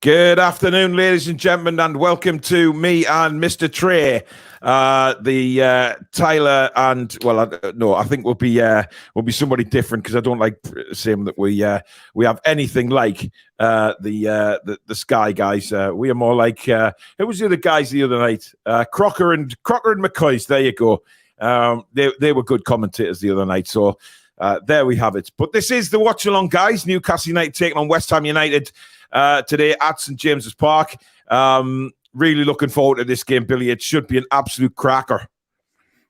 Good afternoon, ladies and gentlemen, and welcome to me and Mr. Trey. Tyler and I think we'll be somebody different because I don't like saying that we have anything like the Sky guys. We are more like who was the other guys the other night? Crocker and McCoy's. There you go. They were good commentators the other night. So there we have it. But this is the Watchalong guys. Newcastle United taking on West Ham United today at St James's Park. Really looking forward to this game, Billy. It should be an absolute cracker.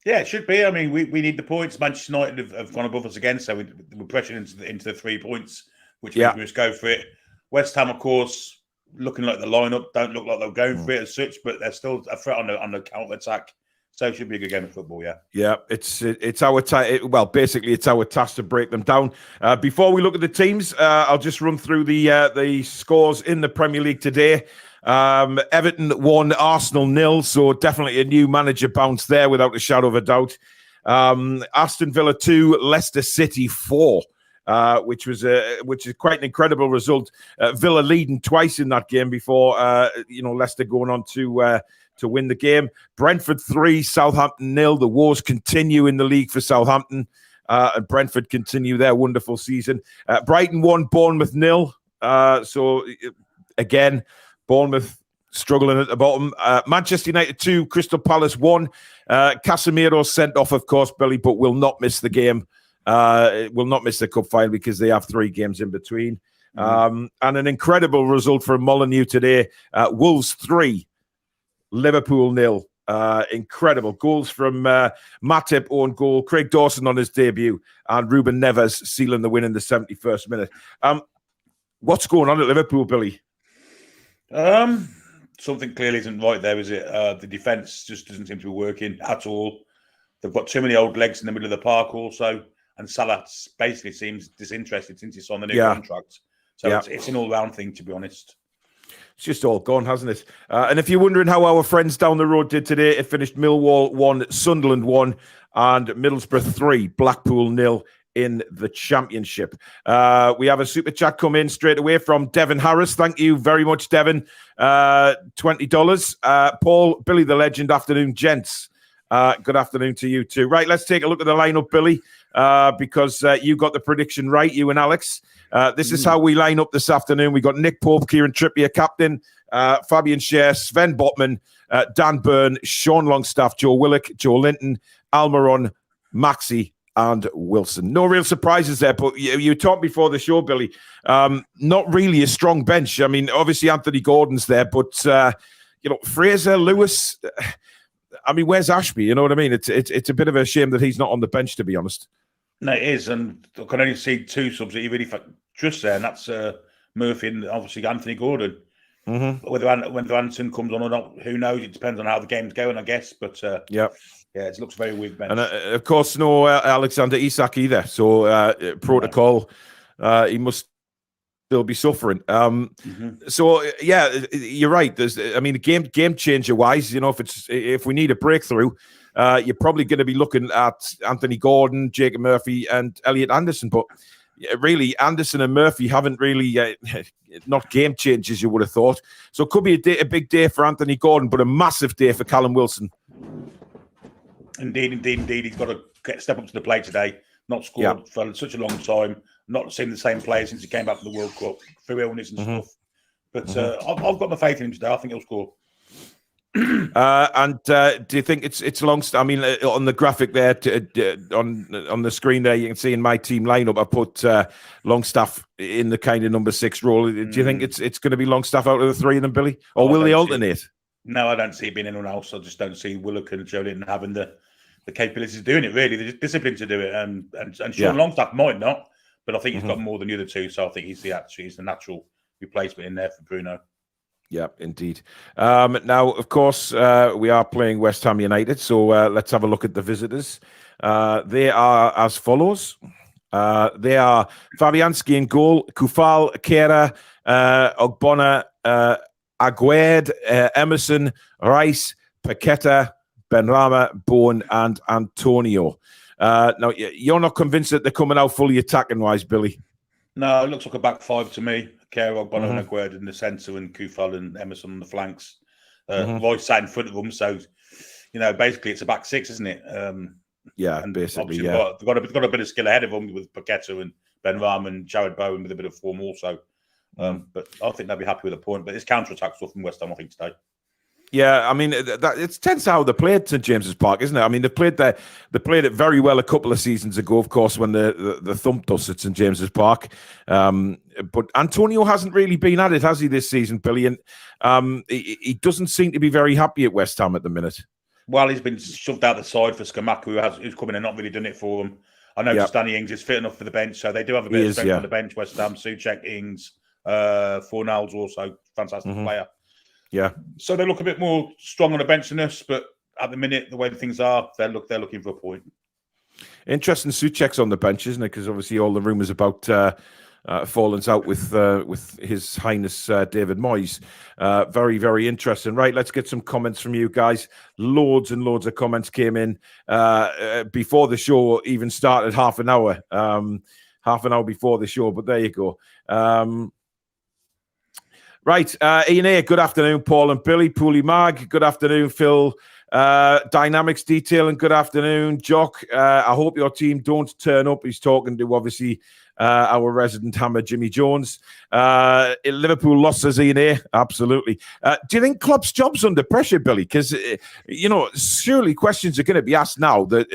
Yeah, it should be. I mean, we need the points. Manchester United have gone above us again, so we're pressuring into the 3 points, which means we just go for it. West Ham, of course, looking like the lineup don't look like they're going for it as such, but they're still a threat on the counter attack. So it should be a good game of football, yeah. Yeah, it's our basically it's our task to break them down. Before we look at the teams, I'll just run through the scores in the Premier League today. Everton 1, Arsenal 0, so definitely a new manager bounce there without a shadow of a doubt. Aston Villa 2, Leicester City 4. Which is quite an incredible result. Villa leading twice in that game before Leicester going on to win the game. Brentford 3, Southampton 0. The wars continue in the league for Southampton, and Brentford continue their wonderful season. Brighton 1, Bournemouth 0. So again, Bournemouth struggling at the bottom. Manchester United 2, Crystal Palace 1. Casemiro sent off, of course, Billy, but will not miss the game. Will not miss the cup final because they have 3 games in between. And an incredible result from Molineux today. Wolves 3, Liverpool 0. Incredible goals from Matip own goal, Craig Dawson on his debut, and Ruben Neves sealing the win in the 71st minute. What's going on at Liverpool, Billy? Something clearly isn't right there, is it? The defence just doesn't seem to be working at all. They've got too many old legs in the middle of the park also, and Salah basically seems disinterested since he signed the new contract. So it's an all-round thing, to be honest. It's just all gone, hasn't it? And if you're wondering how our friends down the road did today, it finished Millwall 1, Sunderland 1, and Middlesbrough 3, Blackpool 0 in the Championship. We have a super chat come in straight away from Devin Harris. Thank you very much, Devin. $20. Paul, Billy the Legend, afternoon, gents. Good afternoon to you too. Right, let's take a look at the lineup, Billy, because you got the prediction right, you and Alex. This is how we line up this afternoon. We got Nick Pope, Kieran Trippier, captain, Fabian Schär, Sven Botman, Dan Byrne, Sean Longstaff, Joe Willock, Joe Linton, Almiron, Maxi, and Wilson. No real surprises there, but you talked before the show, Billy. Not really a strong bench. I mean, obviously Anthony Gordon's there, but Fraser, Lewis. I mean, where's Ashby? You know what I mean? It's a bit of a shame that he's not on the bench, to be honest. No, it is, and I can only see 2 subs that you really trust there, and that's Murphy and obviously Anthony Gordon. Mm-hmm. Whether Anderson comes on or not, who knows? It depends on how the game's going, I guess. But it looks very weak bench. And of course, no Alexander Isak either. So protocol, he must still be suffering. So you're right. Game changer wise, if we need a breakthrough, you're probably going to be looking at Anthony Gordon, Jacob Murphy, and Elliot Anderson. But really, Anderson and Murphy haven't really not game changers, you would have thought. So it could be a big day for Anthony Gordon, but a massive day for Callum Wilson. Indeed. He's got to step up to the plate today. Not scored for such a long time. Not seen the same player since he came back from the World Cup through illness and stuff. But I've got my faith in him today. I think he'll score. And do you think it's Longstaff? I mean, on the graphic there, on the screen there, you can see in my team lineup, I put Longstaff in the kind of number 6 role. Do you think it's going to be Longstaff out of the 3 of them, Billy, or will they alternate? No, I don't see it being anyone else. I just don't see Willock and Joe Linton having the capabilities of doing it. Really, the discipline to do it, and Sean Longstaff might not, But I think he's got more than the other two, so I think he's the natural replacement in there for Bruno. Yeah, indeed. Now, of course, we are playing West Ham United, so let's have a look at the visitors. They are as follows. They are Fabianski in goal, Kufal, Kera, Ogbonna, Aguerd, Emerson, Rice, Paqueta, Benrahma, Bowen, and Antonio. Now, you're not convinced that they're coming out fully attacking-wise, Billy? No, it looks like a back five to me. Kera, Ogbonna, and Aguerd in the centre, and Kufal and Emerson on the flanks. Rice sat in front of them, so basically it's a back six, isn't it? Yeah, and basically, yeah. They've got a bit of skill ahead of them with Paqueta and Benrahma and Jared Bowen with a bit of form also. But I think they'll be happy with a point. But it's counter-attack stuff from West Ham, I think, today. Yeah, I mean, it tends how they played St James's Park, isn't it? I mean, they played it very well a couple of seasons ago, of course, when the thumped us at St James's Park. But Antonio hasn't really been at it, has he, this season, Billy? And he doesn't seem to be very happy at West Ham at the minute. Well, he's been shoved out the side for Scamacca, who's come in and not really done it for them. I know Danny Ings is fit enough for the bench, so they do have a bit of strength on the bench. West Ham, Souček, Ings, Fornals also fantastic player. Yeah. So they look a bit more strong on the bench than us, but at the minute, the way things are, they're looking for a point. Interesting, Souček's on the bench, isn't it? Because obviously all the rumours about fallings out with His Highness David Moyes. Very, very interesting. Right, let's get some comments from you guys. Loads and loads of comments came in before the show even started, half an hour before the show, but there you go. Right, Ian A, good afternoon, Paul and Billy. Pooley Mag, good afternoon, Phil. Dynamics Detail, and good afternoon, Jock. I hope your team don't turn up. He's talking to, obviously, our resident hammer, Jimmy Jones. Liverpool lost, says Ian A. Absolutely. Do you think Klopp's job's under pressure, Billy? Because, surely questions are going to be asked now that,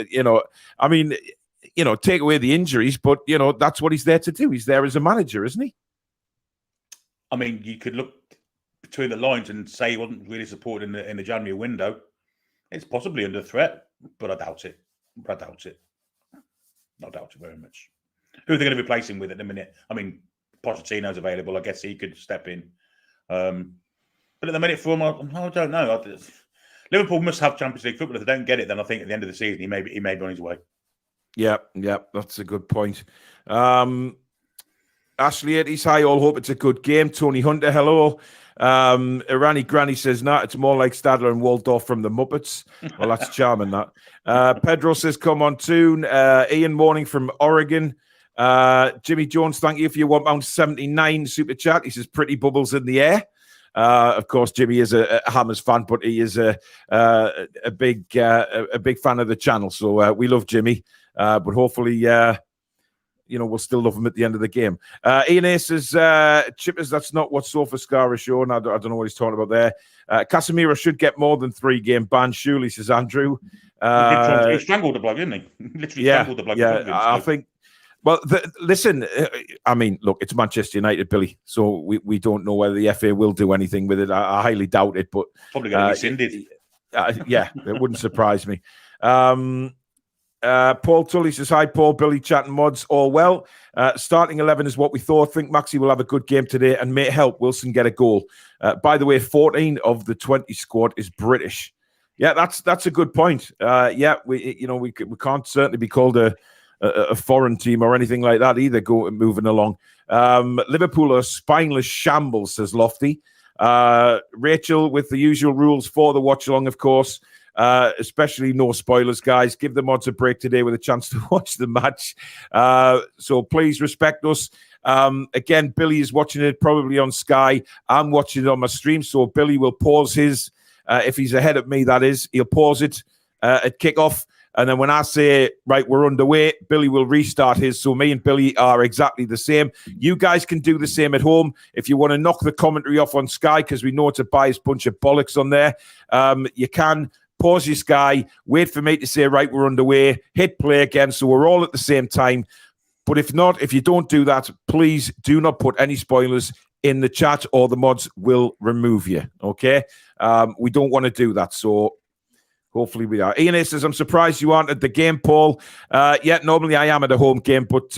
take away the injuries, but, that's what he's there to do. He's there as a manager, isn't he? I mean, you could look between the lines and say he wasn't really supported in the January window. It's possibly under threat, but I doubt it. I doubt it very much. Who are they going to replace him with at the minute? I mean, Pochettino's available. I guess he could step in. But at the minute for him, I don't know. Liverpool must have Champions League football. If they don't get it, then I think at the end of the season, he may be on his way. Yeah, that's a good point. Ashley Eddie's hi, all hope it's a good game. Tony Hunter, hello. Irani Granny says, nah, it's more like Stadler and Waldorf from the Muppets. Well, that's charming, that. Pedro says, come on, Toon. Ian Morning from Oregon. Jimmy Jones, thank you for your £1.79 super chat. He says, pretty bubbles in the air. Of course, Jimmy is a Hammers fan, but he is a big fan of the channel. So we love Jimmy, but hopefully... we'll still love him at the end of the game. Ian A says, Chippers, that's not what SofaScar is showing. I don't know what he's talking about there. Casemiro should get more than 3-game ban, surely, says Andrew. He strangled the bloke, didn't he? Literally strangled the bloke. Yeah, I think... Well, listen, I mean, look, it's Manchester United, Billy, so we don't know whether the FA will do anything with it. I highly doubt it, but... Probably going to be rescinded. It wouldn't surprise me. Paul Tully says, hi, Paul, Billy, chat and mods, all well. Starting 11 is what we thought. Think Maxi will have a good game today and may help Wilson get a goal. By the way, 14 of the 20 squad is British. Yeah, that's a good point. We can't certainly be called a foreign team or anything like that either, moving along. Liverpool are spineless shambles, says Lofty. Rachel, with the usual rules for the watch-along, of course. Especially no spoilers, guys. Give the mods a break today with a chance to watch the match. So please respect us. Again, Billy is watching it probably on Sky. I'm watching it on my stream, so Billy will pause his. If he's ahead of me, that is, he'll pause it at kickoff. And then when I say, right, we're underway, Billy will restart his. So me and Billy are exactly the same. You guys can do the same at home. If you want to knock the commentary off on Sky, because we know it's a biased bunch of bollocks on there, you can. Pause your Sky, wait for me to say, right, we're underway, hit play again, so we're all at the same time. But if you don't do that, please do not put any spoilers in the chat or the mods will remove you, okay? We don't want to do that, so hopefully we are. Ian A says, I'm surprised you aren't at the game, Paul. Normally I am at a home game, but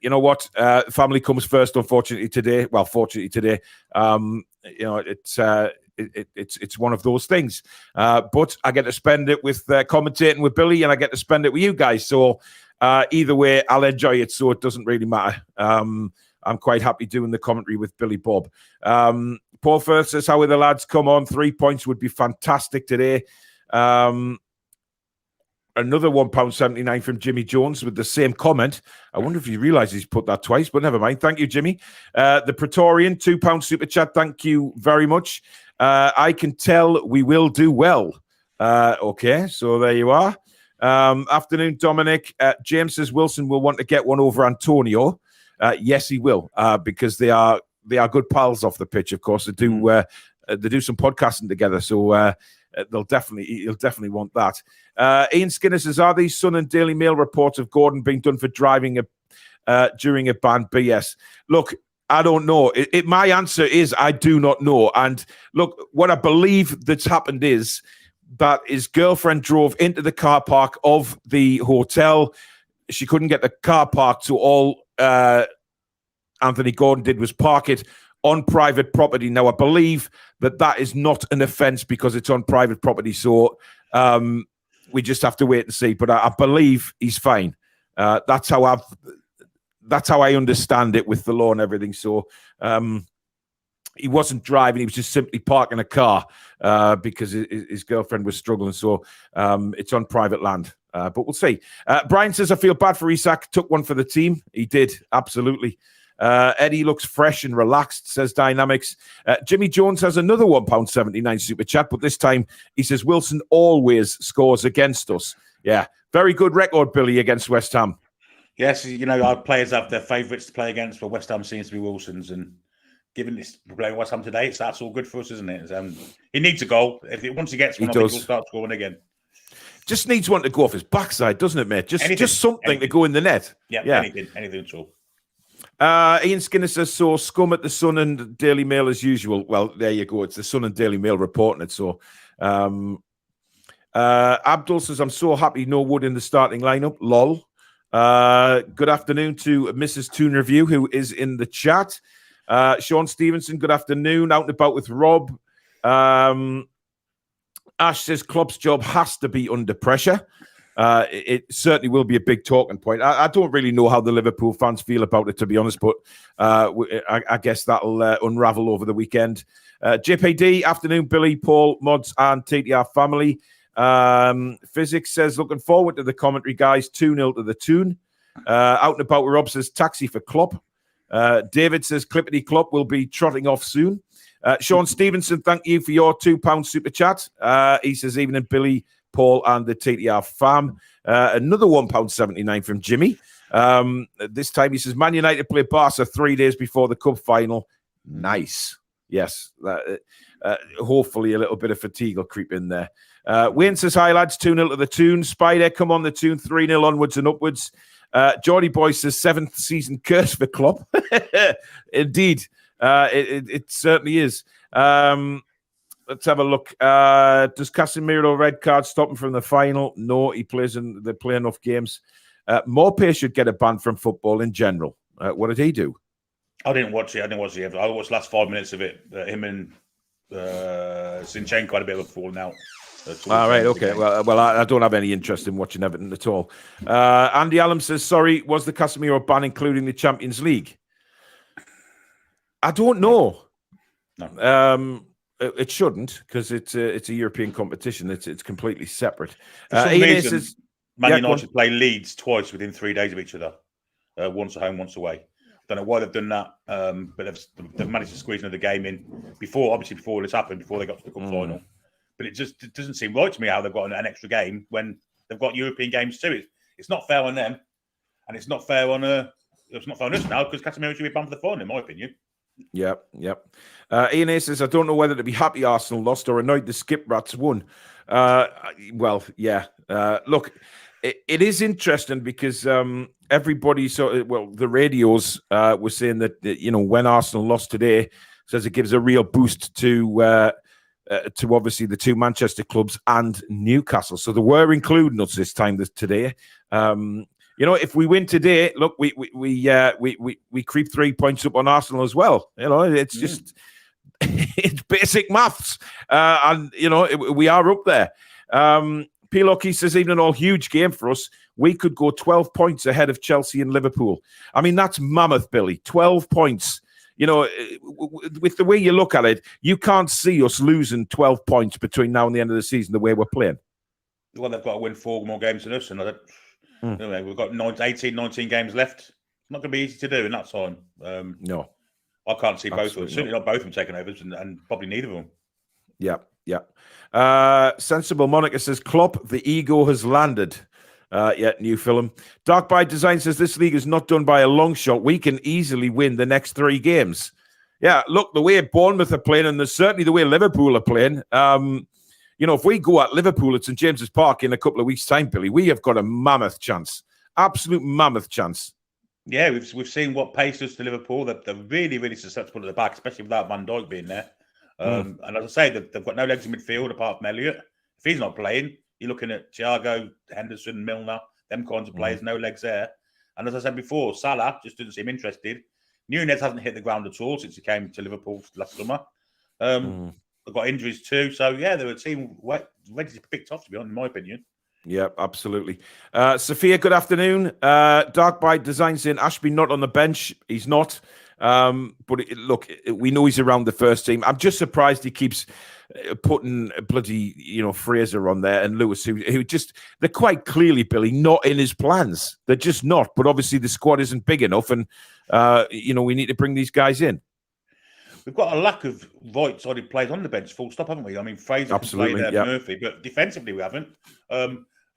you know what? Family comes first, unfortunately, today. Well, fortunately today. It's one of those things. But I get to spend it with commentating with Billy, and I get to spend it with you guys. So either way, I'll enjoy it. So it doesn't really matter. I'm quite happy doing the commentary with Billy Bob. Paul Firth says, how are the lads? Come on, 3 points would be fantastic today. Another £1.79 from Jimmy Jones with the same comment. I wonder if he realizes he's put that twice, but never mind. Thank you, Jimmy. The Praetorian, £2 super chat. Thank you very much. I can tell we will do well. Okay, so there you are. Afternoon, Dominic. James says Wilson will want to get one over Antonio. Yes, he will, because they are good pals off the pitch. Of course, they do some podcasting together. So he'll definitely want that. Ian Skinner says, are these Sun and Daily Mail reports of Gordon being done for driving during a ban BS? Look, I don't know. My answer is I do not know. And look, what I believe that's happened is that his girlfriend drove into the car park of the hotel. She couldn't get the car parked, so all Anthony Gordon did was park it on private property. Now, I believe that is not an offence because it's on private property. So we just have to wait and see. But I believe he's fine. That's how I understand it with the law and everything. So he wasn't driving; he was just simply parking a car because his girlfriend was struggling. So it's on private land. But we'll see. Brian says, I feel bad for Isak. Took one for the team. He did, absolutely. Eddie looks fresh and relaxed, says Dynamics. Jimmy Jones has another £1.79 super chat, but this time he says Wilson always scores against us. Yeah, very good record, Billy, against West Ham. Yes, our players have their favourites to play against, but West Ham seems to be Wilson's. And given this playing West Ham today, that's all good for us, isn't it? He needs a goal. Once he gets one, I think he'll start scoring again. Just needs one to go off his backside, doesn't it, mate? Just something to go in the net. Yeah. Anything at all. Ian Skinner says, so scum at the Sun and Daily Mail as usual. Well, there you go. It's the Sun and Daily Mail reporting it. So Abdul says, I'm so happy no Wood in the starting lineup. Lol. Good afternoon to Mrs. Toon Review, who is in the chat. Sean Stevenson, good afternoon. Out and about with Rob. Ash says Klopp's job has to be under pressure. It certainly will be a big talking point. I don't really know how the Liverpool fans feel about it, to be honest, but I guess that'll unravel over the weekend. JPD, afternoon, Billy, Paul, Mods, and TTR family. Physics says, looking forward to the commentary, guys. 2-0 to the Toon. Out and about with Rob says, taxi for Klopp. David says, Clippity Klopp will be trotting off soon. Sean Stevenson, thank you for your £2 super chat. He says, evening, Billy, Paul, and the TTR fam. Another £1.79 from Jimmy. This time he says, Man United play Barca 3 days before the Cup final. Nice. Yes. Hopefully a little bit of fatigue will creep in there. Wayne says, hi, lads. 2-0 to the Toon. Spider, come on, the Toon. 3-0 onwards and upwards. Geordie Boy says, 7th season curse for Klopp. Indeed. It certainly is. Let's have a look. Does Casemiro red card stop him from the final? No, they play enough games. Morpay should get a ban from football in general. What did he do? I didn't watch it. I watched the last 5 minutes of it. Him and Zinchenko had a bit of a fall out. All right, okay. Well, I don't have any interest in watching Everton at all. Andy Allen says, sorry, was the Casemiro ban including the Champions League? I don't know. No. It shouldn't, because it's a European competition. It's completely separate. Ian says, Man United play Leeds twice within 3 days of each other. Once at home, once away. Don't know why they've done that, but they've managed to squeeze another game in before this happened, before they got to the cup final. But it doesn't seem right to me how they've got an extra game when they've got European games too. It's not fair on them, and it's not fair on us now, because Casemiro should be banned for the final, in my opinion. Yep. Ian A says, I don't know whether to be happy Arsenal lost or annoyed the Skip Rats won. Well, yeah. Look, it is interesting because everybody, the radios were saying that, when Arsenal lost today, says it gives a real boost to obviously the two Manchester clubs and Newcastle. So they were including us this time today. if we win today, look, we creep 3 points up on Arsenal as well. It's just it's basic maths, and we are up there. Pilocky says, even all huge game for us. We could go 12 points ahead of Chelsea and Liverpool. I mean, that's mammoth, Billy. 12 points. With the way you look at it, you can't see us losing 12 points between now and the end of the season the way we're playing. Well, they've got to win 4 more games than us, and we've got 18, 19 games left. It's not going to be easy to do in that time. No. I can't see both of them. Certainly not both of them taking over, and probably neither of them. Yeah. Sensible Monica says, Klopp, the ego has landed. New film. Dark by Design says, this league is not done by a long shot. We can easily win the next 3 games. Yeah, look, the way Bournemouth are playing, and certainly the way Liverpool are playing, if we go at Liverpool at St. James's Park in a couple of weeks' time, Billy, we have got a mammoth chance. Absolute mammoth chance. Yeah, we've seen what pace does to Liverpool. They're really, really susceptible at the back, especially without Van Dijk being there. And as I say, they've got no legs in midfield apart from Elliott. If he's not playing, you're looking at Thiago, Henderson, Milner, them kinds of players, no legs there. And as I said before, Salah just didn't seem interested. Nunez hasn't hit the ground at all since he came to Liverpool last summer. They've got injuries too. So, yeah, they're a team ready to be picked off, to be honest, in my opinion. Yeah, absolutely. Sophia, good afternoon. Dark by Design saying Ashby not on the bench. He's not. But look, we know he's around the first team. I'm just surprised he keeps putting bloody, Fraser on there and Lewis, who just, they're quite clearly, Billy, not in his plans. They're just not. But obviously the squad isn't big enough, and we need to bring these guys in. We've got a lack of right-sided players on the bench, full stop, haven't we? I mean, Fraser absolutely, can play there, Murphy, but defensively we haven't.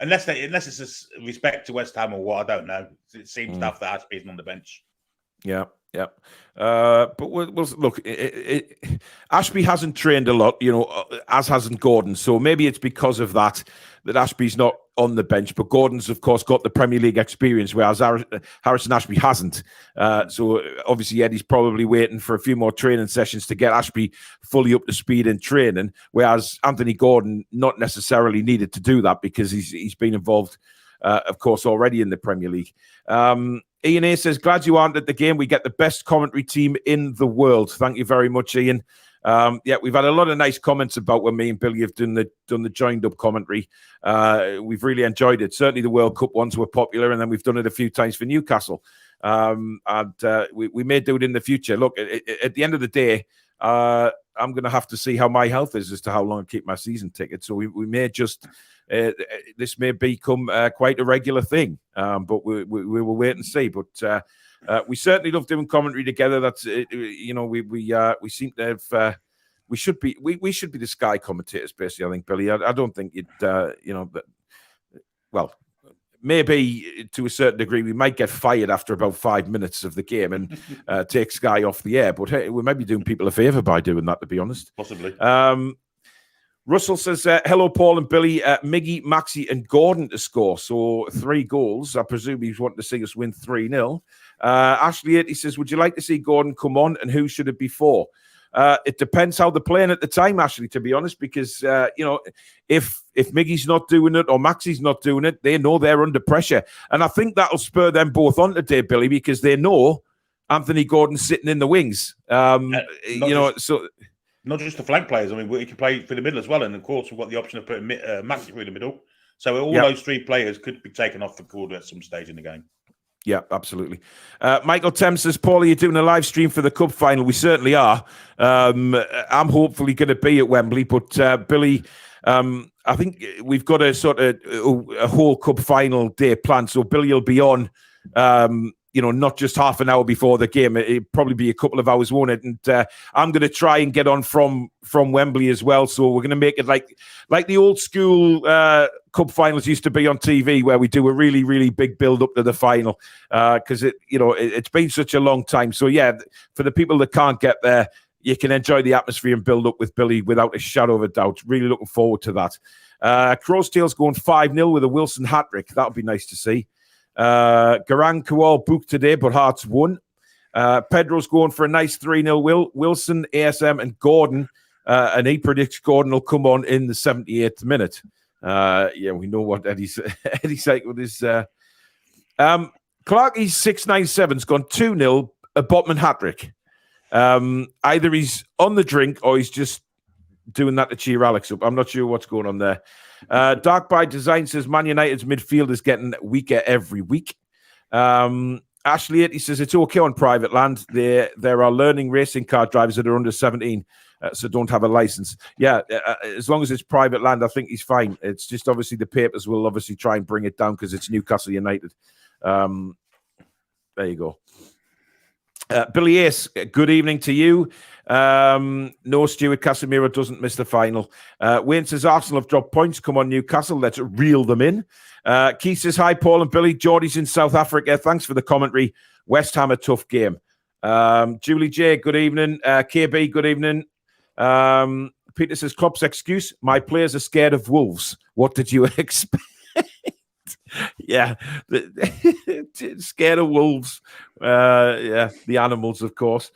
Unless it's a respect to West Ham or what, I don't know. It seems tough that Ashby isn't on the bench. Yeah. But we'll look. Ashby hasn't trained a lot, as hasn't Gordon. So maybe it's because of that Ashby's not on the bench. But Gordon's, of course, got the Premier League experience, whereas Harrison Ashby hasn't. So obviously, Eddie's probably waiting for a few more training sessions to get Ashby fully up to speed in training, whereas Anthony Gordon not necessarily needed to do that because he's been involved, of course, already in the Premier League. Ian A says, glad you aren't at the game. We get the best commentary team in the world. Thank you very much, Ian. We've had a lot of nice comments about when me and Billy have done the joined up commentary. We've really enjoyed it. Certainly the World Cup ones were popular, and then we've done it a few times for Newcastle. We may do it in the future. Look, at the end of the day, I'm going to have to see how my health is as to how long I keep my season ticket. So we may just... this may become quite a regular thing, but we will wait and see. But we certainly love doing commentary together. That's we seem to have. We should be the Sky commentators, basically. I think, Billy. I don't think well, maybe to a certain degree we might get fired after about 5 minutes of the game and take Sky off the air. But hey, we might be doing people a favour by doing that, to be honest. Possibly. Russell says, hello, Paul and Billy, Miggy, Maxi and Gordon to score. So 3 goals. I presume he's wanting to see us win 3-0. Ashley, he says, would you like to see Gordon come on, and who should it be for? It depends how they're playing at the time, Ashley, to be honest, because, if Miggy's not doing it or Maxi's not doing it, they know they're under pressure. And I think that'll spur them both on today, Billy, because they know Anthony Gordon's sitting in the wings. Not just the flank players. I mean, we can play through the middle as well. And, of course, we've got the option of putting Maxi through the middle. So all those 3 players could be taken off the Gordon at some stage in the game. Yeah, absolutely. Michael Thames says, Paul, are you doing a live stream for the Cup final? We certainly are. I'm hopefully going to be at Wembley. But, Billy, I think we've got a sort of a whole Cup final day planned. So Billy will be on... not just half an hour before the game. It'll probably be a couple of hours, won't it? And I'm going to try and get on from Wembley as well. So we're going to make it like the old school cup finals used to be on TV, where we do a really, really big build up to the final. Because it's been such a long time. So yeah, for the people that can't get there, you can enjoy the atmosphere and build up with Billy without a shadow of a doubt. Really looking forward to that. Crow's Tail's going 5-0 with a Wilson hat-trick. That'll be nice to see. Garang Kowal booked today, but Hearts won. Pedro's going for a nice 3-0 Wilson, ASM and Gordon, and he predicts Gordon will come on in the 78th minute. We know what Eddie's like with his Clarkie's 697's gone 2-0, a Botman hat-trick. Either he's on the drink or he's just doing that to cheer Alex up. I'm not sure what's going on there. Dark by Design says Man United's midfield is getting weaker every week. Ashley 80 says it's okay on private land. There are learning racing car drivers that are under 17, so don't have a license. Yeah, as long as it's private land, I think he's fine. It's just obviously the papers will obviously try and bring it down because it's Newcastle United. There you go. Billy Ace, good evening to you. No, Stuart Casemiro doesn't miss the final. Wayne says Arsenal have dropped points. Come on, Newcastle. Let's reel them in. Keith says, hi, Paul and Billy. Geordie's in South Africa. Thanks for the commentary. West Ham, a tough game. Julie J, good evening. KB, good evening. Peter says, Klopp's excuse, my players are scared of wolves. What did you expect? Yeah, scared of wolves. Yeah, the animals, of course.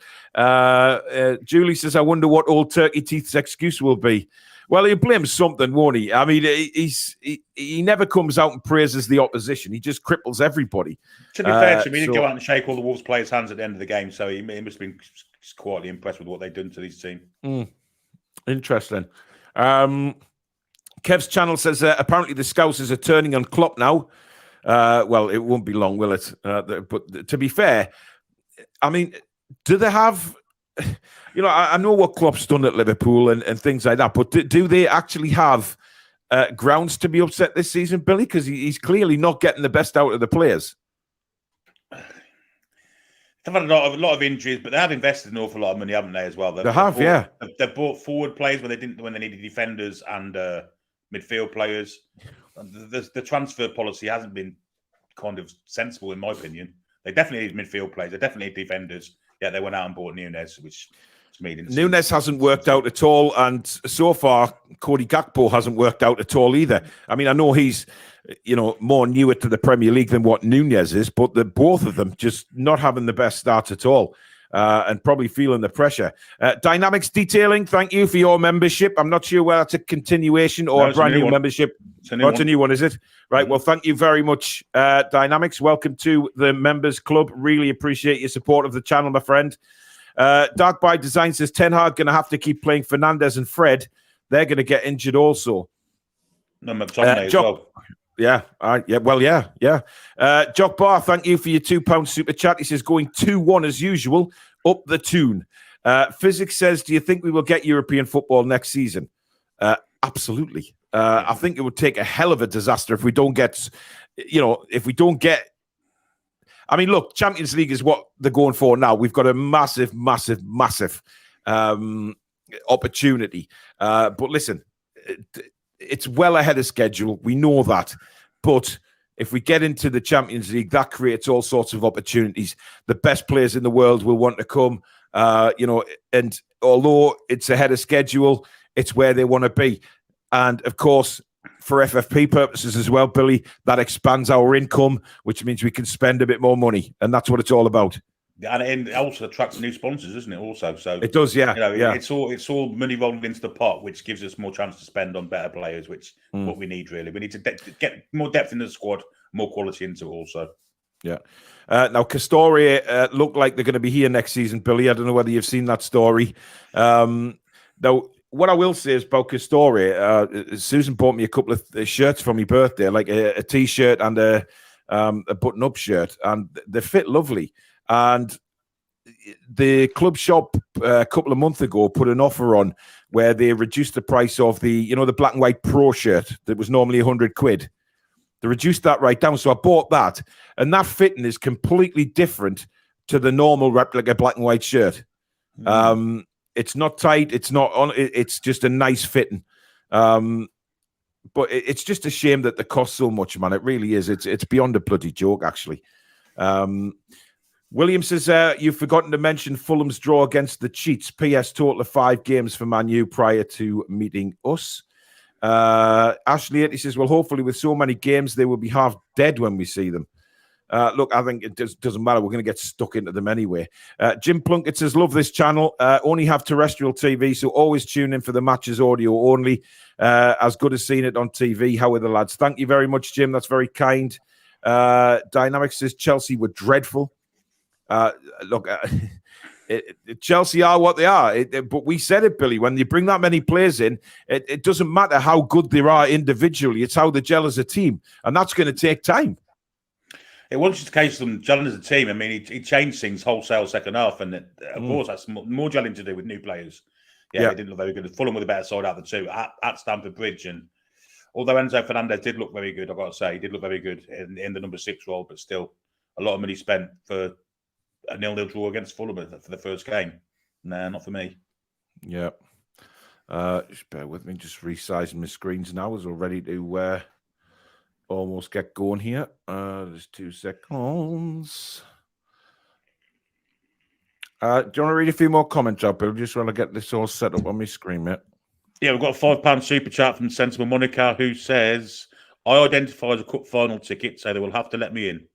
Julie says, I wonder what old Turkey Teeth's excuse will be. Well, he'll blame something, won't he? I mean, he never comes out and praises the opposition. He just cripples everybody. To be fair to him, he didn't go out and shake all the Wolves players' hands at the end of the game, so he must have been quietly impressed with what they've done to this team. Interesting. Kev's channel says apparently the Scousers are turning on Klopp now. Well, it won't be long, will it? But to be fair, I mean, do they have... You know, I know what Klopp's done at Liverpool and things like that, but do they actually have grounds to be upset this season, Billy? Because he's clearly not getting the best out of the players. They've had a lot of injuries, but they have invested an awful lot of money, haven't they, as well? They have, yeah. They've bought forward players when they needed defenders and midfield players. The transfer policy hasn't been kind of sensible, in my opinion. They definitely need midfield players. They definitely need defenders. Yeah, they went out and bought Nunez, which to me didn't. Nunez hasn't worked out at all, and so far, Cody Gakpo hasn't worked out at all either. I mean, I know he's, more newer to the Premier League than what Nunez is, but both of them just not having the best start at all, and probably feeling the pressure. Dynamics Detailing, thank you for your membership. I'm not sure whether that's a continuation or a brand new membership. It's a new one, is it? Right, well, thank you very much, Dynamics. Welcome to the Members Club. Really appreciate your support of the channel, my friend. Dark by Design says Ten Hag going to have to keep playing Fernandes and Fred. They're going to get injured also. No, McTominay as well. Yeah. Jock Barr, thank you for your £2 super chat. He says going 2-1 as usual. Up the Toon. Physics says, do you think we will get European football next season? Absolutely. I think it would take a hell of a disaster if we don't get, I mean, look, Champions League is what they're going for now. We've got a massive opportunity. But listen, it's well ahead of schedule. We know that. But if we get into the Champions League, that creates all sorts of opportunities. The best players in the world will want to come, and although it's ahead of schedule, it's where they want to be. And of course, for FFP purposes as well, Billy, that expands our income, which means we can spend a bit more money. And that's what it's all about. And it also attracts new sponsors, doesn't it? Also, so it does, yeah. It's all money rolling into the pot, which gives us more chance to spend on better players, which is what we need, really. We need to get more depth in the squad, more quality into it also. Yeah. Now, Castore look like they're going to be here next season, Billy. I don't know whether you've seen that story. Now, what I will say is about Castore, Susan bought me a couple of shirts for my birthday, like a T-shirt and a button-up shirt, and they fit lovely. And the club shop a couple of months ago put an offer on where they reduced the price of the black and white pro shirt that was normally £100. They reduced that right down. So I bought that, and that fitting is completely different to the normal replica black and white shirt. It's not tight. It's not on. It's just a nice fitting. But it's just a shame that they cost so much, man. It really is. It's beyond a bloody joke, actually. William says, you've forgotten to mention Fulham's draw against the Cheats. PS total of 5 games for Man U prior to meeting us. Ashley, he says, well, hopefully with so many games, they will be half dead when we see them. Look, I think it doesn't matter. We're going to get stuck into them anyway. Jim Plunkett says, love this channel. Only have terrestrial TV, so always tune in for the matches audio only. As good as seeing it on TV. How are the lads? Thank you very much, Jim. That's very kind. Dynamics says Chelsea were dreadful. Look, Chelsea are what they are. But we said it, Billy, when you bring that many players in, it doesn't matter how good they are individually. It's how they gel as a team. And that's going to take time. It wasn't just a case of them gelling as a team. I mean, he changed things wholesale second half. And of course, that's more gelling to do with new players. Yeah, they didn't look very good. Fulham were the better side out of the two at Stamford Bridge. And although Enzo Fernandez did look very good, I've got to say, he did look very good in the number 6 role, but still a lot of money spent for a 0-0 draw against Fulham for the first game. Nah, not for me. Yeah. Just bear with me, just resizing my screens now as we're ready to almost get going here. There's 2 seconds. Do you want to read a few more comments up, Bill? Just want to get this all set up on my screen, mate. Yeah, we've got a £5 super chat from Sensible Monica who says, I identify as a cup final ticket, so they will have to let me in.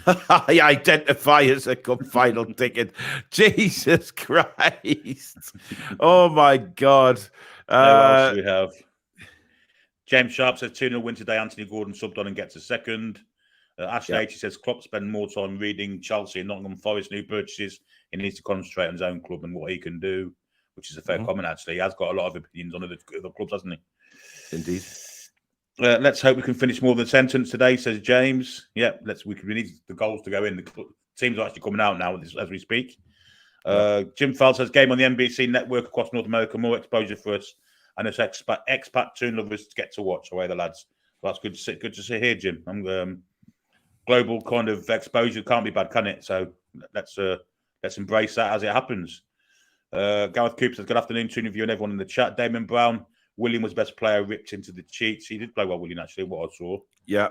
I identify as a cup final ticket. Jesus Christ. Oh, my God. What else do we have? James Sharp says 2-0 win today. Anthony Gordon subbed on and gets a second. Ashley 80 says Klopp spend more time reading Chelsea and Nottingham Forest new purchases. He needs to concentrate on his own club and what he can do, which is a fair comment, actually. He has got a lot of opinions on other clubs, hasn't he? Indeed. Let's hope we can finish more than a sentence today, says James. Yeah, we need the goals to go in. The teams are actually coming out now as we speak. Jim Fell says game on the NBC network across North America, more exposure for us, and it's expat Toon lovers to get to watch away the lads. Well, that's good to see here, Jim. Global kind of exposure can't be bad, can it? So let's embrace that as it happens. Gareth Cooper says good afternoon, Toon Review and everyone in the chat. Damon Brown. William was best player, ripped into the cheats. He did play well, William, actually, what I saw. Yeah.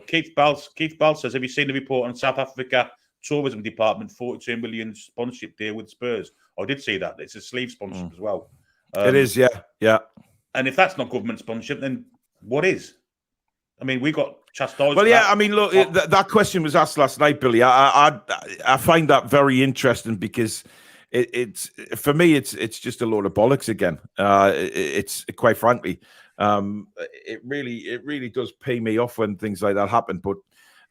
Keith Ball says, have you seen the report on South Africa tourism department, 42 million sponsorship deal with Spurs? I did see that. It's a sleeve sponsorship as well. It is, yeah. And if that's not government sponsorship, then what is? I mean, we got chastised. Well, yeah, I mean, look, that question was asked last night, Billy. I find that very interesting because it's for me, it's just a load of bollocks again. It's quite frankly, it really does pay me off when things like that happen. But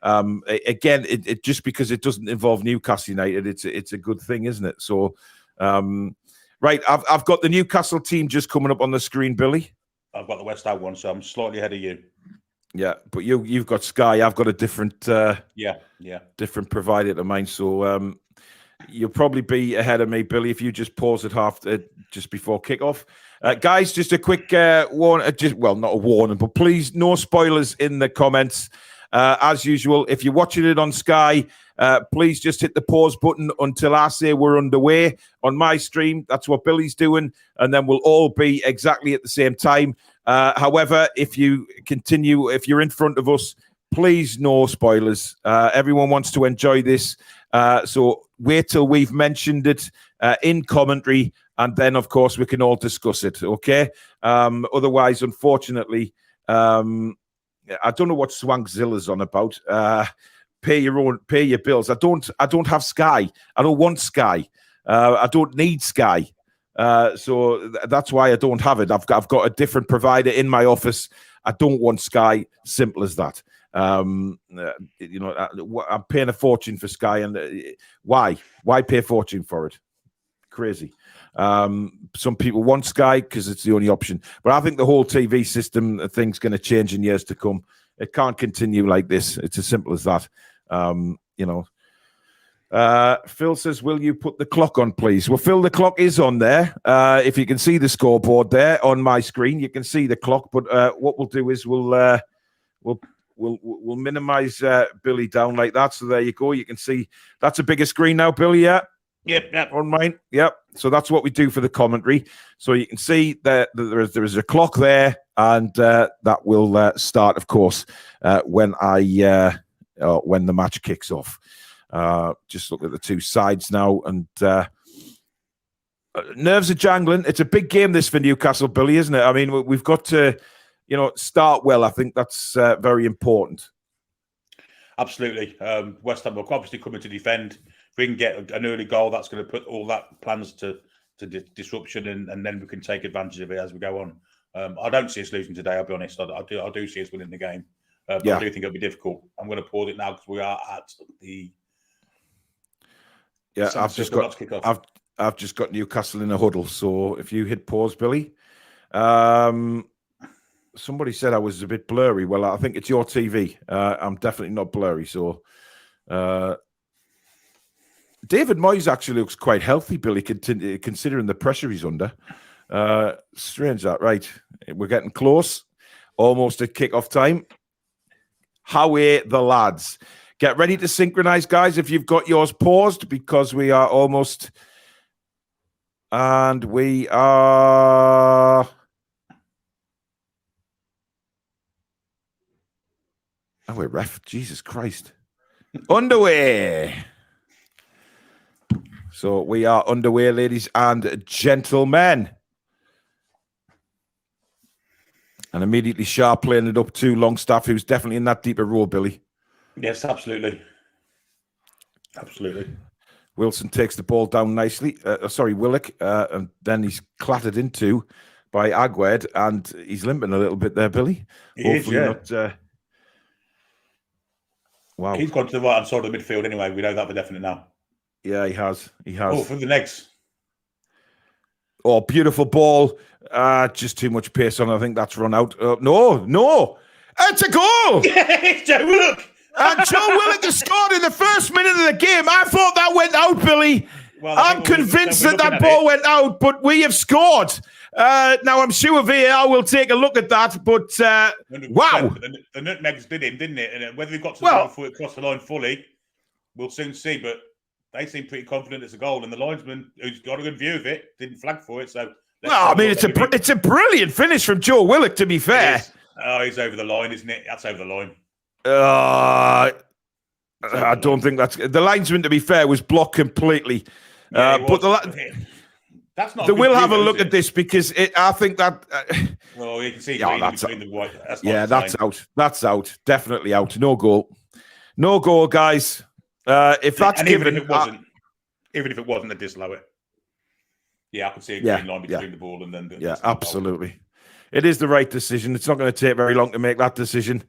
again, it just because it doesn't involve Newcastle United, it's a good thing, isn't it? So, right, I've got the Newcastle team just coming up on the screen, Billy. I've got the West Ham one, so I'm slightly ahead of you. Yeah, but you've got Sky. I've got a different different provider to mine. So you'll probably be ahead of me, Billy, if you just pause at just before kickoff. Guys, just a quick warning. Not a warning, but please, no spoilers in the comments. As usual, if you're watching it on Sky, please just hit the pause button until I say we're underway. On my stream, that's what Billy's doing, and then we'll all be exactly at the same time. However, if you continue, if you're in front of us, please no spoilers. Everyone wants to enjoy this. So wait till we've mentioned it in commentary, and then, of course, we can all discuss it, okay? Otherwise, unfortunately, I don't know what Swankzilla's on about. Pay your bills. I don't have Sky. I don't want Sky. I don't need Sky. So that's why I don't have it. I've got a different provider in my office. I don't want Sky. Simple as that. I'm paying a fortune for Sky, and why pay a fortune for it? Crazy. Some people want Sky because it's the only option, but I think the whole TV system thing's going to change in years to come. It can't continue like this. It's as simple as that. Phil says, will you put the clock on, please? Well, Phil, the clock is on there. If you can see the scoreboard there on my screen, you can see the clock. But what we'll do is we'll minimize Billy down like that. So there you go. You can see that's a bigger screen now, Billy. Yeah. Yep. On mine. Yep. So that's what we do for the commentary. So you can see that there is a clock there, and that will start, of course, when the match kicks off. Just look at the two sides now, and nerves are jangling. It's a big game, this, for Newcastle, Billy, isn't it? I mean, we've got to, start well. I think that's very important. Absolutely. West Ham will obviously come in to defend. If we can get an early goal, that's going to put all that plans to disruption, and then we can take advantage of it as we go on. I don't see us losing today, I'll be honest. I do see us winning the game. But I do think it'll be difficult. I'm going to pause it now because we are at the. Yeah, I've just got Newcastle in a huddle. So if you hit pause, Billy. Somebody said I was a bit blurry. Well, I think it's your TV. I'm definitely not blurry. So David Moyes actually looks quite healthy, Billy, considering the pressure he's under. Strange that, right? We're getting close. Almost at kick-off time. How are the lads? Get ready to synchronize, guys, if you've got yours paused, because we are almost... And we are... Oh, we're ref. Jesus Christ. Underway. So we are underway, ladies and gentlemen. And immediately Sharp playing it up to Longstaff, who's definitely in that deeper role, Billy. Yes, absolutely. Absolutely. Wilson takes the ball down nicely. Willock. And then he's clattered into by Agued, and he's limping a little bit there, Billy. Hopefully not... Wow. He's gone to the right-hand side of the midfield anyway. We know that for definite now. Yeah, he has. Oh, for the next. Oh, beautiful ball. Just too much pace on. I think that's run out. No. It's a goal. It's Joe Willock. And Joe Willock has scored in the first minute of the game. I thought that went out, Billy. Well, I'm convinced that ball went out, but we have scored. Now, I'm sure VAR will take a look at that, but wow. The nutmegs did him, didn't it? And whether he got to the ball before it crossed the line fully, we'll soon see. But they seem pretty confident it's a goal, and the linesman, who's got a good view of it, didn't flag for it. So, well, I mean, it's a brilliant finish from Joe Willock, to be fair. Oh, he's over the line, isn't it? That's over the line. I don't think that's... The linesman, to be fair, was blocked completely. Yeah, but that's not. They will have a look at this because I think that... well, you can see that's between the white. That's out. That's out. Definitely out. No goal. No goal, guys. If that's given... Even if it wasn't, they'd disallow it. Yeah, I can see a green line between the ball and then... Yeah, absolutely. It is the right decision. It's not going to take very long to make that decision.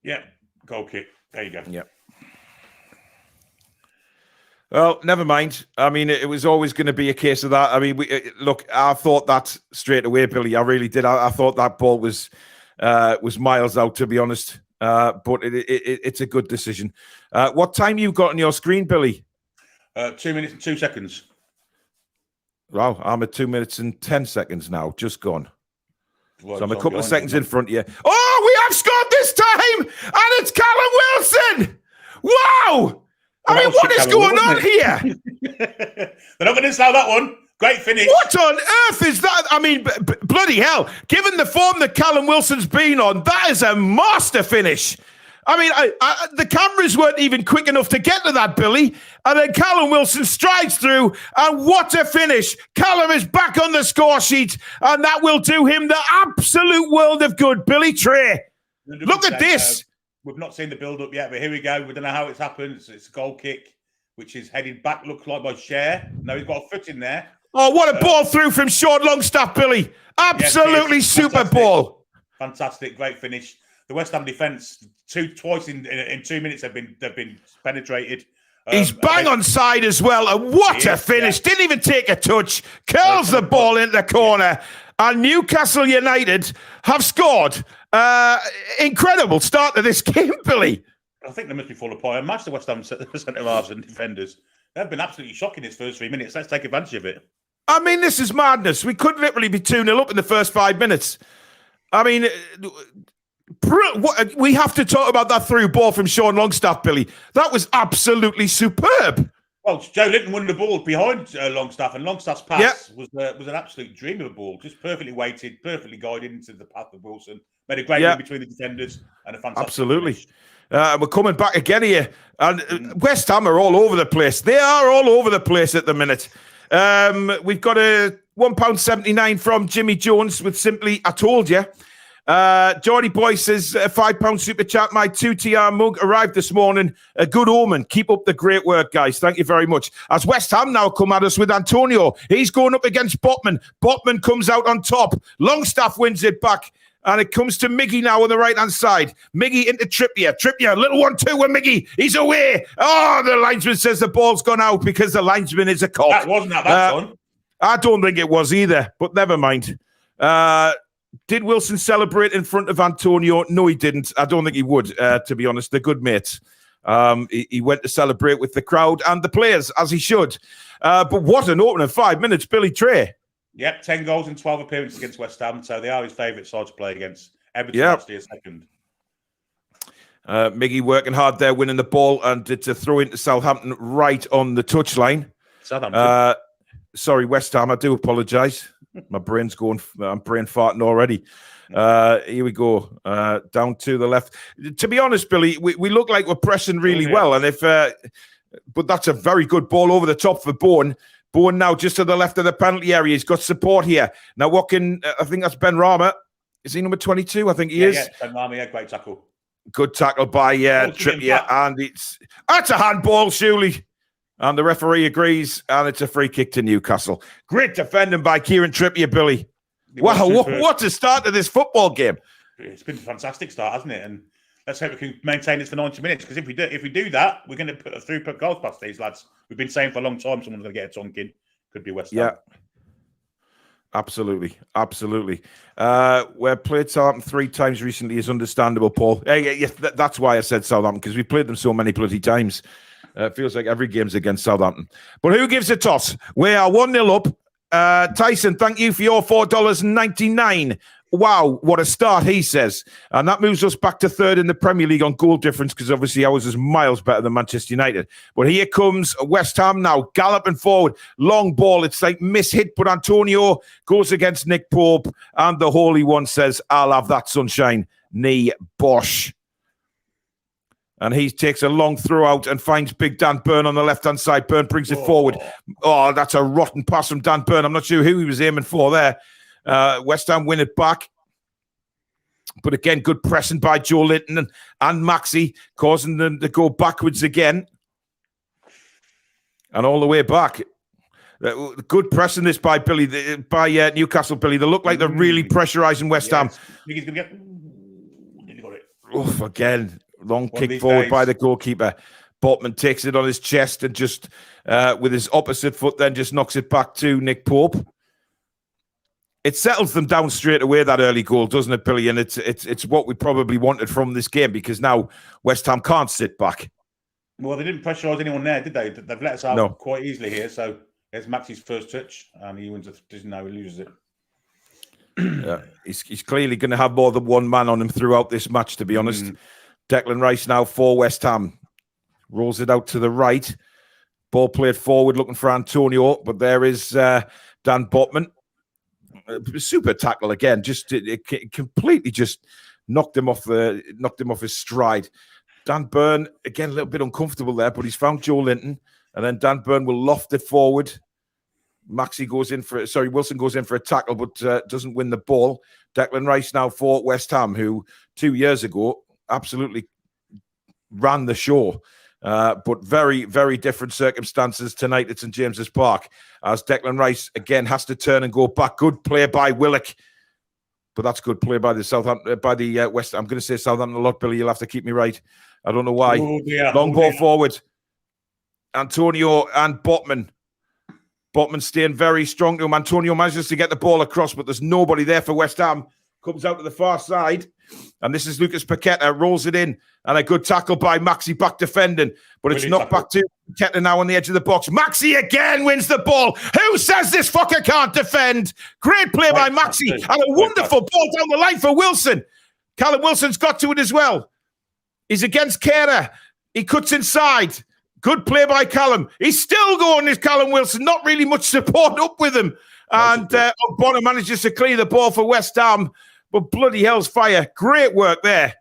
Yeah, goal kick. There you go. Yeah. Well, never mind. I mean, it was always going to be a case of that. I mean, look, I thought that straight away, Billy. I really did. I thought that ball was miles out, to be honest. But it's a good decision. What time you got on your screen, Billy? 2 minutes and 2 seconds. Wow, I'm at 2 minutes and 10 seconds now. Just gone. Well, so I'm a couple of seconds in front of you. Oh, we have scored this time! And it's Callum Wilson! Wow! I mean, what is going on here? They're not going to disallow that one. Great finish. What on earth is that? I mean, bloody hell. Given the form that Callum Wilson's been on, that is a master finish. I mean, the cameras weren't even quick enough to get to that, Billy. And then Callum Wilson strides through, and what a finish. Callum is back on the score sheet, and that will do him the absolute world of good. Billy Trey, look at this. We've not seen the build-up yet, but here we go. We don't know how it's happened. It's a goal kick, which is headed back, looks like by Cher. No, he's got a foot in there. Oh, what a ball through from Sean Longstaff, Billy. Absolutely super ball. Fantastic, great finish. The West Ham defence, twice in 2 minutes have been penetrated. He's bang on side as well. And what a finish. Yeah. Didn't even take a touch. Curls the ball into the corner. And Newcastle United have scored. Incredible start to this game, Billy. I think they must be full of pie. Match the West Ham centre-halves and defenders. They've been absolutely shocking this first 3 minutes. Let's take advantage of it. I mean, this is madness. We could literally be 2-0 up in the first 5 minutes. I mean... We have to talk about that through ball from Sean Longstaff, Billy. That was absolutely superb. Well, Joe Linton won the ball behind Longstaff, and Longstaff's pass was an absolute dream of a ball. Just perfectly weighted, perfectly guided into the path of Wilson. Made a great run between the defenders and a fantastic finish. We're coming back again here. And West Ham are all over the place. They are all over the place at the minute. We've got a £1.79 from Jimmy Jones with simply, I told you. Geordie Boy says, £5 super chat. My 2TR mug arrived this morning. A good omen. Keep up the great work, guys. Thank you very much. As West Ham now come at us with Antonio. He's going up against Botman. Botman comes out on top. Longstaff wins it back. And it comes to Miggy now on the right-hand side. Miggy into Trippier. Trippier, little 1-2 with Miggy. He's away. Oh, the linesman says the ball's gone out because the linesman is a cock. That wasn't that bad, son. I don't think it was either, but never mind. Did Wilson celebrate in front of Antonio? No, he didn't. I don't think he would, to be honest. They're good mates. He went to celebrate with the crowd and the players, as he should. But what an opening 5 minutes, Billy Trey. Yep, 10 goals and 12 appearances against West Ham, so they are his favourite side to play against. Everton actually a second. Miggy working hard there, winning the ball, and it's a throw into Southampton right on the touchline. Southampton. Sorry, West Ham, I do apologise. My brain's going, I'm brain farting already. Here we go. Down to the left. To be honest, Billy, we look like we're pressing really well. And but that's a very good ball over the top for Bowen. Bowen now just to the left of the penalty area. He's got support here. Now, I think that's Ben Rama. Is he number 22? I think he is. Yeah, Ben Rama, great tackle. Good tackle by Trippier. And that's a handball, surely. And the referee agrees, and it's a free kick to Newcastle. Great defending by Kieran Trippier, Billy. Wow, what a start to this football game. It's been a fantastic start, hasn't it? And let's hope we can maintain this for 90 minutes, because if we do that, we're going to put a throughput goals past these lads. We've been saying for a long time someone's going to get a tonking. Could be West Ham. Yeah, absolutely. Where played Southampton 3 times recently is understandable, Paul. Yes, that's why I said Southampton, because we played them so many bloody times. It feels like every game's against Southampton. But who gives a toss? We are 1-0 up. Tyson, thank you for your $4.99. Wow, what a start, he says. And that moves us back to 3rd in the Premier League on goal difference, because obviously ours is miles better than Manchester United. But here comes West Ham now, galloping forward. Long ball, it's like mishit, but Antonio goes against Nick Pope, and the Holy One says, I'll have that sunshine. Knee Bosch. And he takes a long throw out and finds big Dan Burn on the left-hand side. Burn brings it forward. Oh, that's a rotten pass from Dan Burn. I'm not sure who he was aiming for there. West Ham win it back. But again, good pressing by Joe Linton and Maxi, causing them to go backwards again. And all the way back. Good pressing this by Newcastle, Billy. They look like they're really pressurising West Ham. He's going to get... Nearly got it. Oof, again. Long kick forward by the goalkeeper. Botman takes it on his chest and just, with his opposite foot, then just knocks it back to Nick Pope. It settles them down straight away, that early goal, doesn't it, Billy? And it's what we probably wanted from this game, because now West Ham can't sit back. Well, they didn't pressurise anyone there, did they? They've let us out quite easily here. So there's Maxi's first touch, and he wins it. Doesn't know he loses it. Yeah, he's clearly going to have more than one man on him throughout this match, to be honest. Declan Rice now for West Ham. Rolls it out to the right. Ball played forward, looking for Antonio, but there is Dan Botman. Super tackle again. Just it completely just knocked him off his stride. Dan Burn again a little bit uncomfortable there, but he's found Joe Linton, and then Dan Burn will loft it forward. Wilson goes in for a tackle, but doesn't win the ball. Declan Rice now for West Ham, who 2 years ago absolutely ran the show. But very, very different circumstances tonight at St. James's Park, as Declan Rice again has to turn and go back. Good play by Willock, but that's good play by the West. I'm going to say Southampton a lot, Billy. You'll have to keep me right. I don't know why. Long ball forward. Antonio and Botman. Botman staying very strong to him. Antonio manages to get the ball across, but there's nobody there for West Ham. Comes out to the far side, and this is Lucas Paqueta, rolls it in, and a good tackle by Maxi, back defending, but it's knocked back to Paqueta now on the edge of the box. Maxi again wins the ball. Who says this fucker can't defend? Great play by Maxi, and a wonderful ball down the line for Wilson. Callum Wilson's got to it as well. He's against Kera. He cuts inside. Good play by Callum. He's still going, this Callum Wilson. Not really much support up with him. And Bonner manages to clear the ball for West Ham. But bloody hell's fire. Great work there.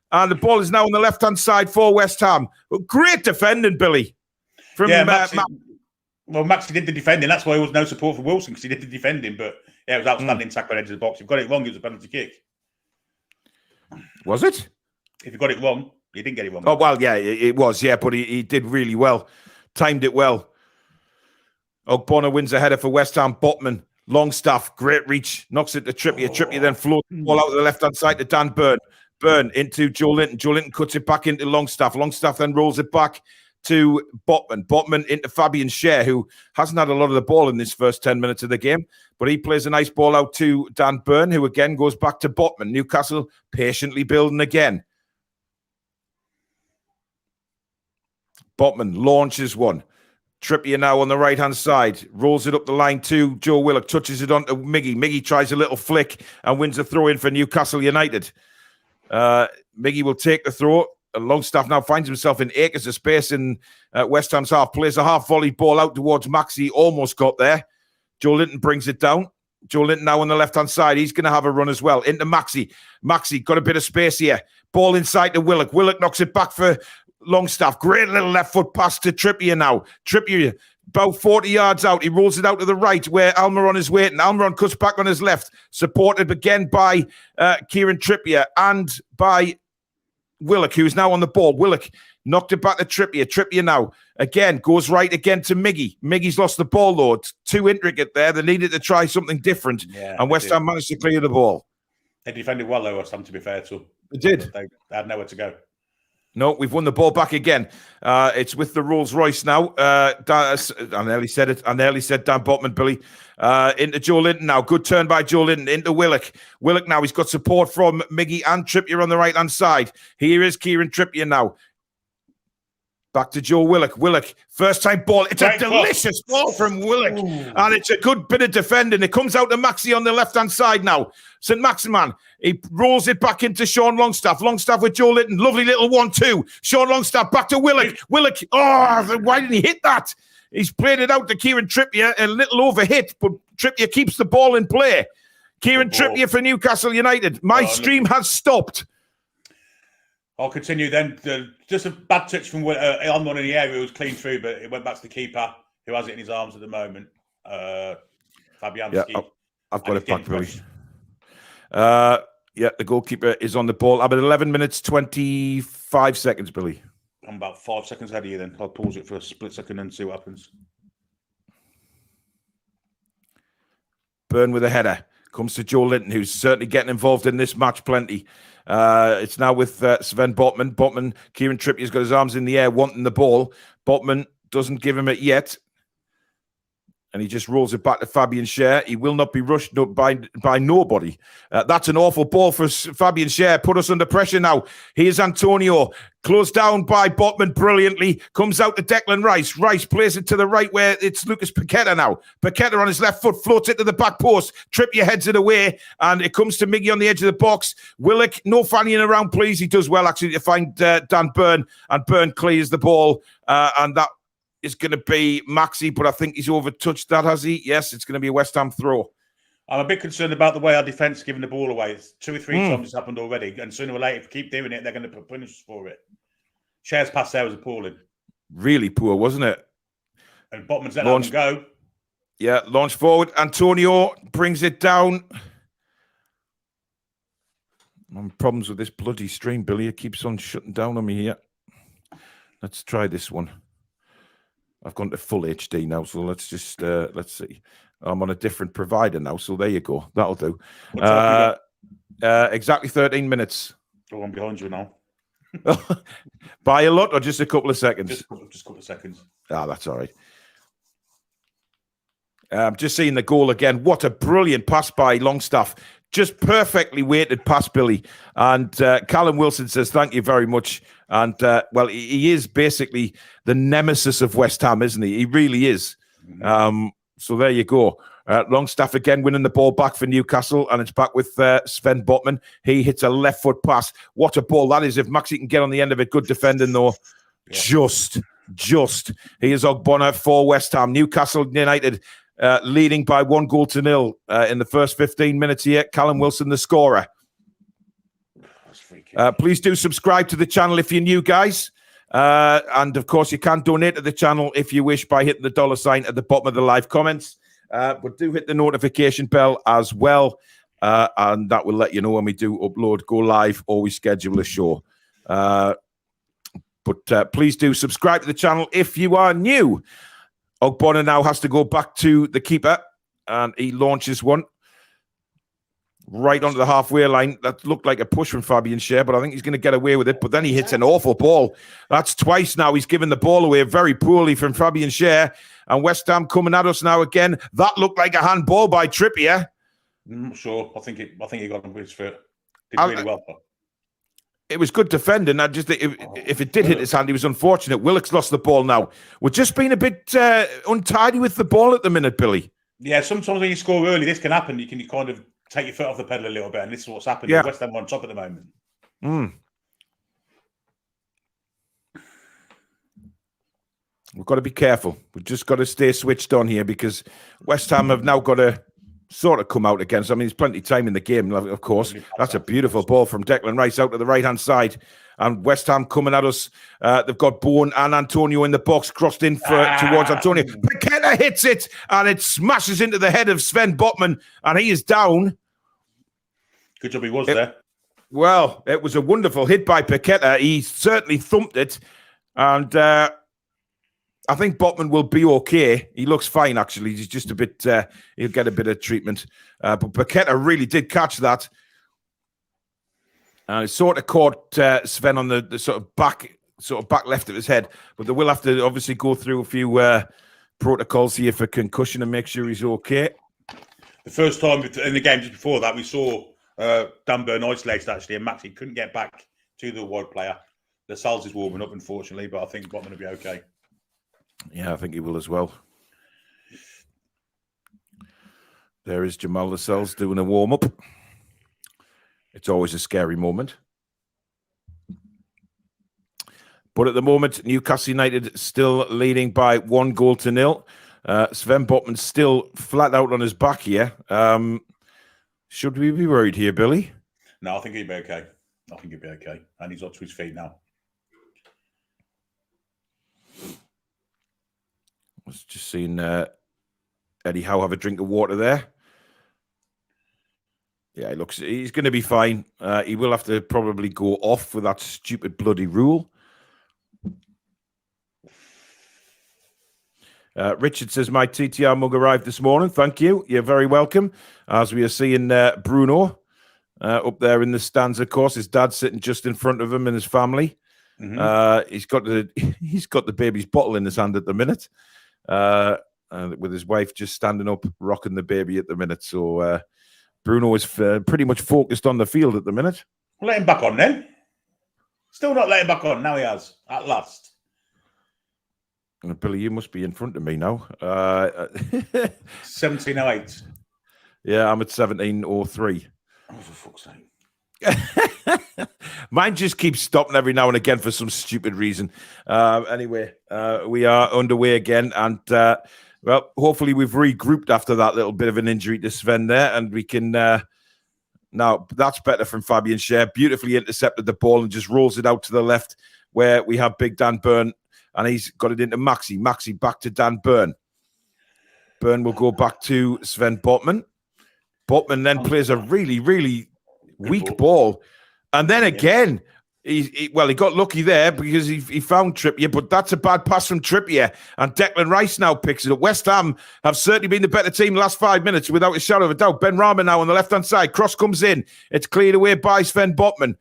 And the ball is now on the left-hand side for West Ham. But great defending, Billy. Maxi did the defending. That's why there was no support for Wilson, because he did the defending. But yeah, it was outstanding tackle on the edge of the box. If you got it wrong, it was a penalty kick. Was it? If you got it wrong, you didn't get it wrong. Oh, well, yeah, it was, yeah. But he did really well. Timed it well. Ogbonna wins a header for West Ham. Botman Longstaff, great reach, knocks it to Trippier. Trippier then floats the ball out to the left-hand side to Dan Burn. Burn into Joe Linton. Joe Linton cuts it back into Longstaff. Longstaff then rolls it back to Botman. Botman into Fabian Schär, who hasn't had a lot of the ball in this first 10 minutes of the game, but he plays a nice ball out to Dan Burn, who again goes back to Botman. Newcastle patiently building again. Botman launches one. Trippier now on the right-hand side. Rolls it up the line to Joe Willock. Touches it onto Miggy. Miggy tries a little flick and wins the throw-in for Newcastle United. Miggy will take the throw. Longstaff now finds himself in acres of space in West Ham's half. Plays a half-volley ball out towards Maxi. Almost got there. Joe Linton brings it down. Joe Linton now on the left-hand side. He's going to have a run as well. Into Maxi. Maxi got a bit of space here. Ball inside to Willock. Willock knocks it back for Longstaff. Great little left foot pass to Trippier now. Trippier about 40 yards out. He rolls it out to the right where Almiron is waiting. Almiron cuts back on his left. Supported again by Kieran Trippier and by Willock, who's now on the ball. Willock knocked it back to Trippier. Trippier now again goes right again to Miggy. Miggy's lost the ball, though. It's too intricate there. They needed to try something different. Yeah, and West Ham managed to clear the ball. They defended well, though, West Ham, to be fair to them. They did. They had nowhere to go. No, we've won the ball back again. It's with the Rolls Royce now. I nearly said it. I nearly said Dan Botman, Billy. Into Joe Linton now. Good turn by Joe Linton. Into Willock. Willock now. He's got support from Miggy and Trippier on the right-hand side. Here is Kieran Trippier now. Back to Joe Willock. Willock, first time ball. It's a delicious ball from Willock. Ooh. And it's a good bit of defending. It comes out to Maxi on the left-hand side now. St. Maximan, he rolls it back into Sean Longstaff. Longstaff with Joe Linton. Lovely little 1-2. Sean Longstaff back to Willock. Willock, why didn't he hit that? He's played it out to Kieran Trippier. A little overhit, but Trippier keeps the ball in play. Kieran Trippier for Newcastle United. My stream has stopped. I'll continue then. Just a bad touch from Almiron in the area. It was clean through, but it went back to the keeper, who has it in his arms at the moment. Fabianski. Yeah, I've got it back, Billy. The goalkeeper is on the ball. I'm at 11 minutes, 25 seconds, Billy. I'm about 5 seconds ahead of you then. I'll pause it for a split second and see what happens. Burn with a header. Comes to Joe Linton, who's certainly getting involved in this match plenty. It's now with Sven Botman. Botman, Kieran Trippier's got his arms in the air, wanting the ball. Botman doesn't give him it yet. And he just rolls it back to Fabian Schär. He will not be rushed by nobody. That's an awful ball for Fabian Schär. Put us under pressure now. Here's Antonio. Closed down by Botman brilliantly. Comes out to Declan Rice. Rice plays it to the right where it's Lucas Paqueta now. Paqueta on his left foot floats it to the back post. Trippier heads it away. And it comes to Miggy on the edge of the box. Willock, no fannying around, please. He does well, actually, to find Dan Burn. And Burn clears the ball. And that is going to be Maxi, but I think he's overtouched that, has he? Yes, it's going to be a West Ham throw. I'm a bit concerned about the way our defence is giving the ball away. It's 2 or 3 times it's happened already, and sooner or later, if we keep doing it, they're going to punish us for it. Schär's pass there was appalling. Really poor, wasn't it? And Botman's let them go. Yeah, launch forward. Antonio brings it down. I'm having problems with this bloody stream, Billy. It keeps on shutting down on me here. Let's try this one. I've gone to full HD now, so let's just let's see. I'm on a different provider now, so there you go. That'll do. Exactly 13 minutes. Oh, I'm behind you now. By a lot or just a couple of seconds? Just a couple of seconds. That's all right. Just seeing the goal again. What a brilliant pass by Longstaff. Just perfectly weighted pass, Billy. And Callum Wilson says, thank you very much. And, well, he is basically the nemesis of West Ham, isn't he? He really is. So there you go. Longstaff again winning the ball back for Newcastle, and it's back with Sven Botman. He hits a left foot pass. What a ball that is. If Maxi can get on the end of it, good defending, though. Yeah. Just. Here's Ogbonna for West Ham. Newcastle United leading by 1-0 in the first 15 minutes here. Callum Wilson, the scorer. Please do subscribe to the channel if you're new, guys. And, of course, you can donate to the channel if you wish by hitting the $ at the bottom of the live comments. But do hit the notification bell as well. And that will let you know when we do upload, go live, or we schedule a show. But please do subscribe to the channel if you are new. Ogbonna now has to go back to the keeper. and he launches one right onto the halfway line. That looked like a push from Fabian Schär, but I think he's going to get away with it. But then he hits an awful ball. That's twice now. He's given the ball away very poorly from Fabian Schär. And West Ham coming at us now again. That looked like a handball by Trippier. I'm not sure. I think he got him with his foot. Did really well. It was good defending. I just if it did hit his hand, he was unfortunate. Willock's lost the ball now. We're just being a bit untidy with the ball at the minute, Billy. Yeah, sometimes when you score early, this can happen. You can kind of take your foot off the pedal a little bit, and this is what's happened. Yeah. West Ham are on top at the moment. We've got to be careful. We've just got to stay switched on here because West Ham have now got to sort of come out against. I mean, there's plenty of time in the game, of course. That's a beautiful ball from Declan Rice out to the right-hand side. And West Ham coming at us. They've got Bowen and Antonio in the box, crossed in towards Antonio. Paqueta hits it, and it smashes into the head of Sven Botman, and he is down. Good job he was there. Well, it was a wonderful hit by Paqueta. He certainly thumped it, and I think Botman will be okay. He looks fine, actually. He's just a bit, he'll get a bit of treatment. But Paqueta really did catch that. And it sort of caught Sven on the sort of back left of his head. But they will have to obviously go through a few protocols here for concussion and make sure he's okay. The first time in the game just before that, we saw Dan Burn isolated, actually, and Maxi couldn't get back to the wide player. The Sal's is warming up, unfortunately, but I think Botman will be okay. Yeah, I think he will as well. There is Jamal Lascelles doing a warm-up. It's always a scary moment. But at the moment, Newcastle United still leading by 1-0. Sven Botman still flat out on his back here. Should we be worried here, Billy? No, I think he'll be okay. And he's up to his feet now. I was just seeing Eddie Howe have a drink of water there. Yeah, he's going to be fine. He will have to probably go off with that stupid bloody rule. Richard says, my TTR mug arrived this morning. Thank you. You're very welcome. As we are seeing Bruno up there in the stands, of course, his dad's sitting just in front of him and his family. Mm-hmm. He's got the baby's bottle in his hand at the minute. With his wife just standing up, rocking the baby at the minute. So Bruno is pretty much focused on the field at the minute. Let him back on then. Still not letting back on. Now he has, at last. Billy, you must be in front of me now. 17:08. Yeah, I'm at 17:03. Oh, for fuck's sake. Mine just keeps stopping every now and again for some stupid reason. Anyway, we are underway again, and well, hopefully we've regrouped after that little bit of an injury to Sven there, and we can now. That's better from Fabian Schär. Beautifully intercepted the ball and just rolls it out to the left, where we have Big Dan Burn, and he's got it into Maxi. Maxi back to Dan Burn. Burn will go back to Sven Botman. Botman then plays a really, really weak ball. And then again, he got lucky there because he found Trippier, but that's a bad pass from Trippier. And Declan Rice now picks it up. West Ham have certainly been the better team the last 5 minutes, without a shadow of a doubt. Ben Rama now on the left-hand side. Cross comes in. It's cleared away by Sven Botman.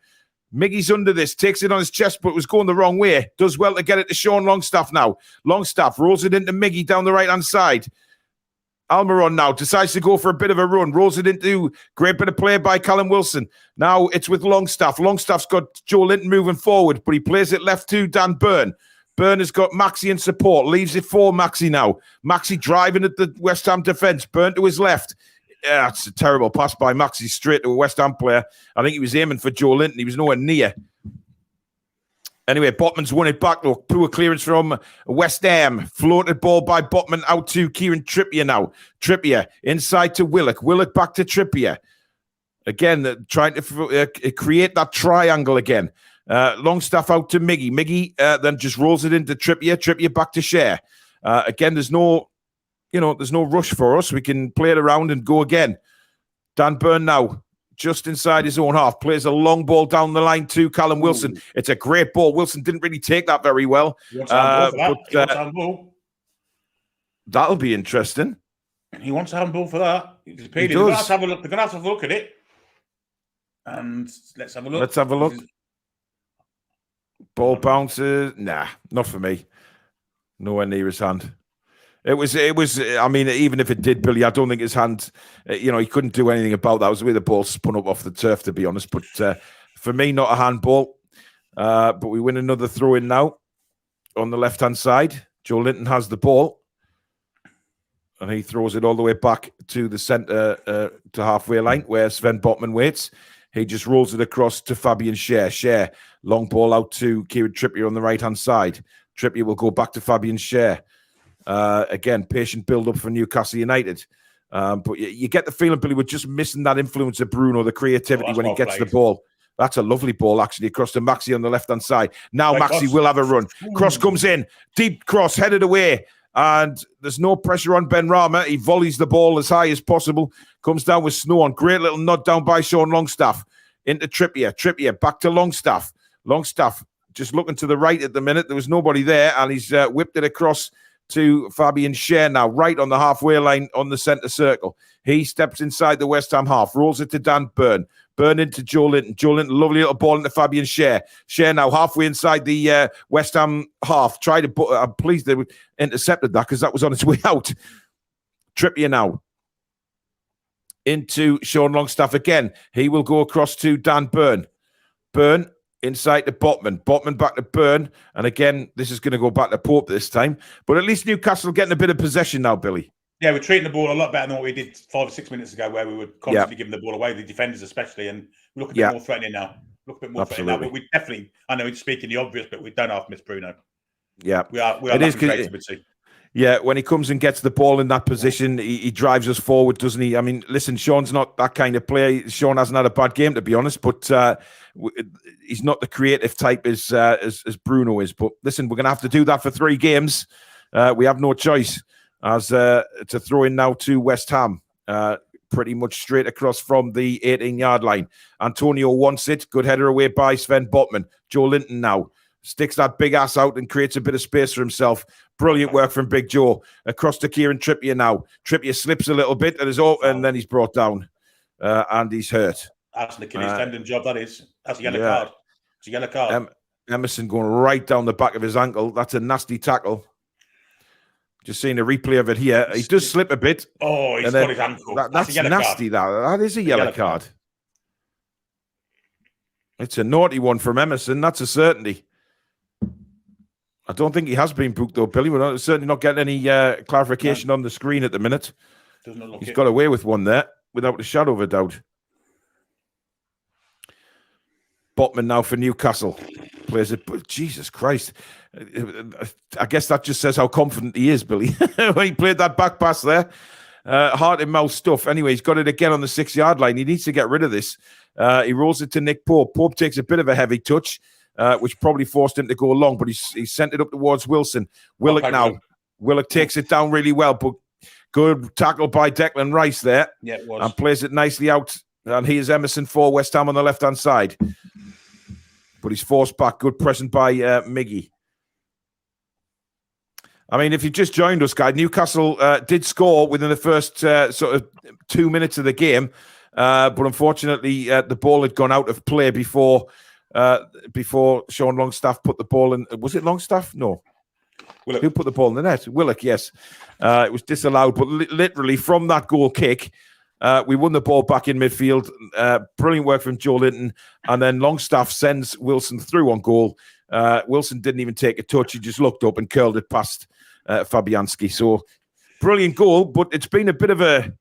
Miggy's under this, takes it on his chest, but was going the wrong way. Does well to get it to Sean Longstaff now. Longstaff rolls it into Miggy down the right-hand side. Almiron now decides to go for a bit of a run, rolls it into great bit of play by Callum Wilson. Now it's with Longstaff. Longstaff's got Joe Linton moving forward, but he plays it left to Dan Burn. Burn has got Maxi in support, leaves it for Maxi now. Maxi driving at the West Ham defence, Burn to his left. Yeah, it's a terrible pass by Maxi straight to a West Ham player. I think he was aiming for Joe Linton. He was nowhere near. Anyway, Botman's won it back. Look, poor clearance from West Ham. Floated ball by Botman out to Kieran Trippier now. Trippier inside to Willock. Willock back to Trippier. Again, trying to create that triangle again. Longstaff out to Miggy. Miggy then just rolls it into Trippier. Trippier back to Schär. Again, there's no rush for us. We can play it around and go again. Dan Burn now, just inside his own half, plays a long ball down the line to Callum Wilson. It's a great ball. Wilson didn't really take that very well. That'll be interesting. He wants a handball for that. He's appealing. He They're does. going to have a look at it. And let's have a look. Let's have a look. Ball bounces. Nah, not for me. Nowhere near his hand. It was. I mean, even if it did, Billy, I don't think his hand. He couldn't do anything about that. It was the way the ball spun up off the turf, to be honest. But for me, not a handball. But we win another throw in now on the left hand side. Joe Linton has the ball, and he throws it all the way back to the centre, to halfway line where Sven Botman waits. He just rolls it across to Fabian Schär. Schär, long ball out to Kieran Trippier on the right-hand side. Trippier will go back to Fabian Schär. Again, patient build-up for Newcastle United. But you get the feeling, Billy, we're just missing that influence of Bruno, the creativity when he gets the ball. That's a lovely ball, actually, across to Maxi on the left-hand side. Now Maxi will have a run. Cross comes in. Deep cross, headed away. And there's no pressure on Ben Rama. He volleys the ball as high as possible. Comes down with Snow on. Great little nod down by Sean Longstaff. Into Trippier. Trippier back to Longstaff. Longstaff just looking to the right at the minute. There was nobody there. And he's whipped it across to Fabian Schär now, right on the halfway line on the centre circle. He steps inside the West Ham half. Rolls it to Dan Burn. Burn into Joe Linton. Joe Linton, lovely little ball into Fabian Schär. Schär now halfway inside the West Ham half. Tried to put. I'm pleased they intercepted that because that was on its way out. Trippier now into Sean Longstaff again. He will go across to Dan Burn. Burn inside to Botman. Botman back to Burn. And again, this is going to go back to Pope this time. But at least Newcastle getting a bit of possession now, Billy. Yeah, we're treating the ball a lot better than what we did 5 or 6 minutes ago, where we were constantly giving the ball away, the defenders especially, and we look a bit more threatening now. Look a bit more threatening now, but we definitely, I know it's speaking the obvious, but we don't have Miss Bruno. Yeah. We are lacking creativity. Yeah, when he comes and gets the ball in that position, he drives us forward, doesn't he? I mean, listen, Sean's not that kind of player. Sean hasn't had a bad game, to be honest, but he's not the creative type as Bruno is. But listen, we're going to have to do that for 3 games. We have no choice. As to throw in now to West Ham, pretty much straight across from the 18-yard line. Antonio wants it. Good header away by Sven Botman. Joe Linton now sticks that big ass out and creates a bit of space for himself. Brilliant work from Big Joe. Across to Kieran Trippier now. Trippier slips a little bit and then he's brought down and he's hurt. That's the Achilles tendon job, that is. That's a yellow card. It's a yellow card. Emerson going right down the back of his ankle. That's a nasty tackle. Just seeing a replay of it here. He does slip a bit. Oh, he's got his ankle. That's nasty, that is a yellow card. It's a naughty one from Emerson. That's a certainty. I don't think he has been booked, though, Billy. We're certainly not getting any clarification on the screen at the minute. He's got away with one there, without a shadow of a doubt. Botman now for Newcastle. Plays it, but Jesus Christ. I guess that just says how confident he is, Billy. When he played that back pass there. Heart and mouth stuff. Anyway, he's got it again on the 6-yard line. He needs to get rid of this. He rolls it to Nick Pope. Pope takes a bit of a heavy touch, which probably forced him to go long, but he sent it up towards Wilson. Willock now. Willock takes it down really well, but good tackle by Declan Rice there. Yeah, it was. And plays it nicely out. And here's Emerson for West Ham on the left-hand side. But he's forced back. Good pressing by Miggy. I mean, if you just joined us, guys, Newcastle did score within the first sort of 2 minutes of the game. But unfortunately, the ball had gone out of play before Sean Longstaff put the ball in. Was it Longstaff? No. Willock. Who put the ball in the net? Willock, yes. It was disallowed. But literally from that goal kick, we won the ball back in midfield. Brilliant work from Joe Linton. And then Longstaff sends Wilson through on goal. Wilson didn't even take a touch. He just looked up and curled it past Fabianski. So brilliant goal, but it's been a bit of a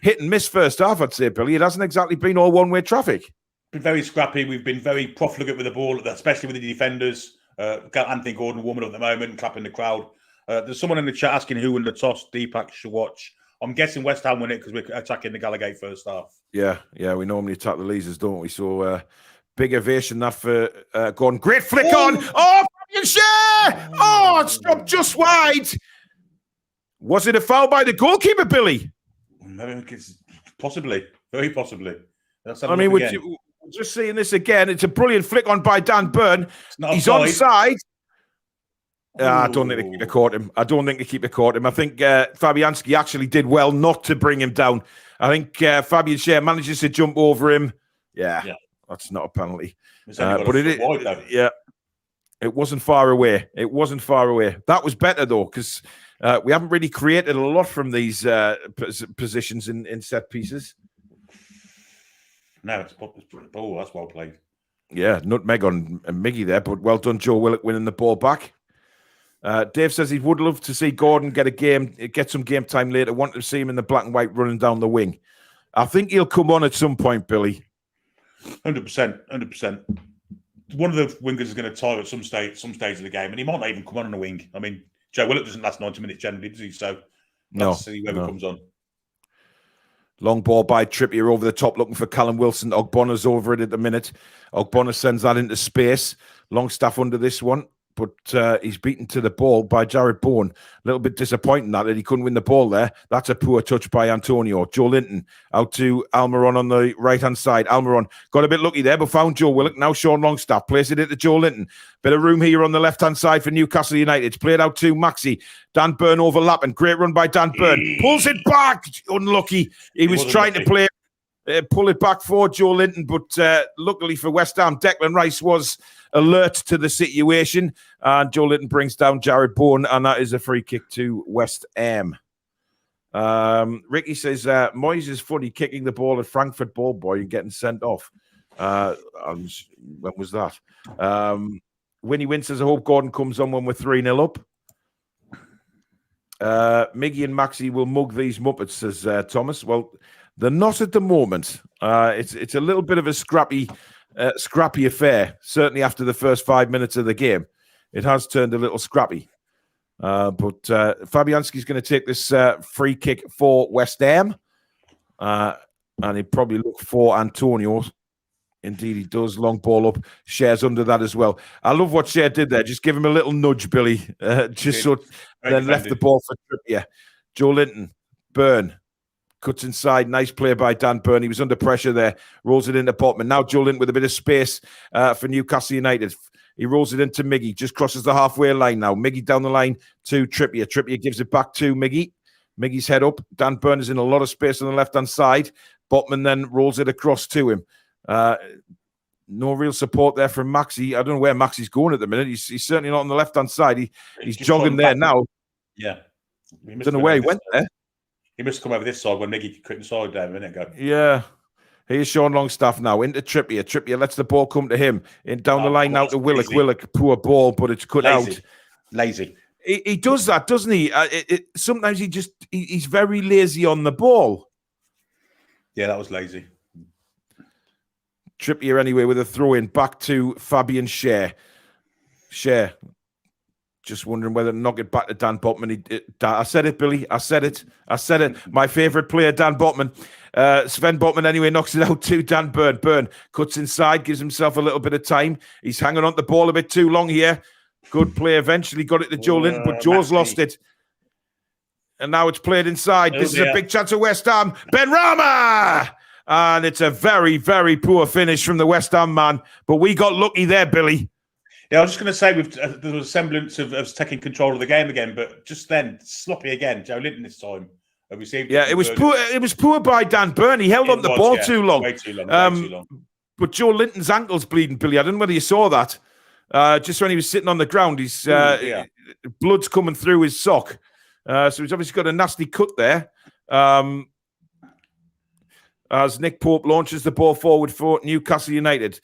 hit and miss first half, I'd say, Billy. It hasn't exactly been all one-way traffic. Been very scrappy. We've been very profligate with the ball, especially with the defenders. Got Anthony Gordon warming up at the moment, clapping the crowd. There's someone in the chat asking who won the toss. Deepak should watch. I'm guessing West Ham won it because we're attacking the Gallagate first half. Yeah, we normally attack the Leazers, don't we? So big ovation that for Gordon. Great flick on. Oh, Fabian Schär! Oh, it stopped just wide. Was it a foul by the goalkeeper, Billy? Possibly, very possibly. I mean, we're just seeing this again. It's a brilliant flick on by Dan Burn. He's onside. I don't think the keeper caught him. I don't think the keeper caught him. I think Fabianski actually did well not to bring him down. I think Fabian Schär manages to jump over him. Yeah. That's not a penalty. But it wasn't far away. It wasn't far away. That was better though, because we haven't really created a lot from these positions in set pieces. No, that's well played. Yeah, nutmeg on Miggy there, but well done, Joe Willock, winning the ball back. Dave says he would love to see Gordon get some game time later. Want to see him in the black and white running down the wing. I think he'll come on at some point, Billy. 100%. One of the wingers is going to tire at some stage of the game, and he might not even come on a wing. I mean, Joe Willock doesn't last 90 minutes generally, does he? So let's see whoever comes on. Long ball by Trippier over the top, looking for Callum Wilson. Ogbonna's over it at the minute. Ogbonna sends that into space. Longstaff under this one, but he's beaten to the ball by Jared Bourne. A little bit disappointing that he couldn't win the ball there. That's a poor touch by Antonio. Joe Linton out to Almiron on the right-hand side. Almiron got a bit lucky there, but found Joe Willock. Now Sean Longstaff plays it into Joe Linton. Bit of room here on the left-hand side for Newcastle United. It's played out to Maxi. Dan Burn overlapping. Great run by Dan Burn. Pulls it back. Unlucky. He was trying to play. Pull it back for Joe Linton, but luckily for West Ham, Declan Rice was alert to the situation, and Joe Linton brings down Jared Bourne, and that is a free kick to West Ham. Ricky says, Moyes is funny kicking the ball at Frankfurt ball boy and getting sent off. When was that? Winnie Wynn says, I hope Gordon comes on when we're 3-0 up. Miggy and Maxi will mug these Muppets, says Thomas. Well, they're not at the moment. It's a little bit of a scrappy affair. Certainly after the first 5 minutes of the game, it has turned a little scrappy. But Fabianski's going to take this free kick for West Ham, and he'd probably look for Antonio. Indeed, he does. Long ball up. Schär's under that as well. I love what Schär did there. Just give him a little nudge, Billy. Then left the ball for Trippier. Joe Linton, Burn. Cuts inside. Nice play by Dan Burn. He was under pressure there. Rolls it into Botman. Now Joe Linton with a bit of space for Newcastle United. He rolls it into Miggy. Just crosses the halfway line now. Miggy down the line to Trippier. Trippier gives it back to Miggy. Miggy's head up. Dan Burn is in a lot of space on the left-hand side. Botman then rolls it across to him. No real support there from Maxi. I don't know where Maxi's going at the minute. He's certainly not on the left-hand side. He's jogging there now. Yeah. I don't know where he went there. He must come over this side when Miggy cut inside there a minute ago. Yeah. Here's Sean Longstaff now into Trippier. Trippier lets the ball come to him. Down the line now to Willock. Lazy. Willock, poor ball, but it's cut out. Lazy. He does that, doesn't he? Sometimes he's very lazy on the ball. Yeah, that was lazy. Trippier anyway with a throw in back to Fabian Schär. Schär. Just wondering whether to knock it back to Dan Botman. I said it, Billy. I said it. My favourite player, Dan Botman. Sven Botman anyway knocks it out to Dan Burn. Burn cuts inside, gives himself a little bit of time. He's hanging on the ball a bit too long here. Good play. Eventually got it to Joe Linton, but Joe's lost it. And now it's played inside. This is a big chance of West Ham. Ben Rama! And it's a very, very poor finish from the West Ham man. But we got lucky there, Billy. Yeah, I was just going to say there was a semblance of taking control of the game again, but just then sloppy again. Joe Linton this time. It was poor. It was poor by Dan Burn. He held on the ball too long. Way too long. But Joe Linton's ankle's bleeding, Billy. I don't know whether you saw that. Just when he was sitting on the ground, his blood's coming through his sock. So he's obviously got a nasty cut there. As Nick Pope launches the ball forward for Newcastle United.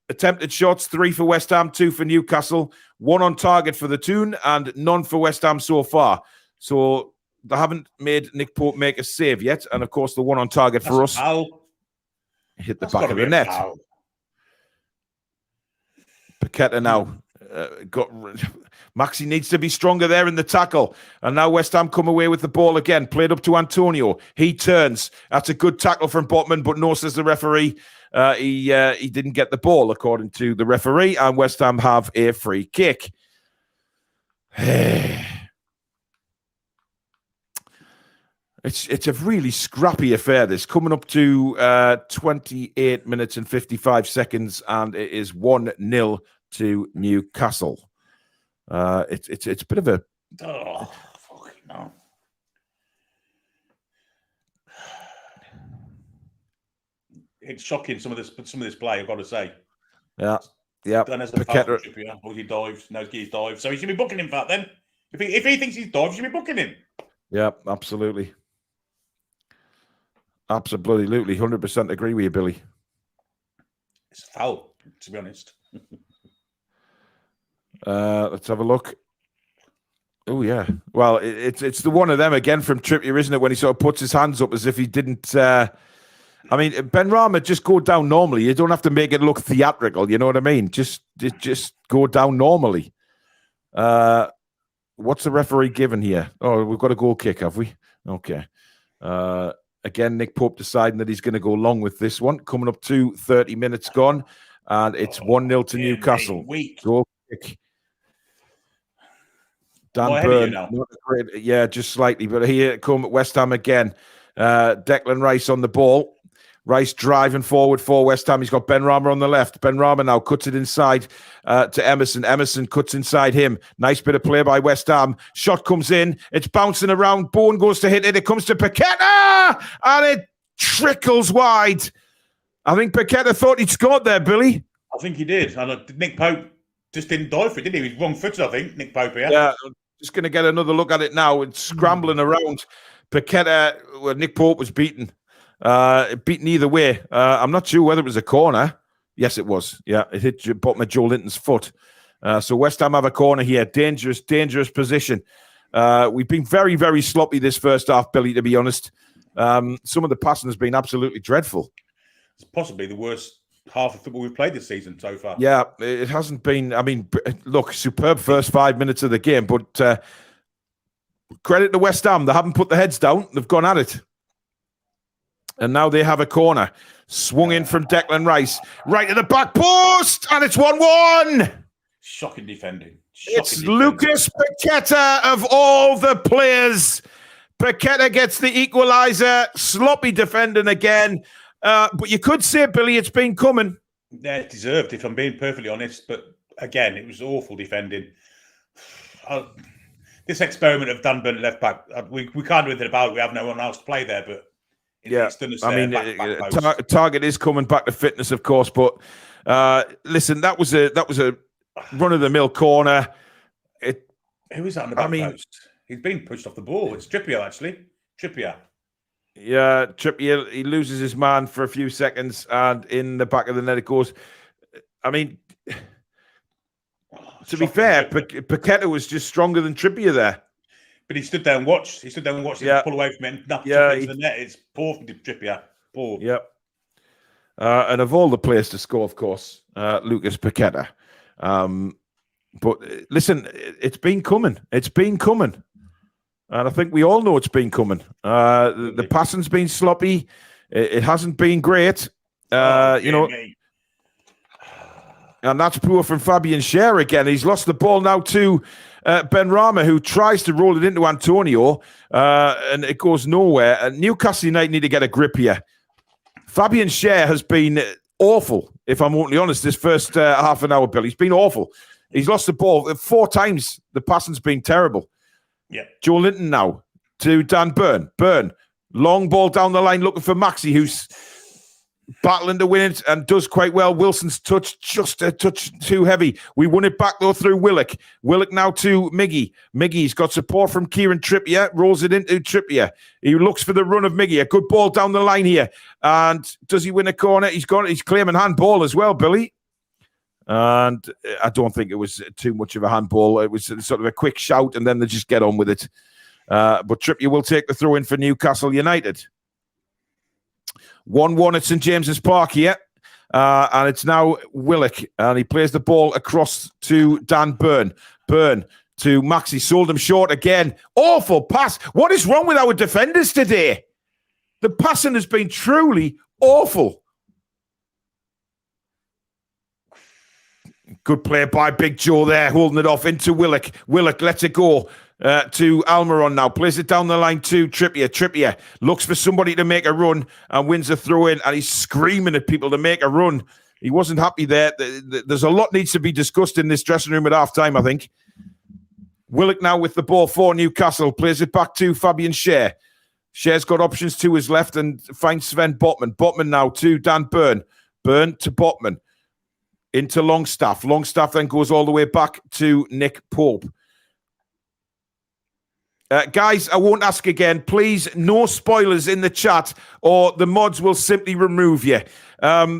Attempted shots, 3 for West Ham, 2 for Newcastle, 1 on target for the Toon, and none for West Ham so far. So they haven't made Nick Pope make a save yet. And of course, the 1 on target for us hit the back of the net. Paqueta now Maxi needs to be stronger there in the tackle. And now West Ham come away with the ball again. Played up to Antonio. He turns. That's a good tackle from Botman, but no, says the referee. He didn't get the ball, according to the referee, and West Ham have a free kick. It's a really scrappy affair, this. Coming up to 28 minutes and 55 seconds, and it is 1-0 to Newcastle. It's a bit of a... Oh, fucking no. It's shocking, some of this play, I've got to say. Yeah. Done as a foul, or he dives, knows he's dived. So he should be booking him for that then. If he thinks he's dived, he should be booking him. Yeah, absolutely. Absolutely. 100% agree with you, Billy. It's a foul, to be honest. Let's have a look. Oh, yeah. Well, it's the one of them again from Trippier, isn't it? When he sort of puts his hands up as if he didn't... I mean, Benrahma, just go down normally. You don't have to make it look theatrical. You know what I mean? Just go down normally. What's the referee given here? Oh, we've got a goal kick, have we? Okay. Again, Nick Pope deciding that he's going to go long with this one. Coming up to 30 minutes gone. And it's 1-0 to Newcastle. Goal kick. Dan Burn. Yeah, just slightly. But here come West Ham again. Declan Rice on the ball. Rice driving forward for West Ham. He's got Benrahma on the left. Benrahma now cuts it inside to Emerson. Emerson cuts inside him. Nice bit of play by West Ham. Shot comes in. It's bouncing around. Bowen goes to hit it. It comes to Paqueta, and it trickles wide. I think Paqueta thought he'd scored there, Billy. I think he did. And Nick Pope just didn't dive for it, did he? He was wrong-footed, I think, Nick Pope here. Yeah, just going to get another look at it now. It's scrambling around. Paqueta, well, Nick Pope was beaten. Beaten either way. I'm not sure whether it was a corner. Yes, it was. Yeah, it hit bottom of Joe Linton's foot. So West Ham have a corner here. Dangerous position. We've been very, very sloppy this first half, Billy, to be honest. Some of the passing has been absolutely dreadful. It's possibly the worst half of football we've played this season so far. Yeah, it hasn't been. I mean, look, superb first 5 minutes of the game, but credit to West Ham. They haven't put their heads down. They've gone at it. And now they have a corner. Swung in from Declan Rice. Right to the back post. And it's 1-1. Shocking defending. It's Lucas Paqueta of all the players. Paqueta gets the equaliser. Sloppy defending again. But you could say, Billy, it's been coming. Yeah, it deserved, if I'm being perfectly honest. But again, it was awful defending. This experiment of Dan Burn left back, we can't do anything about it. We have no one else to play there, but yeah, I mean, Target is coming back to fitness, of course. But listen, that was a run-of-the-mill corner. Who is that on the back post? He's been pushed off the ball. It's Trippier, actually. Trippier. Yeah, Trippier. He loses his man for a few seconds, and in the back of the net it goes. I mean, to be fair, Paqueta was just stronger than Trippier there. But he stood there and watched. He stood there and watched him pull away from it. Into the net. It's poor from Trippier. Poor. Yep. And of all the players to score, of course, Lucas Paqueta. But listen, it's been coming. It's been coming. And I think we all know it's been coming. The passing's been sloppy. It hasn't been great. You know. And that's poor from Fabian Schär again. He's lost the ball now to Benrahma, who tries to roll it into Antonio, and it goes nowhere. Newcastle United need to get a grip here. Fabian Schär has been awful, if I'm totally honest, this first half an hour, Bill. He's been awful. He's lost the ball 4 times. The passing's been terrible. Yeah. Joe Linton now to Dan Burn. Burn, long ball down the line looking for Maxi, who's battling to win it and does quite well. Wilson's touch just a touch too heavy. We won it back though through Willock. Willock now to Miggy. Miggy's got support from Kieran Trippier. Rolls it into Trippier. He looks for the run of Miggy. A good ball down the line here. And does he win a corner? He's claiming handball as well, Billy. And I don't think it was too much of a handball. It was sort of a quick shout and then they just get on with it. But Trippier will take the throw in for Newcastle United. 1-1 at St. James's Park here. And it's now Willock. And he plays the ball across to Dan Burn. Burn to Maxi. Sold him short again. Awful pass. What is wrong with our defenders today? The passing has been truly awful. Good play by Big Joe there, holding it off into Willock. Willock lets it go to Almiron now. Plays it down the line to Trippier. Trippier looks for somebody to make a run and wins a throw-in, and he's screaming at people to make a run. He wasn't happy there. There's a lot needs to be discussed in this dressing room at half-time, I think. Willock now with the ball for Newcastle. Plays it back to Fabian Schär. Schär's got options to his left and finds Sven Botman. Botman now to Dan Burn. Burn to Botman. Into Longstaff. Longstaff then goes all the way back to Nick Pope. Guys, I won't ask again. Please, no spoilers in the chat or the mods will simply remove you. No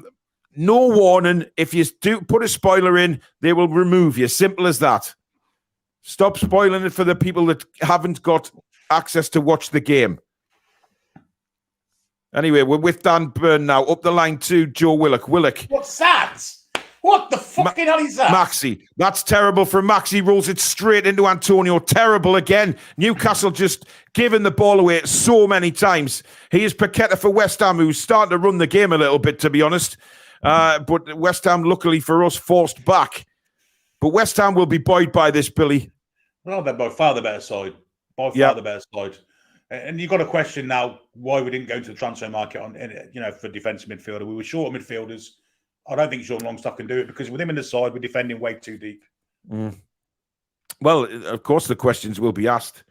warning. If you do put a spoiler in, they will remove you. Simple as that. Stop spoiling it for the people that haven't got access to watch the game. Anyway, we're with Dan Burn now. Up the line to Joe Willock. Willock. What's that? What the fucking hell is that? Maxi. That's terrible from Maxi. Rolls it straight into Antonio. Terrible again. Newcastle just giving the ball away so many times. He is Paqueta for West Ham, who's starting to run the game a little bit, to be honest. But West Ham, luckily for us, forced back. But West Ham will be buoyed by this, Billy. Well, they're by far the better side. By far the better side. And you've got to question now why we didn't go to the transfer market for defensive midfielder. We were short of midfielders. I don't think Sean Longstaff can do it because with him in the side, we're defending way too deep. Well, of course, the questions will be asked.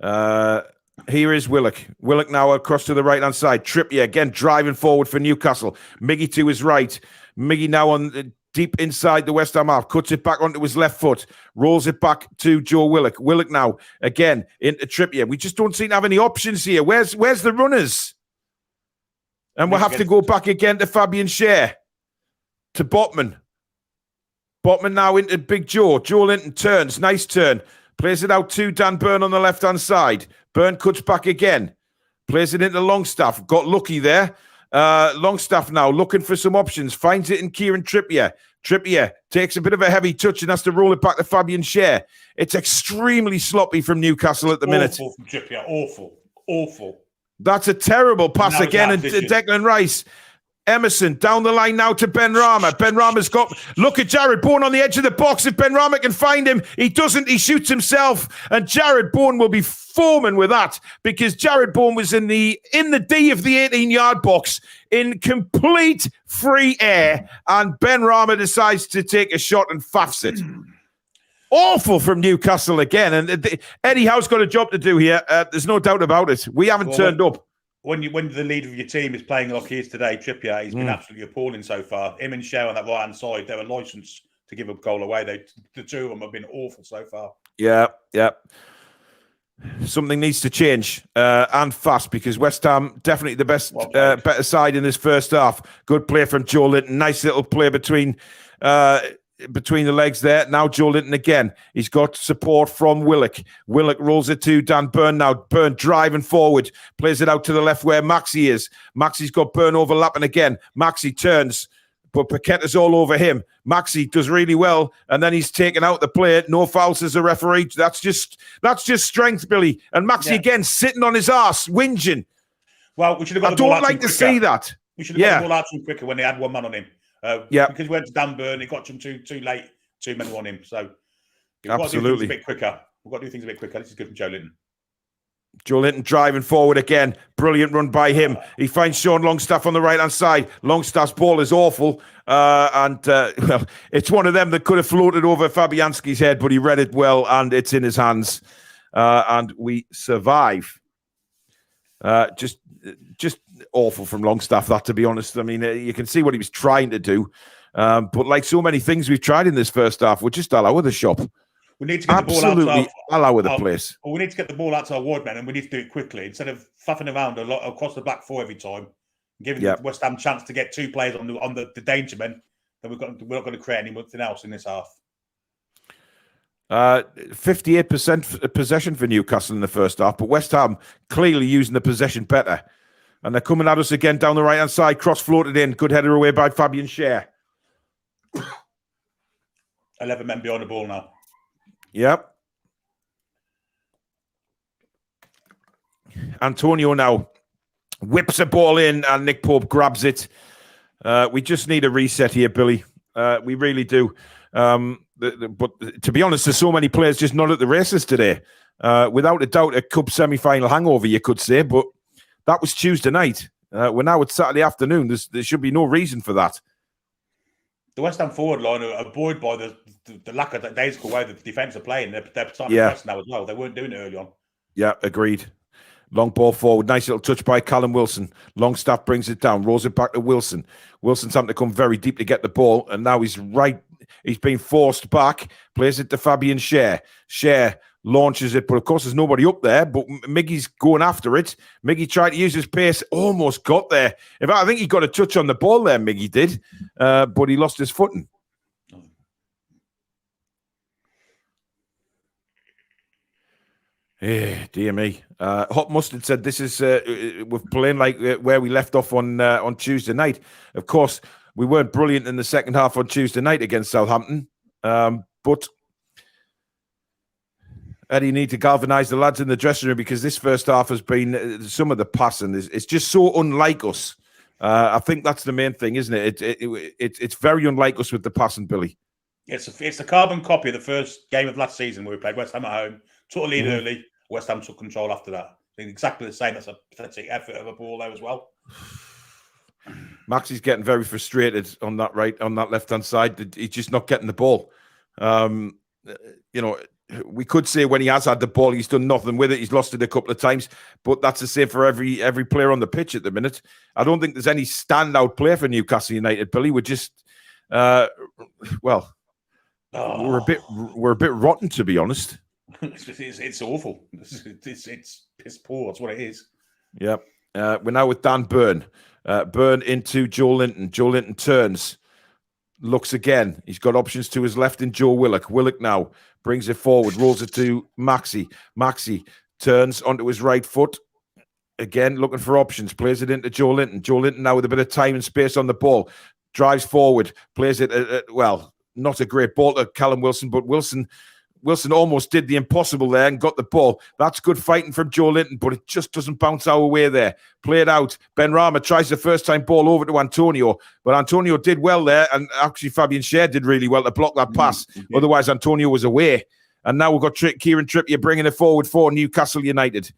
Here is Willock. Willock now across to the right-hand side. Trippier again driving forward for Newcastle. Miggy to his right. Miggy now on deep inside the West Ham half. Cuts it back onto his left foot. Rolls it back to Joe Willock. Willock now again into Trippier. We just don't seem to have any options here. Where's the runners? And we'll have to go back again to Fabian Schär. To Botman. Botman now into Big Joe. Joe Linton turns. Nice turn. Plays it out to Dan Burn on the left-hand side. Burn cuts back again. Plays it into Longstaff. Got lucky there. Longstaff now looking for some options. Finds it in Kieran Trippier. Trippier takes a bit of a heavy touch and has to roll it back to Fabian Schär. It's extremely sloppy from Newcastle at the minute. Awful from Trippier. Awful. Awful. That's a terrible pass again. And Declan Rice. Emerson down the line now to Ben Rama. Ben Rama's got, look at Jared Bourne on the edge of the box. If Ben Rama can find him, he doesn't. He shoots himself. And Jared Bourne will be foaming with that because Jared Bourne was in the D of the 18-yard box in complete free air. And Ben Rama decides to take a shot and faffs it. Awful from Newcastle again. And Eddie Howe's got a job to do here. There's no doubt about it. We haven't turned up. When the leader of your team is playing like he is today, Trippier, he's been absolutely appalling so far. Him and Schär on that right-hand side, they were licensed to give a goal away. The two of them have been awful so far. Yeah. Something needs to change and fast because West Ham definitely the best, better side in this first half. Good play from Joe Linton. Nice little play between the legs there. Now Joe Linton again. He's got support from Willock. Willock rolls it to Dan Burn now. Burn driving forward. Plays it out to the left where Maxi is. Maxi's got Burn overlapping again. Maxi turns, but Paqueta's all over him. Maxi does really well, and then he's taken out the play. No fouls as a referee. That's just strength, Billy. And Maxi again sitting on his arse, whinging. Well, we should have got I don't like to see that. We should have got the ball out to him quicker when they had one man on him. Because we went to Dan Burn, it got to him too late. 2 men on him. So we've got to do things a bit quicker. We've got to do things a bit quicker. This is good from Joe Linton. Joe Linton driving forward again. Brilliant run by him. He finds Sean Longstaff on the right-hand side. Longstaff's ball is awful. Well, it's one of them that could have floated over Fabianski's head, but he read it well, and it's in his hands. And we survive. Just awful from Longstaff, that, to be honest. I mean, you can see what he was trying to do. But like so many things we've tried in this first half, we're just all over the shop. We need to get the ball out all over the place. We need to get the ball out to our wide men, and we need to do it quickly instead of faffing around a lot across the back four every time, giving West Ham a chance to get 2 players on the danger men. Then we're not going to create anything else in this half. 58% possession for Newcastle in the first half, but West Ham clearly using the possession better. And they're coming at us again down the right-hand side. Cross floated in. Good header away by Fabian Schär. 11 men behind the ball now. Yep. Antonio now whips a ball in and Nick Pope grabs it. We just need a reset here, Billy. We really do. But to be honest, there's so many players just not at the races today. Without a doubt, a cup semi-final hangover, you could say, but that was Tuesday night. We're now at Saturday afternoon. There should be no reason for that. The West Ham forward line are buoyed by the lack of days way the defence are playing. They're starting to press now as well. They weren't doing it early on. Yeah, agreed. Long ball forward. Nice little touch by Callum Wilson. Longstaff brings it down. Rolls it back to Wilson. Wilson's having to come very deep to get the ball. And now he's being forced back. Plays it to Fabian Schär. Schär launches it. But of course, there's nobody up there. But Miggy's going after it. Miggy tried to use his pace. Almost got there. In fact, I think he got a touch on the ball there, Miggy did. But he lost his footing. Dear me. Hot Mustard said this is we're playing like where we left off on Tuesday night. Of course, we weren't brilliant in the second half on Tuesday night against Southampton, but Eddie need to galvanise the lads in the dressing room because this first half has been some of the passing it's just so unlike us. I think that's the main thing, isn't it? It's very unlike us with the passing, Billy. It's a carbon copy of the first game of last season where we played West Ham at home, took a lead early. West Ham took control after that. Exactly the same. That's a pathetic effort of a ball there as well. Maxie's getting very frustrated on that left-hand side. He's just not getting the ball. We could say when he has had the ball, he's done nothing with it. He's lost it a couple of times, but that's the same for every player on the pitch at the minute. I don't think there's any standout player for Newcastle United, Billy. We're just, we're a bit rotten, to be honest. It's awful. It's piss poor. That's what it is. Yeah. We're now with Dan Burn. Burn into Joe Linton. Joe Linton turns. Looks again. He's got options to his left in Joe Willock. Willock now brings it forward. Rolls it to Maxi. Maxi turns onto his right foot. Again, looking for options. Plays it into Joe Linton. Joe Linton now with a bit of time and space on the ball. Drives forward. Plays it, not a great ball to Callum Wilson, but Wilson almost did the impossible there and got the ball. That's good fighting from Joe Linton, but it just doesn't bounce our way there. Play it out. Ben Rama tries the first-time ball over to Antonio, but Antonio did well there, and actually Fabian Schär did really well to block that pass. Otherwise, Antonio was away. And now we've got Kieran Trippier bringing it forward for Newcastle United.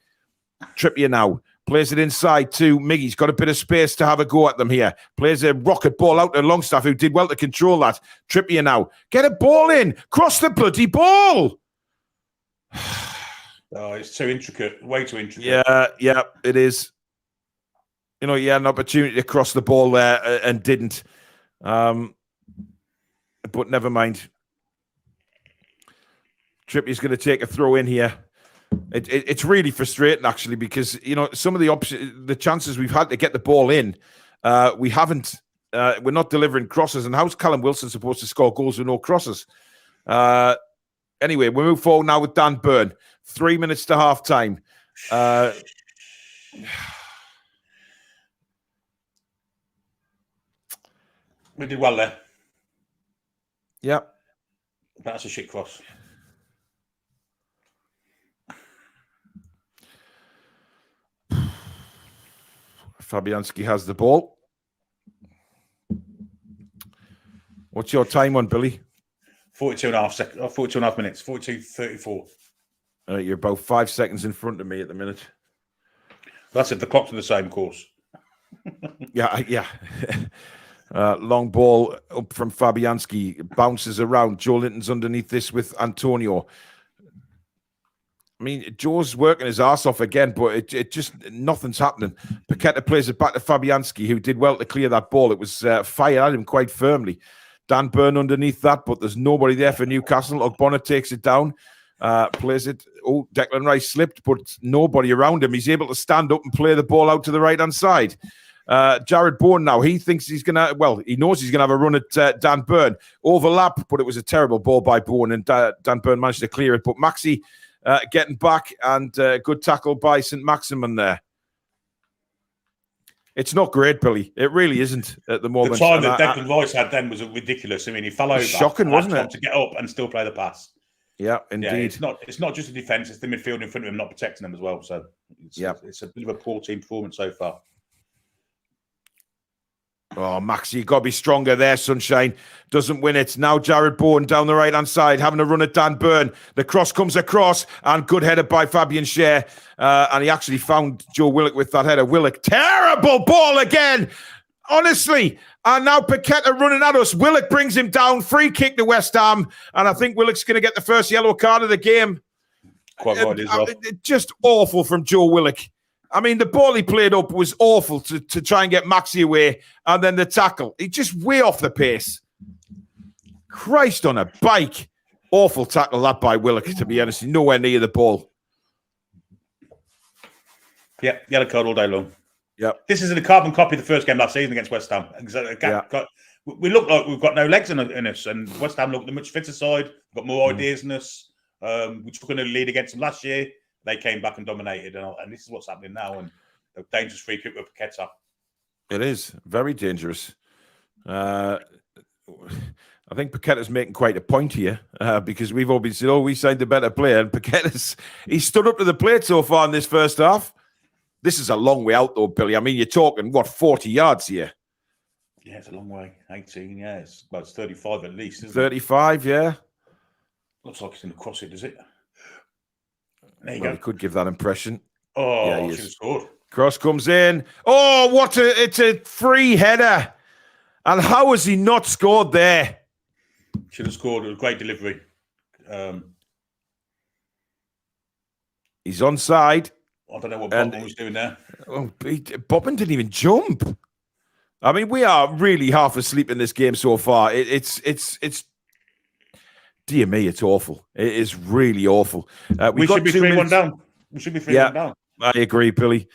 Trippier now plays it inside to Miggy. He's got a bit of space to have a go at them here. Plays a rocket ball out to Longstaff, who did well to control that. Trippier now. Get a ball in. Cross the bloody ball. Oh, it's too intricate. Way too intricate. Yeah, it is. He had an opportunity to cross the ball there and didn't. But never mind. Trippier's going to take a throw in here. It's really frustrating, actually, because some of the chances we've had to get the ball in, we haven't. We're not delivering crosses. And how's Callum Wilson supposed to score goals with no crosses? Anyway, we move forward now with Dan Burn. 3 minutes to half time. We did well there. Yeah, that's a shit cross. Fabianski has the ball. What's your time on, Billy? 42 and a half minutes. 42:34. You're about 5 seconds in front of me at the minute. That's if the clock's in the same course. Yeah. Long ball up from Fabianski. Bounces around. Joe Linton's underneath this with Antonio. I mean, Joe's working his arse off again, but it just, nothing's happening. Paqueta plays it back to Fabianski, who did well to clear that ball. It was fired at him quite firmly. Dan Burn underneath that, but there's nobody there for Newcastle. Ogbonna takes it down, plays it. Oh, Declan Rice slipped, but nobody around him. He's able to stand up and play the ball out to the right-hand side. Jared Bourne now, he thinks he's going to, he knows he's going to have a run at Dan Burn. Overlap, but it was a terrible ball by Bourne, and Dan Burn managed to clear it. But Maxi getting back, and good tackle by St. Maximin there. It's not great, Billy. It really isn't at the moment. The time that Declan Rice had then was ridiculous. I mean, he fell over. Shocking, wasn't it? To get up and still play the pass. Yeah, indeed. Yeah, it's not just the defence, it's the midfield in front of him not protecting them as well. So it's a bit of a poor team performance so far. Oh, Maxi, you've got to be stronger there, Sunshine. Doesn't win it. Now Jared Bourne down the right-hand side, having a run at Dan Burn. The cross comes across, and good header by Fabian Schär. And he actually found Joe Willock with that header. Willock, terrible ball again. Honestly. And now Paquette are running at us. Willock brings him down. Free kick to West Ham. And I think Willock's going to get the first yellow card of the game. Quite right as well. Just awful from Joe Willock. I mean, the ball he played up was awful to try and get Maxi away. And then the tackle. He just way off the pace. Christ on a bike. Awful tackle that by Willock, to be honest. Nowhere near the ball. Yeah, yellow card all day long. Yeah. This is a carbon copy of the first game last season against West Ham. We look like we've got no legs in us, and West Ham look the much fitter side, got more ideas than us. We took a lead against them last year. They came back and dominated, and this is what's happening now. And the dangerous free kick with Paqueta. It is very dangerous. I think Paqueta's making quite a point here because we've all been saying, "Oh, we signed a better player," and Paqueta's he stood up to the plate so far in this first half. This is a long way out, though, Billy. I mean, you're talking, 40 yards here? Yeah, it's a long way. 18, yeah. It's 35 at least, isn't 35, yeah. Looks like it's going to cross it, does it? There you go. He could give that impression. Oh, yeah, he should have scored. Cross comes in. Oh, it's a free header. And how has he not scored there? Should have scored. It was a great delivery. He's onside. I don't know what Bobman was doing there. Bobman didn't even jump. I mean, we are really half asleep in this game so far. It's dear me, it's awful. It is really awful. We should be 3-1 down. We should be 3-1 down. I agree, Billy.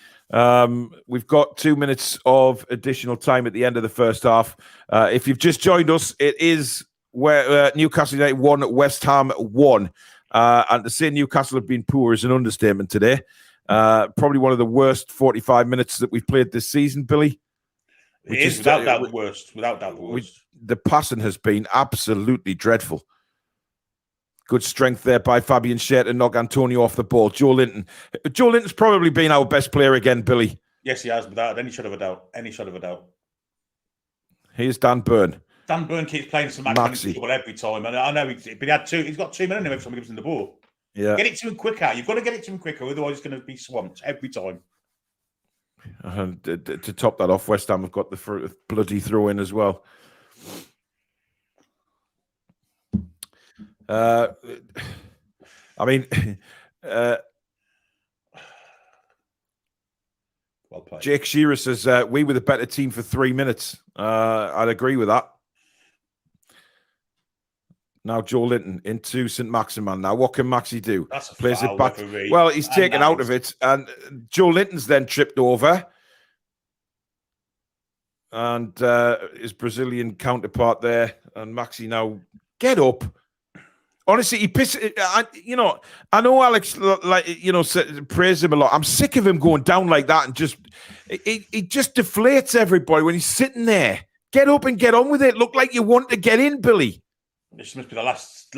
We've got 2 minutes of additional time at the end of the first half. If you've just joined us, it is where Newcastle United 1, West Ham 1. And to say Newcastle have been poor is an understatement today. Probably one of the worst 45 minutes that we've played this season, Billy. It is without doubt the worst. Without doubt the worst. The passing has been absolutely dreadful. Good strength there by Fabian Schär to knock Antonio off the ball. Joe Linton. Joe Linton's probably been our best player again, Billy. Yes, he has, without any shot of a doubt. Any shot of a doubt. Here's Dan Burn. Dan Burn keeps playing some Maxi every time. And I know he's got 2 minutes every time he gives him the ball. Yeah. Get it to him quicker. You've got to get it to him quicker, otherwise he's going to be swamped every time. To top that off, West Ham have got the bloody throw in as well. I mean, well played. Jake Shearer says we were the better team for 3 minutes. I'd agree with that. Now Joe Linton into St. Maximan. Now what can Maxi do? That's a Plays foul, it back. referee. Well, he's taken out of it, and Joe Linton's then tripped over, and his Brazilian counterpart there, and Maxi now get up. Honestly, he pisses. I know Alex, praise him a lot. I'm sick of him going down like that and just he just deflates everybody when he's sitting there. Get up and get on with it. Look like you want to get in, Billy. This must be the last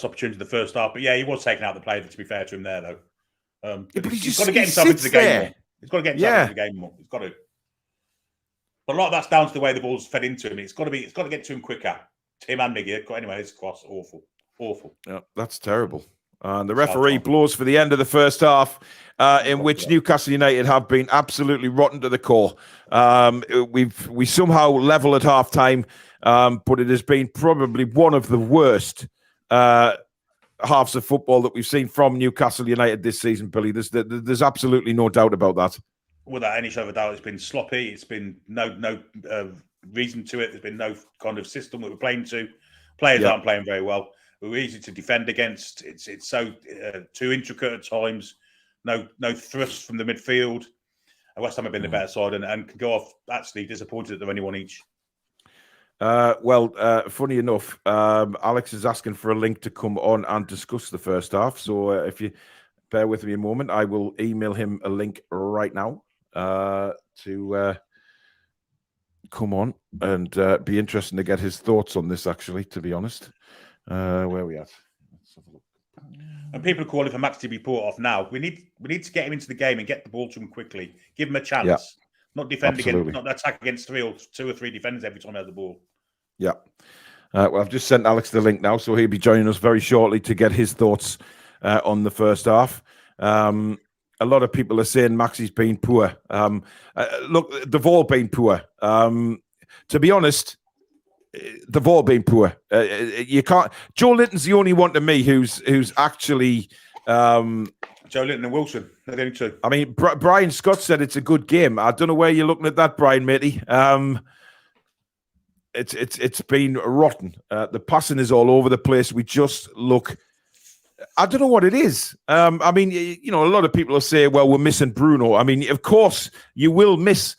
opportunity of the first half. But yeah, he was taking out the play, to be fair to him there, though. But he's got to get himself into the game more. He's got to get himself into the game more. He's got to. But a lot of that's down to the way the ball's fed into him. It's got to get to him quicker. Tim and Miggy. Anyway, it's cross. Awful. Yeah, that's terrible. And the referee blows for the end of the first half, in which Newcastle United have been absolutely rotten to the core. We somehow level at half time. But it has been probably one of the worst halves of football that we've seen from Newcastle United this season, Billy. There's absolutely no doubt about that. Without any shadow of a doubt, it's been sloppy. It's been no reason to it. There's been no kind of system that we're playing to. Players aren't playing very well. We're easy to defend against. It's so too intricate at times. No thrust from the midfield. West Ham have been the better side and can go off actually disappointed that they're only one each. Funny enough, Alex is asking for a link to come on and discuss the first half. So if you bear with me a moment, I will email him a link right now to come on and be interesting to get his thoughts on this, actually, to be honest. Where are we at? Let's have a look. And people are calling for Max to be brought off now. We need to get him into the game and get the ball to him quickly. Give him a chance. Yeah. Not defend against, not attack against two or three defenders every time he has the ball. Yeah. Well, I've just sent Alex the link now, so he'll be joining us very shortly to get his thoughts on the first half. a lot of people are saying Maxi's been poor. Look, they've all been poor. To be honest, they've all been poor. You can't. Joe Linton's the only one to me who's actually. Joe Linton and Wilson, they're the only two. I mean, Brian Scott said it's a good game. I don't know where you're looking at that, Brian, matey. It's been rotten. The passing is all over the place. We just look. I don't know what it is. I mean, a lot of people will say, "Well, we're missing Bruno." I mean, of course, you will miss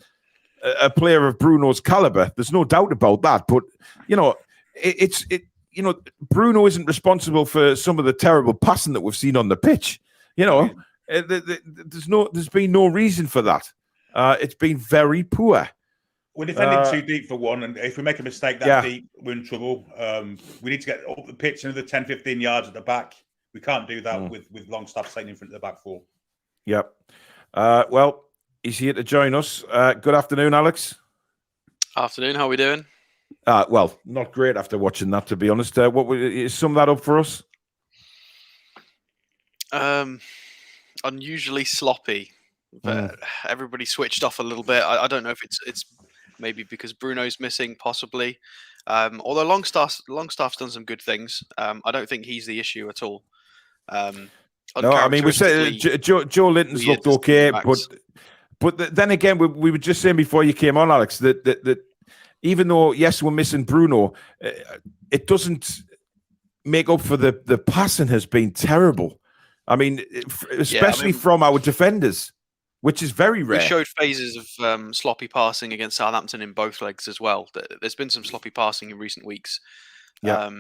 a player of Bruno's caliber. There's no doubt about that. But Bruno isn't responsible for some of the terrible passing that we've seen on the pitch. There's been no reason for that. It's been very poor. We're defending too deep for one, and if we make a mistake that deep, we're in trouble. We need to get up the pitch another 10, 15 yards at the back. We can't do that with Longstaff staying in front of the back four. Yep. Well, he's here to join us. Good afternoon, Alex. Afternoon. How are we doing? Well, not great after watching that, to be honest. What would sum that up for us? Unusually sloppy. But everybody switched off a little bit. I don't know if it's maybe because Bruno's missing, possibly. Although Longstaff's done some good things. I don't think he's the issue at all. No, I mean, we said Joe Linton's looked okay, but then again, we were just saying before you came on, Alex, that even though, yes, we're missing Bruno, it doesn't make up for the passing has been terrible. I mean, especially from our defenders, which is very rare. We showed phases of sloppy passing against Southampton in both legs as well. There's been some sloppy passing in recent weeks. Yeah.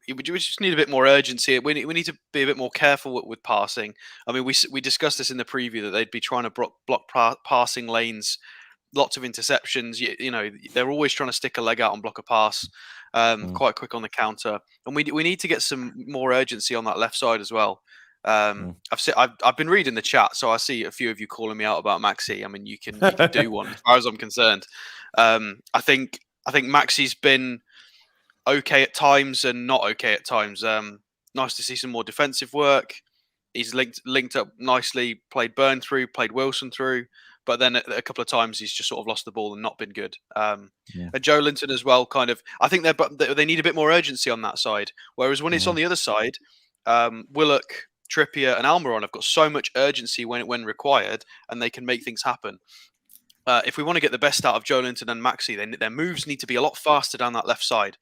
We just need a bit more urgency. We need to be a bit more careful with passing. I mean, we discussed this in the preview that they'd be trying to block passing lanes, lots of interceptions. They're always trying to stick a leg out and block a pass, quite quick on the counter. And we need to get some more urgency on that left side as well. I've been reading the chat, so I see a few of you calling me out about Maxi. I mean, you can do one as far as I'm concerned. I think Maxi's been okay at times and not okay at times. Nice to see some more defensive work. He's linked up nicely, played Burn through, played Wilson through, but then a couple of times he's just sort of lost the ball and not been good. And Joe Linton as well, kind of. I think they need a bit more urgency on that side. Whereas when it's on the other side, Willock, Trippier, and Almiron have got so much urgency when required, and they can make things happen. If we want to get the best out of Joe Linton and Maxi, then their moves need to be a lot faster down that left side.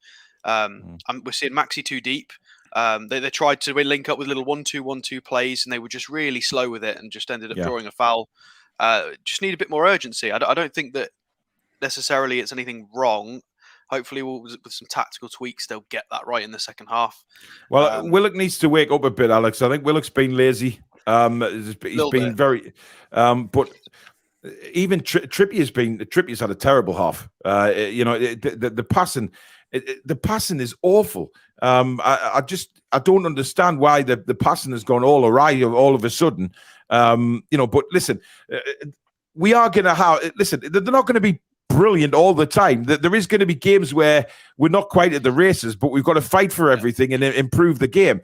We're seeing Maxi too deep. They tried to link up with little 1-2-1-2 plays, and they were just really slow with it and just ended up drawing a foul. Just need a bit more urgency. I don't think that necessarily it's anything wrong. Hopefully, with some tactical tweaks, they'll get that right in the second half. Well, Willock needs to wake up a bit, Alex. I think Willock's been lazy. He's been very... but even Trippier's had a terrible half. The passing... the passing is awful. I don't understand why the passing has gone all awry all of a sudden. But listen, we are going to have. Listen, they're not going to be brilliant all the time. There is going to be games where we're not quite at the races, but we've got to fight for everything and improve the game.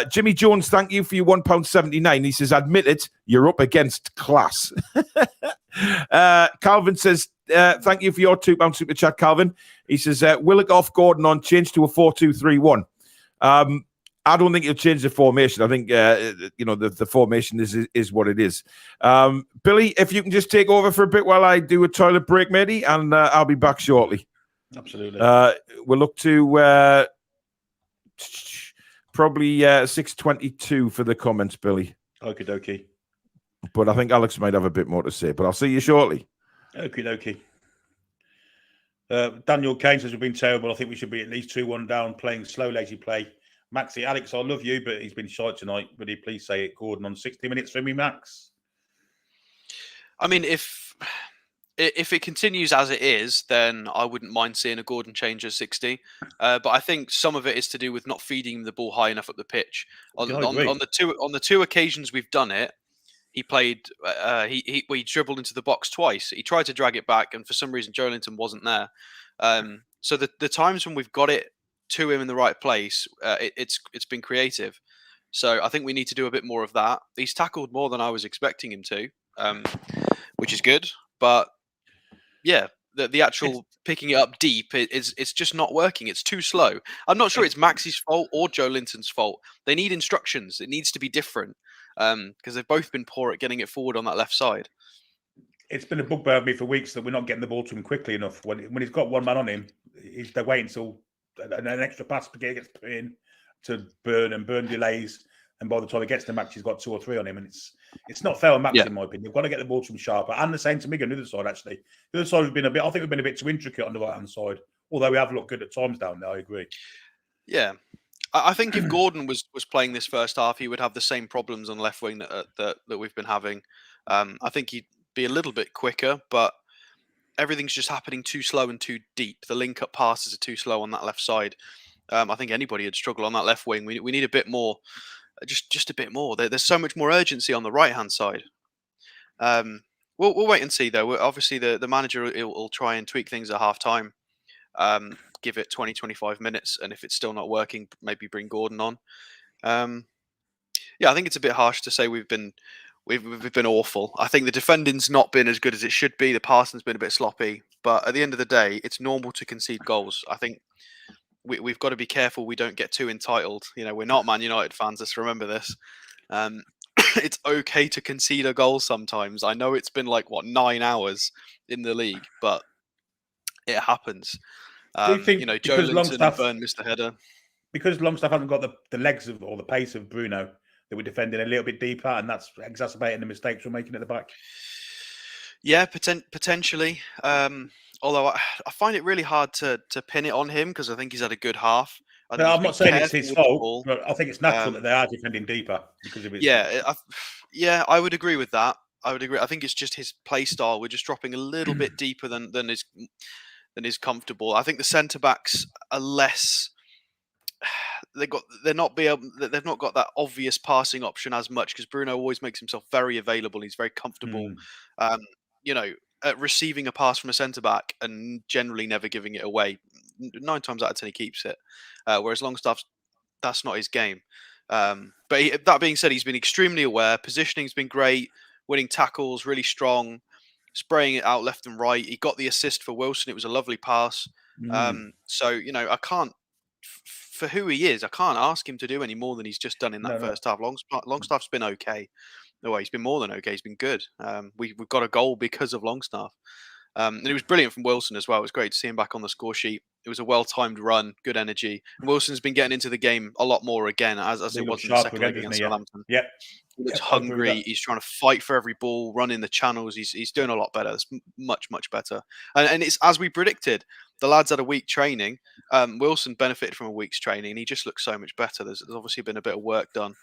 Jimmy Jones, thank you for your £1.79. He says, admit it, you're up against class. Calvin says, thank you for your £2 super chat, Calvin. He says, Willock off Gordon on, change to a 4-2-3-1. I don't think he'll change the formation. I think, the formation is what it is. Billy, if you can just take over for a bit while I do a toilet break, matey, and I'll be back shortly. Absolutely. We'll look to probably 6:22 for the comments, Billy. Okie dokie. But I think Alex might have a bit more to say, but I'll see you shortly. Okie dokie. Daniel Kane says we've been terrible. I think we should be at least 2-1 down, playing slow, lazy play. Maxi, Alex, I love you, but he's been shy tonight. Would you please say it, Gordon, on 60 minutes for me, Max? I mean, if it continues as it is, then I wouldn't mind seeing a Gordon change at 60. But I think some of it is to do with not feeding him the ball high enough up the pitch. On the two occasions we've done it, he played. He dribbled into the box twice. He tried to drag it back, and for some reason, Joe Linton wasn't there. So the times when we've got it to him in the right place, it's been creative. So I think we need to do a bit more of that. He's tackled more than I was expecting him to, which is good. But yeah, the It's actual picking it up deep it's just not working. It's too slow. I'm not sure it's it's Maxie's fault or Joe Linton's fault. They need instructions. It needs to be different because they've both been poor at getting it forward on that left side. it's been a bugbear of me for weeks that we're not getting the ball to him quickly enough. When he's got one man on him, they're waiting until an extra pass gets put in to Burn, and Burn delays. And by the time he gets to Max, he's got 2 or 3 on him, and it's not fair on Max Yeah. in my opinion. They've got to get the ball to him sharper, and the same to Mig on the other side. Actually, the other side has been I think we've been a bit too intricate on the right hand side. Although we have looked good at times down there, I agree. Yeah, I think if Gordon was playing this first half, he would have the same problems on left wing that we've been having. I think he'd be a little bit quicker, but everything's just happening too slow and too deep. The link up passes are too slow on that left side. I think anybody would struggle on that left wing. We need a bit more, just a bit more. There's so much more urgency on the right hand side. We'll wait and see though. Obviously, the manager will try and tweak things at half time. Give it 20, 25 minutes, and if it's still not working, maybe bring Gordon on. Yeah, I think it's a bit harsh to say we've been awful. I think the defending's not been as good as it should be. The passing's been a bit sloppy, but at the end of the day, it's normal to concede goals. I think we've got to be careful we don't get too entitled. You know, we're not Man United fans. Let's remember this. It's okay to concede a goal sometimes. I know it's been like 9 hours in the league, but it happens. Do you think Joe because Linton and Burn missed the header? Because Longstaff hasn't got the legs or the pace of Bruno, that we're defending a little bit deeper, and that's exacerbating the mistakes we're making at the back? Yeah, potentially. Although I find it really hard to pin it on him because I think he's had a good half. I think I'm not saying it's his fault, but I think it's natural that they are defending deeper because of his. Yeah, I would agree with that. I would agree. I think it's just his play style. We're just dropping a little bit deeper than is comfortable. I think the centre backs are less. They've not got that obvious passing option as much because Bruno always makes himself very available. He's very comfortable, at receiving a pass from a centre back and generally never giving it away. 9 times out of 10 he keeps it, whereas Longstaff's that's not his game. But that being said, he's been extremely aware. Positioning's been great, winning tackles, really strong, spraying it out left and right. He got the assist for Wilson. It was a lovely pass. So I can't. For who he is, I can't ask him to do any more than he's just done in that first half. Longstaff's been okay. No, he's been more than okay. He's been good. We've got a goal because of Longstaff. And it was brilliant from Wilson as well. It was great to see him back on the score sheet. It was a well-timed run, good energy. And Wilson's been getting into the game a lot more again, as it was in the second leg against Southampton. Yep. He looks hungry. He's trying to fight for every ball, run in the channels. He's doing a lot better. It's much better. And it's as we predicted. The lads had a week training. Wilson benefited from a week's training, and he just looks so much better. There's obviously been a bit of work done.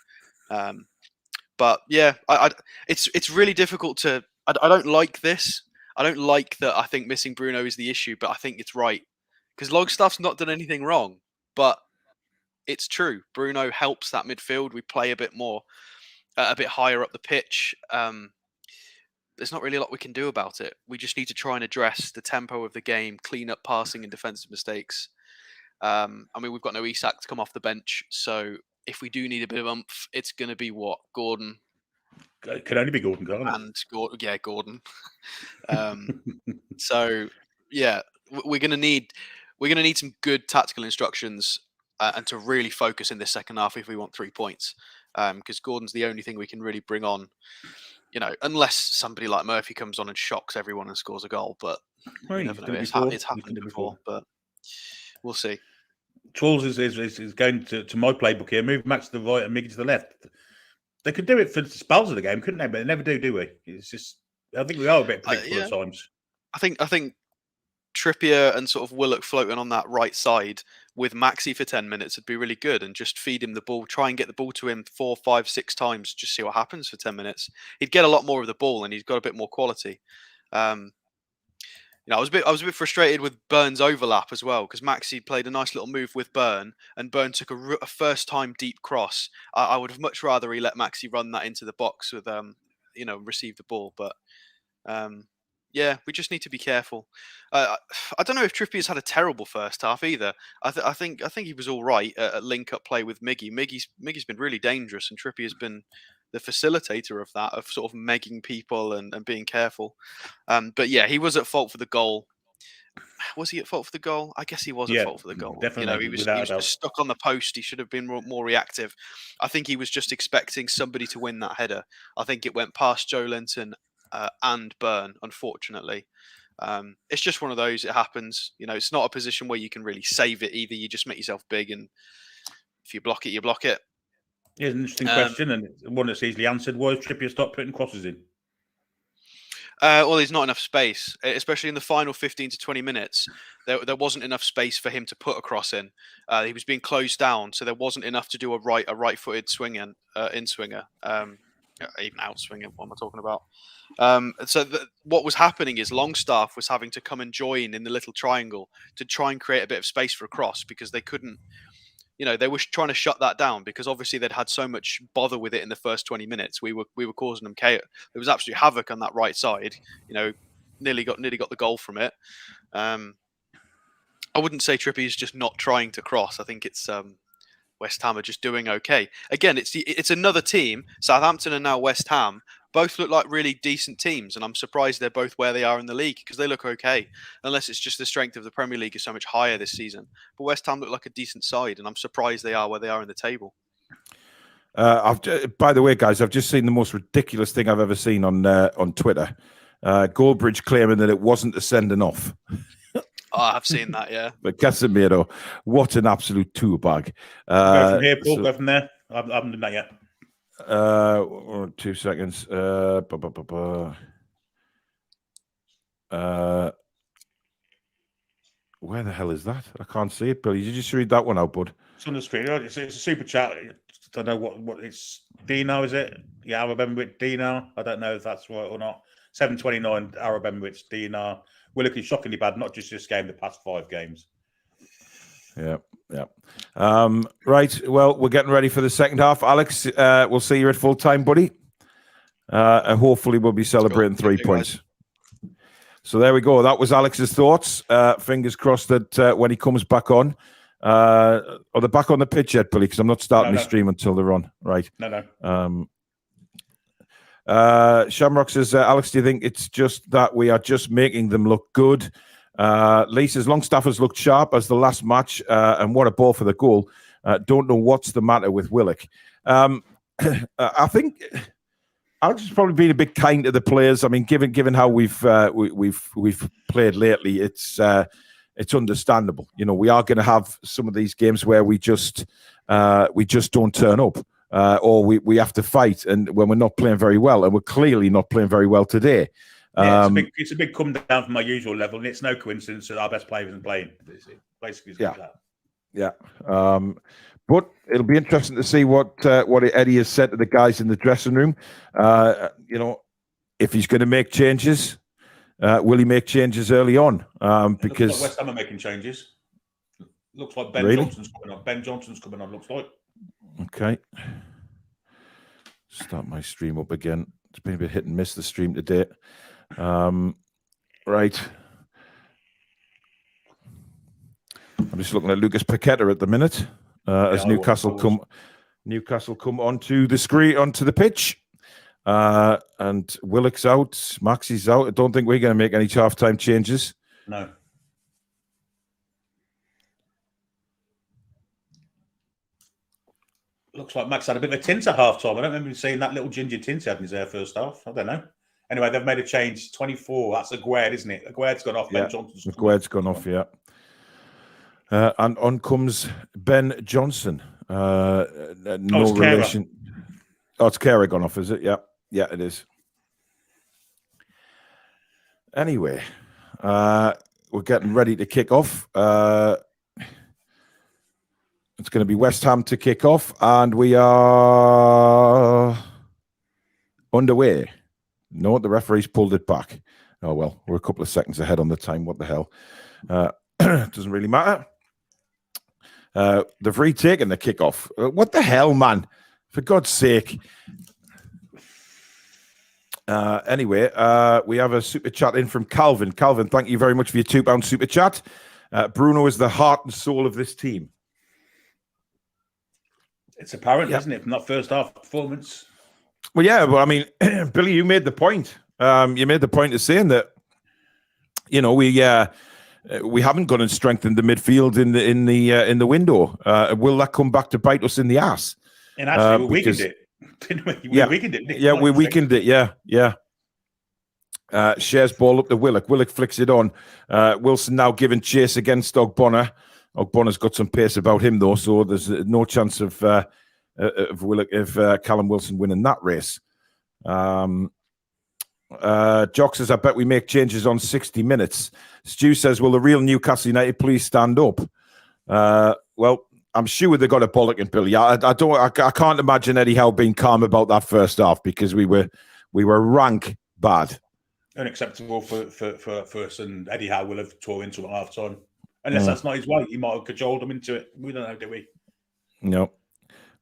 But yeah, it's really difficult to. I don't like this. I don't like that. I think missing Bruno is the issue, but I think it's right because Longstaff's not done anything wrong. But it's true. Bruno helps that midfield. We play a bit more, a bit higher up the pitch. There's not really a lot we can do about it. We just need to try and address the tempo of the game, clean up passing and defensive mistakes. We've got no Isak to come off the bench, so if we do need a bit of oomph, it's going to be Gordon. It can only be Gordon, can't it? And Gordon. So yeah, we're going to need some good tactical instructions and to really focus in this second half if we want 3 points. Because Gordon's the only thing we can really bring on. Unless somebody like Murphy comes on and shocks everyone and scores a goal, but you never know. It's happened before, but we'll see. Trolls is going to my playbook here. Move Max to the right and Miggy to the left. They could do it for spells of the game, couldn't they? But they never do we? It's just I think we are a bit predictable at times. I think Trippier and sort of Willock floating on that right side with Maxi for 10 minutes would be really good, and just feed him the ball, try and get the ball to him 4, 5, 6 times, just see what happens for 10 minutes. He'd get a lot more of the ball and he's got a bit more quality. I was a bit frustrated with Burn's overlap as well because Maxi played a nice little move with Burn and Burn took a first time deep cross. I would have much rather he let Maxi run that into the box with receive the ball, but Yeah, we just need to be careful. I don't know if Trippier's had a terrible first half either. I think he was all right at link-up play with Miggy. Miggy's been really dangerous, and Trippier's been the facilitator of that, of sort of megging people and being careful. But yeah, he was at fault for the goal. Was he at fault for the goal? I guess he was at Yeah, fault for the goal. definitely, He was without a just doubt. stuck on the post. He should have been more reactive. I think he was just expecting somebody to win that header. I think it went past Joe Linton and Byrne, unfortunately. It's just one of those. It happens. It's not a position where you can really save it either. You just make yourself big, and if you block it, you block it. Here's an interesting question, and one that's easily answered. Why has Trippier stopped putting crosses in? Well, there's not enough space, especially in the final 15 to 20 minutes. There wasn't enough space for him to put a cross in. He was being closed down, so there wasn't enough to do a right-footed swing in swinger, even out swinger. What am I talking about? What was happening is Longstaff was having to come and join in the little triangle to try and create a bit of space for a cross, because they couldn't. They were trying to shut that down, because obviously they'd had so much bother with it in the first 20 minutes. We were causing them chaos. There was absolute havoc on that right side. Nearly got the goal from it. I wouldn't say Trippier's just not trying to cross. I think it's West Ham are just doing okay. Again, it's another team. Southampton and now West Ham both look like really decent teams, and I'm surprised they're both where they are in the league, because they look okay, unless it's just the strength of the Premier League is so much higher this season. But West Ham look like a decent side, and I'm surprised they are where they are in the table. By the way, guys, I've just seen the most ridiculous thing I've ever seen on Twitter. Goldbridge claiming that it wasn't a sending off. I have seen that, yeah. But Casemiro, what an absolute tool bag. Go from here, Paul. Go from there. I haven't done that yet. 2 seconds. Where the hell is that? I can't see it, Billy. Did you just read that one out, bud? It's on the screen. It's a super chat. I don't know what it's. Dino, is it? Yeah, Arab Emirates Dino. I don't know if that's right or not. 729 Arab Emirates Dino. We're looking shockingly bad, not just this game, the past 5 games. Yeah. Right. Well, we're getting ready for the second half. Alex, we'll see you at full time, buddy. And hopefully we'll be celebrating 3 points. Guys. So there we go. That was Alex's thoughts. Fingers crossed that when he comes back on, are they back on the pitch yet, Billy? Because I'm not starting the stream until they're on. Right. No. Shamrock says, Alex, do you think it's just that we are just making them look good? Lee says, Longstaff has looked sharp as the last match, and what a ball for the goal. Don't know what's the matter with Willock. I think Alex has probably been a bit kind to the players. I mean, given how we've played lately, it's understandable. We are going to have some of these games where we just don't turn up, or we have to fight, and when we're not playing very well, and we're clearly not playing very well today. Yeah, it's a big come down from my usual level, and it's no coincidence that our best player isn't playing. Basically, it's like that. Yeah. But it'll be interesting to see what Eddie has said to the guys in the dressing room. If he's going to make changes, will he make changes early on? Because looks like West Ham are making changes. Looks like Ben Johnson's coming on. Ben Johnson's coming on. Looks like. Okay. Start my stream up again. It's been a bit hit and miss the stream today. Right. I'm just looking at Lucas Paqueta at the minute as Newcastle come onto the screen, onto the pitch. And Willock's out, Maxie's out. I don't think we're going to make any half-time changes. No. Looks like Max had a bit of a tint at half-time. I don't remember seeing that little ginger tint he had in his hair first half. I don't know. Anyway, they've made a change. 24. That's Aguerd, isn't it? Aguerd's gone off. Yeah. Ben Johnson's Aguerd's gone off, yeah. And on comes Ben Johnson. No relation. Oh, it's Kara gone off, is it? Yeah. Yeah, it is. Anyway, we're getting ready to kick off. It's going to be West Ham to kick off, and we are underway. No, the referee's pulled it back. Oh, well, we're a couple of seconds ahead on the time. What the hell? Doesn't really matter. They've retaken the kickoff. What the hell, man? For God's sake. Anyway, we have a super chat in from Calvin. Calvin, thank you very much for your £2 super chat. Bruno is the heart and soul of this team. It's apparent, isn't it, from that first half performance? Well, yeah, but I mean, Billy, you made the point. You made the point of saying that, you know, we haven't gone and strengthened the midfield in the window. Will that come back to bite us in the ass? And actually, we weakened it, didn't we? We weakened it. Yeah, we weakened it. Yeah. Shares ball up to Willock. Willock flicks it on. Wilson now giving chase against Ogbonna. Ogbonna's got some pace about him though, so there's no chance of Willock Callum Wilson winning that race. Jock says, I bet we make changes on 60 minutes. Stu says, will the real Newcastle United please stand up? Well, I'm sure they got a bollocking, Billy. I can't imagine Eddie Howe being calm about that first half because we were rank bad. Unacceptable for us, and Eddie Howe will have tore into it half time. Unless that's not his way, he might have cajoled him into it. We don't know, do we? No,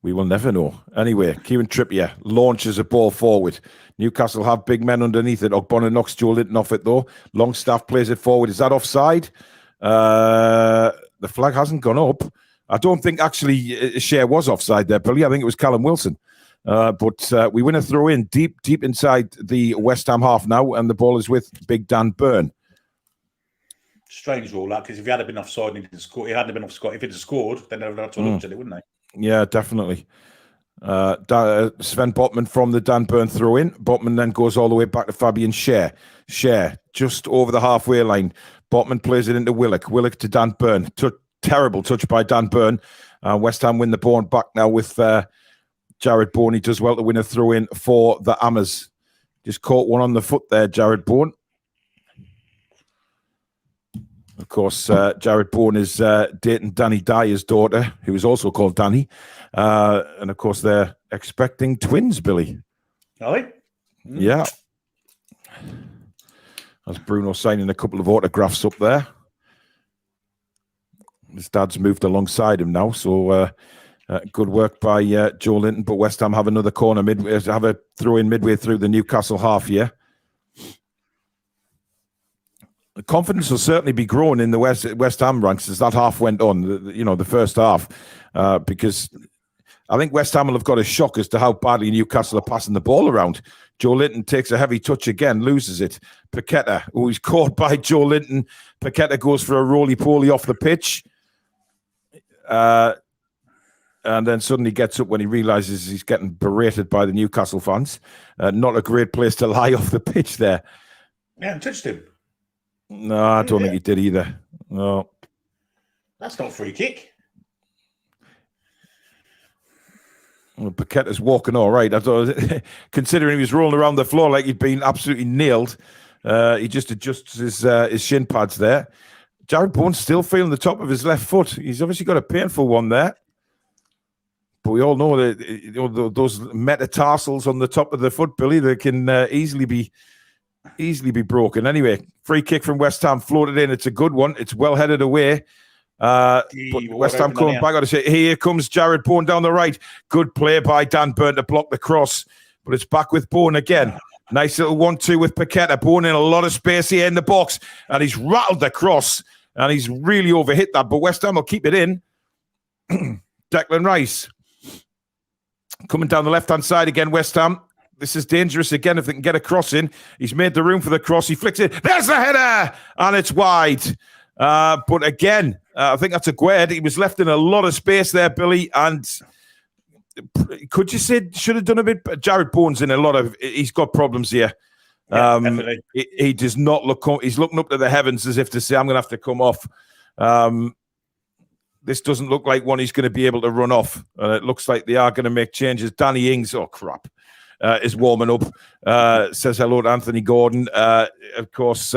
we will never know. Anyway, Kieran Trippier launches a ball forward. Newcastle have big men underneath it. Ogbonna knocks Joe Linton off it though. Longstaff plays it forward. Is that offside? The flag hasn't gone up. I don't think actually Shea was offside there, Billy. I think it was Callum Wilson. But we win a throw in deep inside the West Ham half now, and the ball is with Big Dan Burn. Strange rule that, because if he had been offside and he didn't score, he hadn't been offside. If he'd have scored, then they'd have had to look at it, wouldn't they? Yeah, definitely. Sven Botman from the Dan Burn throw in. Botman then goes all the way back to Fabian Schär. Schär just over the halfway line. Botman plays it into Willock. Willock to Dan Burn. Terrible touch by Dan Burn. West Ham win the ball back now with Jared Bourne. He does well to win a throw in for the Hammers. Just caught one on the foot there, Jared Bourne. Of course, Jared Bourne is dating Danny Dyer's daughter, who is also called Danny. And of course, they're expecting twins, Billy. Are they? Yeah. As Bruno signing a couple of autographs up there. His dad's moved alongside him now, so good work by Joe Linton. But West Ham have another corner, have a throw in midway through the Newcastle half here. The confidence will certainly be growing in the West Ham ranks as that half went on, the first half, because I think West Ham will have got a shock as to how badly Newcastle are passing the ball around. Joe Linton takes a heavy touch again, loses it. Paqueta, who is caught by Joe Linton. Paqueta goes for a roly-poly off the pitch. And then suddenly gets up when he realises he's getting berated by the Newcastle fans. Not a great place to lie off the pitch there. Yeah, and touched him. No, I don't think he did either. No. That's not a free kick. Well, Paqueta's walking all right. I thought, considering he was rolling around the floor like he'd been absolutely nailed, he just adjusts his shin pads there. Jared Bourne's still feeling the top of his left foot. He's obviously got a painful one there. But we all know that those metatarsals on the top of the foot, Billy, they can easily be broken. Anyway, free kick from West Ham, floated in. It's a good one. It's well headed away. But West Ham coming back. Got to say, here comes Jared Bourne down the right. Good play by Dan Burn to block the cross, but it's back with Bourne again. Nice little 1-2 with Paqueta. Bourne in a lot of space here in the box, and he's rattled the cross, and he's really overhit that. But West Ham will keep it in. Declan Rice coming down the left-hand side again. West Ham. This is dangerous again if they can get a cross in. He's made the room for the cross. He flicks it. There's the header! And it's wide. But again, I think that's a Gued. He was left in a lot of space there, Billy. And could you say should have done a bit? Jared Bourne's in a lot of... He's got problems here. Definitely. He does not look... He's looking up to the heavens as if to say, I'm going to have to come off. This doesn't look like one he's going to be able to run off. It looks like they are going to make changes. Danny Ings... Oh, crap. Is warming up, says hello to Anthony Gordon. Of course,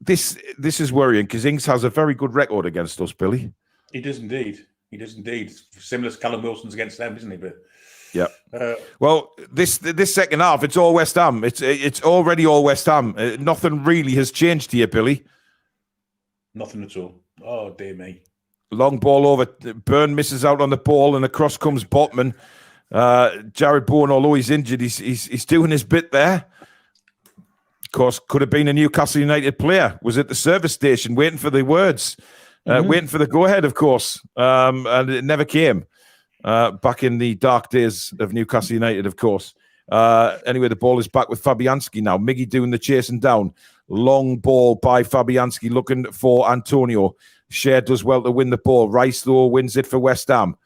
this is worrying because Ings has a very good record against us, Billy. He does indeed. Similar to Callum Wilson's against them, isn't he? But yeah. Well, this second half, it's all West Ham. It's already all West Ham. Nothing really has changed here, Billy. Nothing at all. Oh, dear me. Long ball over. Burn misses out on the ball, and across comes Botman. Jared Bourne, although he's injured, he's doing his bit there. Of course, could have been a Newcastle United player. Was at the service station waiting for the words, waiting for the go-ahead, of course. And it never came back in the dark days of Newcastle United, of course. Anyway, the ball is back with Fabianski now. Miggy doing the chasing down. Long ball by Fabianski looking for Antonio. Cher does well to win the ball. Rice, though, wins it for West Ham.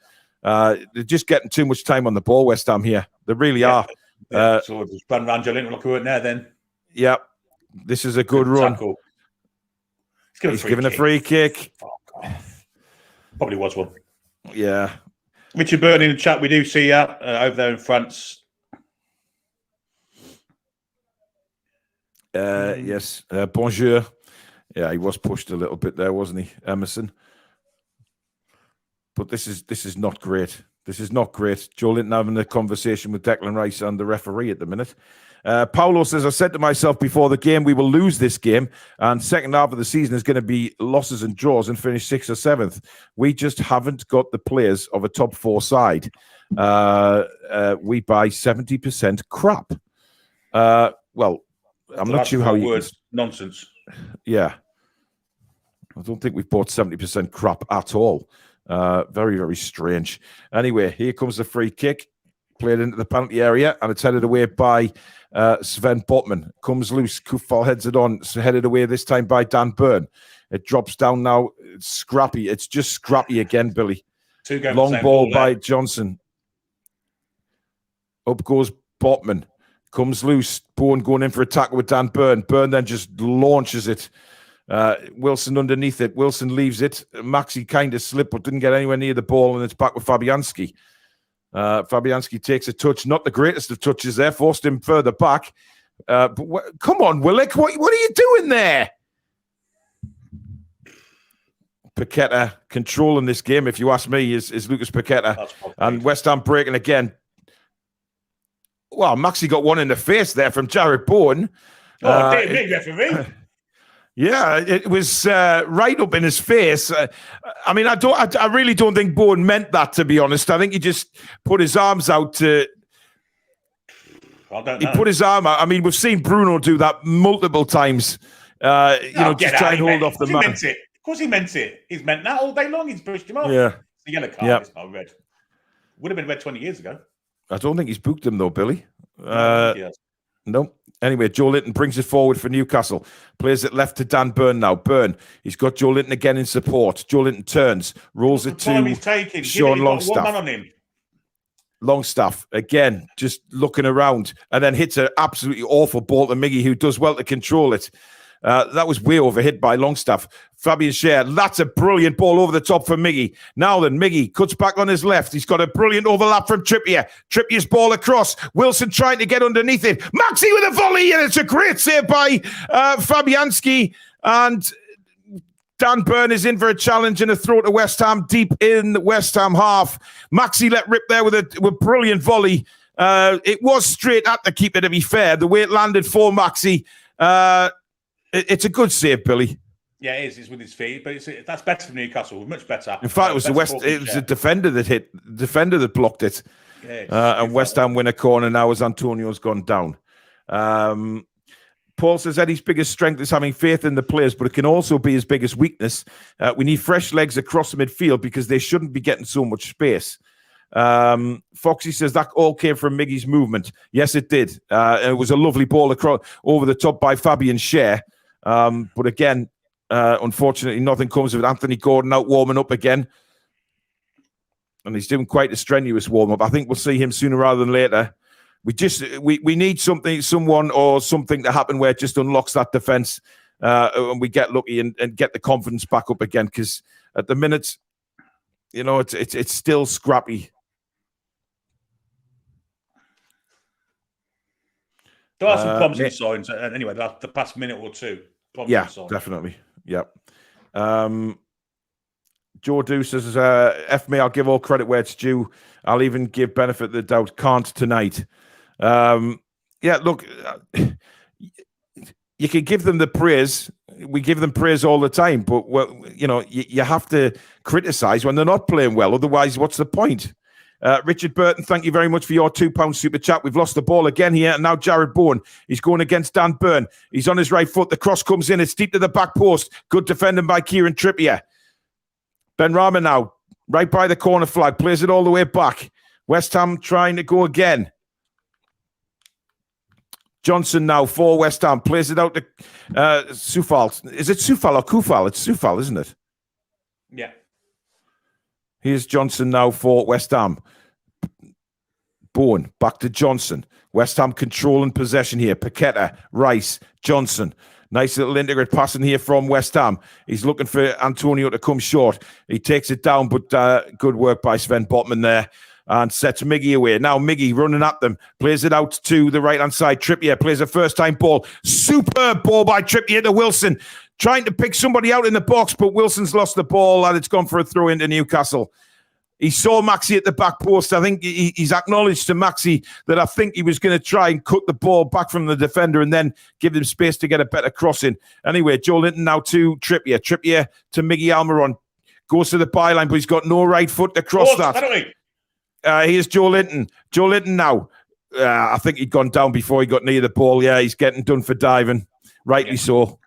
They're just getting too much time on the ball, West Ham here. They really are. So just run around Joelinton like we weren't there then. Yeah, this is a good run. He's given a free kick. Fuck off. Probably was one. Yeah. Richard Burton in the chat, we do see you over there in France. Yes. Bonjour. Yeah, he was pushed a little bit there, wasn't he, Emerson? But this is not great. This is not great. Joelinton having a conversation with Declan Rice and the referee at the minute. Paulo says, I said to myself before the game, we will lose this game, and second half of the season is going to be losses and draws and finish 6th or 7th. We just haven't got the players of a top 4 side. We buy 70% crap. Well, I'm not sure how you... Words, nonsense. Yeah. I don't think we've bought 70% crap at all. Very, very strange. Anyway, here comes the free kick. Played into the penalty area, and it's headed away by Sven Botman. Comes loose. Kufal heads it on. It's headed away this time by Dan Burn. It drops down now. It's scrappy. It's just scrappy again, Billy. Long ball by Johnson. Up goes Botman. Comes loose. Bourne going in for a tackle with Dan Burn. Burn then just launches it. Wilson underneath it. Wilson leaves it. Maxi kind of slipped, but didn't get anywhere near the ball, and it's back with Fabianski. Fabianski takes a touch, not the greatest of touches there, forced him further back. But come on, Willick, what are you doing there? Paqueta controlling this game, if you ask me, is Lucas Paqueta. And West Ham breaking again. Well, Maxi got one in the face there from Jared Bourne. Oh, big referee. Yeah, it was right up in his face. I mean, I really don't think Bourne meant that, to be honest. I think he just put his arms out to. I don't know. He put his arm out. I mean, we've seen Bruno do that multiple times. Just try and hold off the man. Of course, he meant it. He's meant that all day long. He's pushed him off. Yeah, it's a yellow card. It's not red. Would have been red 20 years ago. I don't think he's booked him though, Billy. Yes. No. Anyway, Joelinton brings it forward for Newcastle. Plays it left to Dan Burn now. Burn, he's got Joelinton again in support. Joelinton turns, rolls it to Sean Longstaff. One man on him. Longstaff, again, just looking around, and then hits an absolutely awful ball to Miggy, who does well to control it. That was way overhit by Longstaff. Fabian Cher, that's a brilliant ball over the top for Miggy. Now then, Miggy cuts back on his left. He's got a brilliant overlap from Trippier. Trippier's ball across. Wilson trying to get underneath it. Maxi with a volley, and it's a great save by Fabianski. And Dan Burn is in for a challenge and a throw to West Ham, deep in the West Ham half. Maxi let rip there with a brilliant volley. It was straight at the keeper, to be fair. The way it landed for Maxi, it's a good save, Billy. Yeah, it is. It's with his feet, but that's better for Newcastle. Much better. In fact, it was the defender that hit. The defender that blocked it. Yeah, and West Ham win a corner now as Antonio's gone down. Paul says Eddie's biggest strength is having faith in the players, but it can also be his biggest weakness. We need fresh legs across the midfield because they shouldn't be getting so much space. Foxy says that all came from Miggy's movement. Yes, it did. It was a lovely ball across over the top by Fabian Cher. But again, unfortunately, nothing comes of it. Anthony Gordon out warming up again. And he's doing quite a strenuous warm-up. I think we'll see him sooner rather than later. We need someone or something to happen where it just unlocks that defence and we get lucky and get the confidence back up again. Because at the minute, you know, it's still scrappy. There are some promising signs. Anyway, the past minute or two. Yeah, definitely. Yep. Joe Do says, F me, I'll give all credit where it's due. I'll even give benefit of the doubt. Can't tonight. Yeah, look, you can give them the praise. We give them praise all the time, but, well, you know, you have to criticize when they're not playing well. Otherwise, what's the point? Richard Burton, thank you very much for your £2 super chat. We've lost the ball again here. And now Jared Bowen. He's going against Dan Byrne. He's on his right foot. The cross comes in. It's deep to the back post. Good defending by Kieran Trippier. Ben Rama now, right by the corner flag. Plays it all the way back. West Ham trying to go again. Johnson now for West Ham. Plays it out to Sufal. Is it Sufal or Kufal? It's Sufal, isn't it? Yeah. Here's Johnson now for West Ham. Bowen, back to Johnson. West Ham controlling possession here. Paqueta, Rice, Johnson. Nice little integrate passing here from West Ham. He's looking for Antonio to come short. He takes it down, but good work by Sven Botman there. And sets Miggy away. Now Miggy running at them. Plays it out to the right-hand side. Trippier plays a first-time ball. Superb ball by Trippier to Wilson. Trying to pick somebody out in the box, but Wilson's lost the ball and it's gone for a throw into Newcastle. He saw Maxi at the back post. I think he's acknowledged to Maxi that I think he was going to try and cut the ball back from the defender and then give him space to get a better crossing. Anyway, Joe Linton now to Trippier. Trippier to Miggy Almiron. Goes to the byline, but he's got no right foot to cross that. Penalty. Here's Joe Linton. Joe Linton now. I think he'd gone down before he got near the ball. Yeah, he's getting done for diving. Rightly so.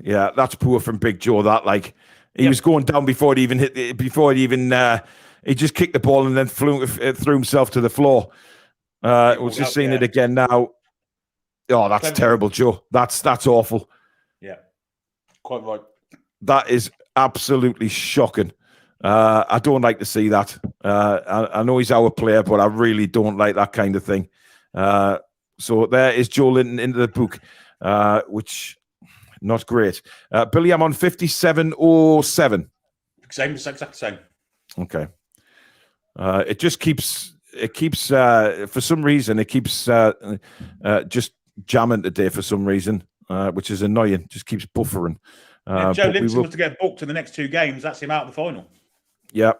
Yeah, that's poor from Big Joe. That he was going down before it even hit. He just kicked the ball and then threw himself to the floor. We're just seeing it again now. Oh, that's terrible, Joe. That's awful. Yeah, quite right. That is absolutely shocking. I don't like to see that. I know he's our player, but I really don't like that kind of thing. So there is Joe Linton into the book, which not great. Billy, I'm on 57.07. Exact same. Okay. It keeps for some reason, it keeps just jamming today for some reason, which is annoying. Just keeps buffering. Joe Linton was to get booked in the next two games. That's him out of the final. Yeah,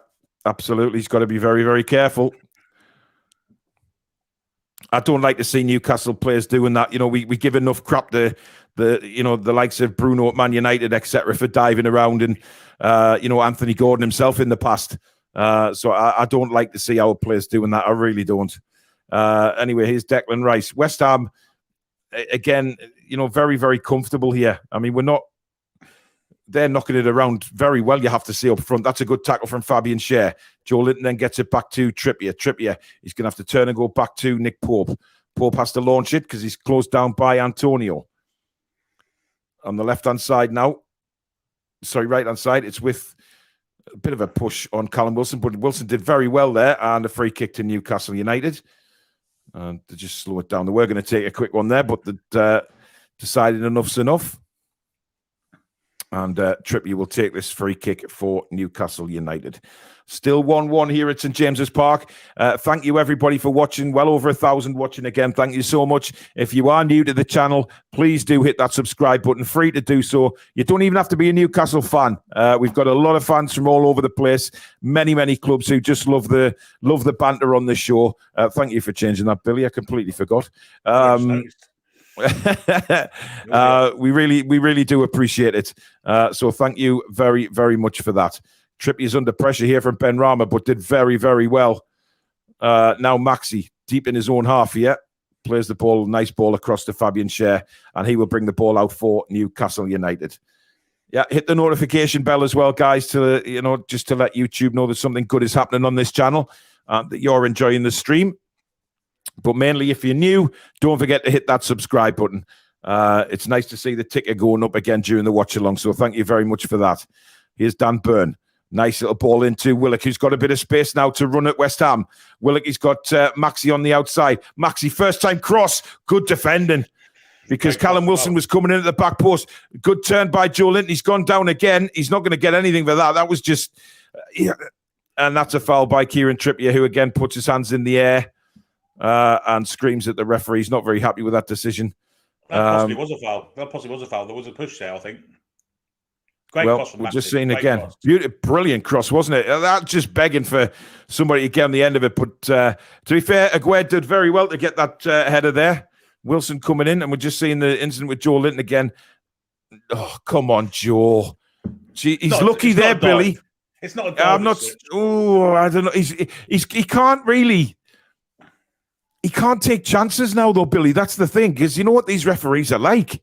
absolutely. He's got to be very, very careful. I don't like to see Newcastle players doing that. You know, we give enough crap to the likes of Bruno at Man United, etc., for diving around, and Anthony Gordon himself in the past. So I don't like to see our players doing that. I really don't. Anyway, here's Declan Rice. West Ham again. Very, very comfortable here. I mean, they're knocking it around very well, you have to see up front. That's a good tackle from Fabian Schär. Joe Linton then gets it back to Trippier. Trippier, he's going to have to turn and go back to Nick Pope. Pope has to launch it because he's closed down by Antonio. On the left-hand side now. Sorry, right-hand side. It's with a bit of a push on Callum Wilson, but Wilson did very well there, and a free kick to Newcastle United. To just slow it down. They were going to take a quick one there, but they decided enough's enough. And Trippier will take this free kick for Newcastle United. Still 1-1 here at St. James's Park. Thank you, everybody, for watching. Well over 1,000 watching again. Thank you so much. If you are new to the channel, please do hit that subscribe button. Free to do so. You don't even have to be a Newcastle fan. We've got a lot of fans from all over the place. Many, many clubs who just love the banter on the show. Thank you for changing that, Billy. I completely forgot. We really do appreciate it. So thank you very, very much for that. Trippier's under pressure here from Ben Rama, but did very, very well. Now Maxi, deep in his own half here, plays the ball, nice ball across to Fabian Schär, and he will bring the ball out for Newcastle United. Yeah, hit the notification bell as well, guys, to just to let YouTube know that something good is happening on this channel, that you're enjoying the stream. But mainly, if you're new, don't forget to hit that subscribe button. It's nice to see the ticker going up again during the watch along. So thank you very much for that. Here's Dan Byrne. Nice little ball into Willock, who's got a bit of space now to run at West Ham. Willock, he's got Maxi on the outside. Maxi, first time cross. Good defending because Callum Wilson was coming in at the back post. Good turn by Joe Linton. He's gone down again. He's not going to get anything for that. That was just... And that's a foul by Kieran Trippier, who again puts his hands in the air. And screams at the referee. He's not very happy with that decision. That possibly was a foul. There was a push there, I think. Great cross from Maxi. We're just seeing again. Brilliant cross, wasn't it? That just begging for somebody to get on the end of it. But to be fair, Aguerd did very well to get that header there. Wilson coming in, and we're just seeing the incident with Joe Linton again. Oh, come on, Joe. Gee, he's lucky there, Billy. It's not a dive. I'm not. Oh, I don't know. He can't really. He can't take chances now, though, Billy. That's the thing, because you know what these referees are like.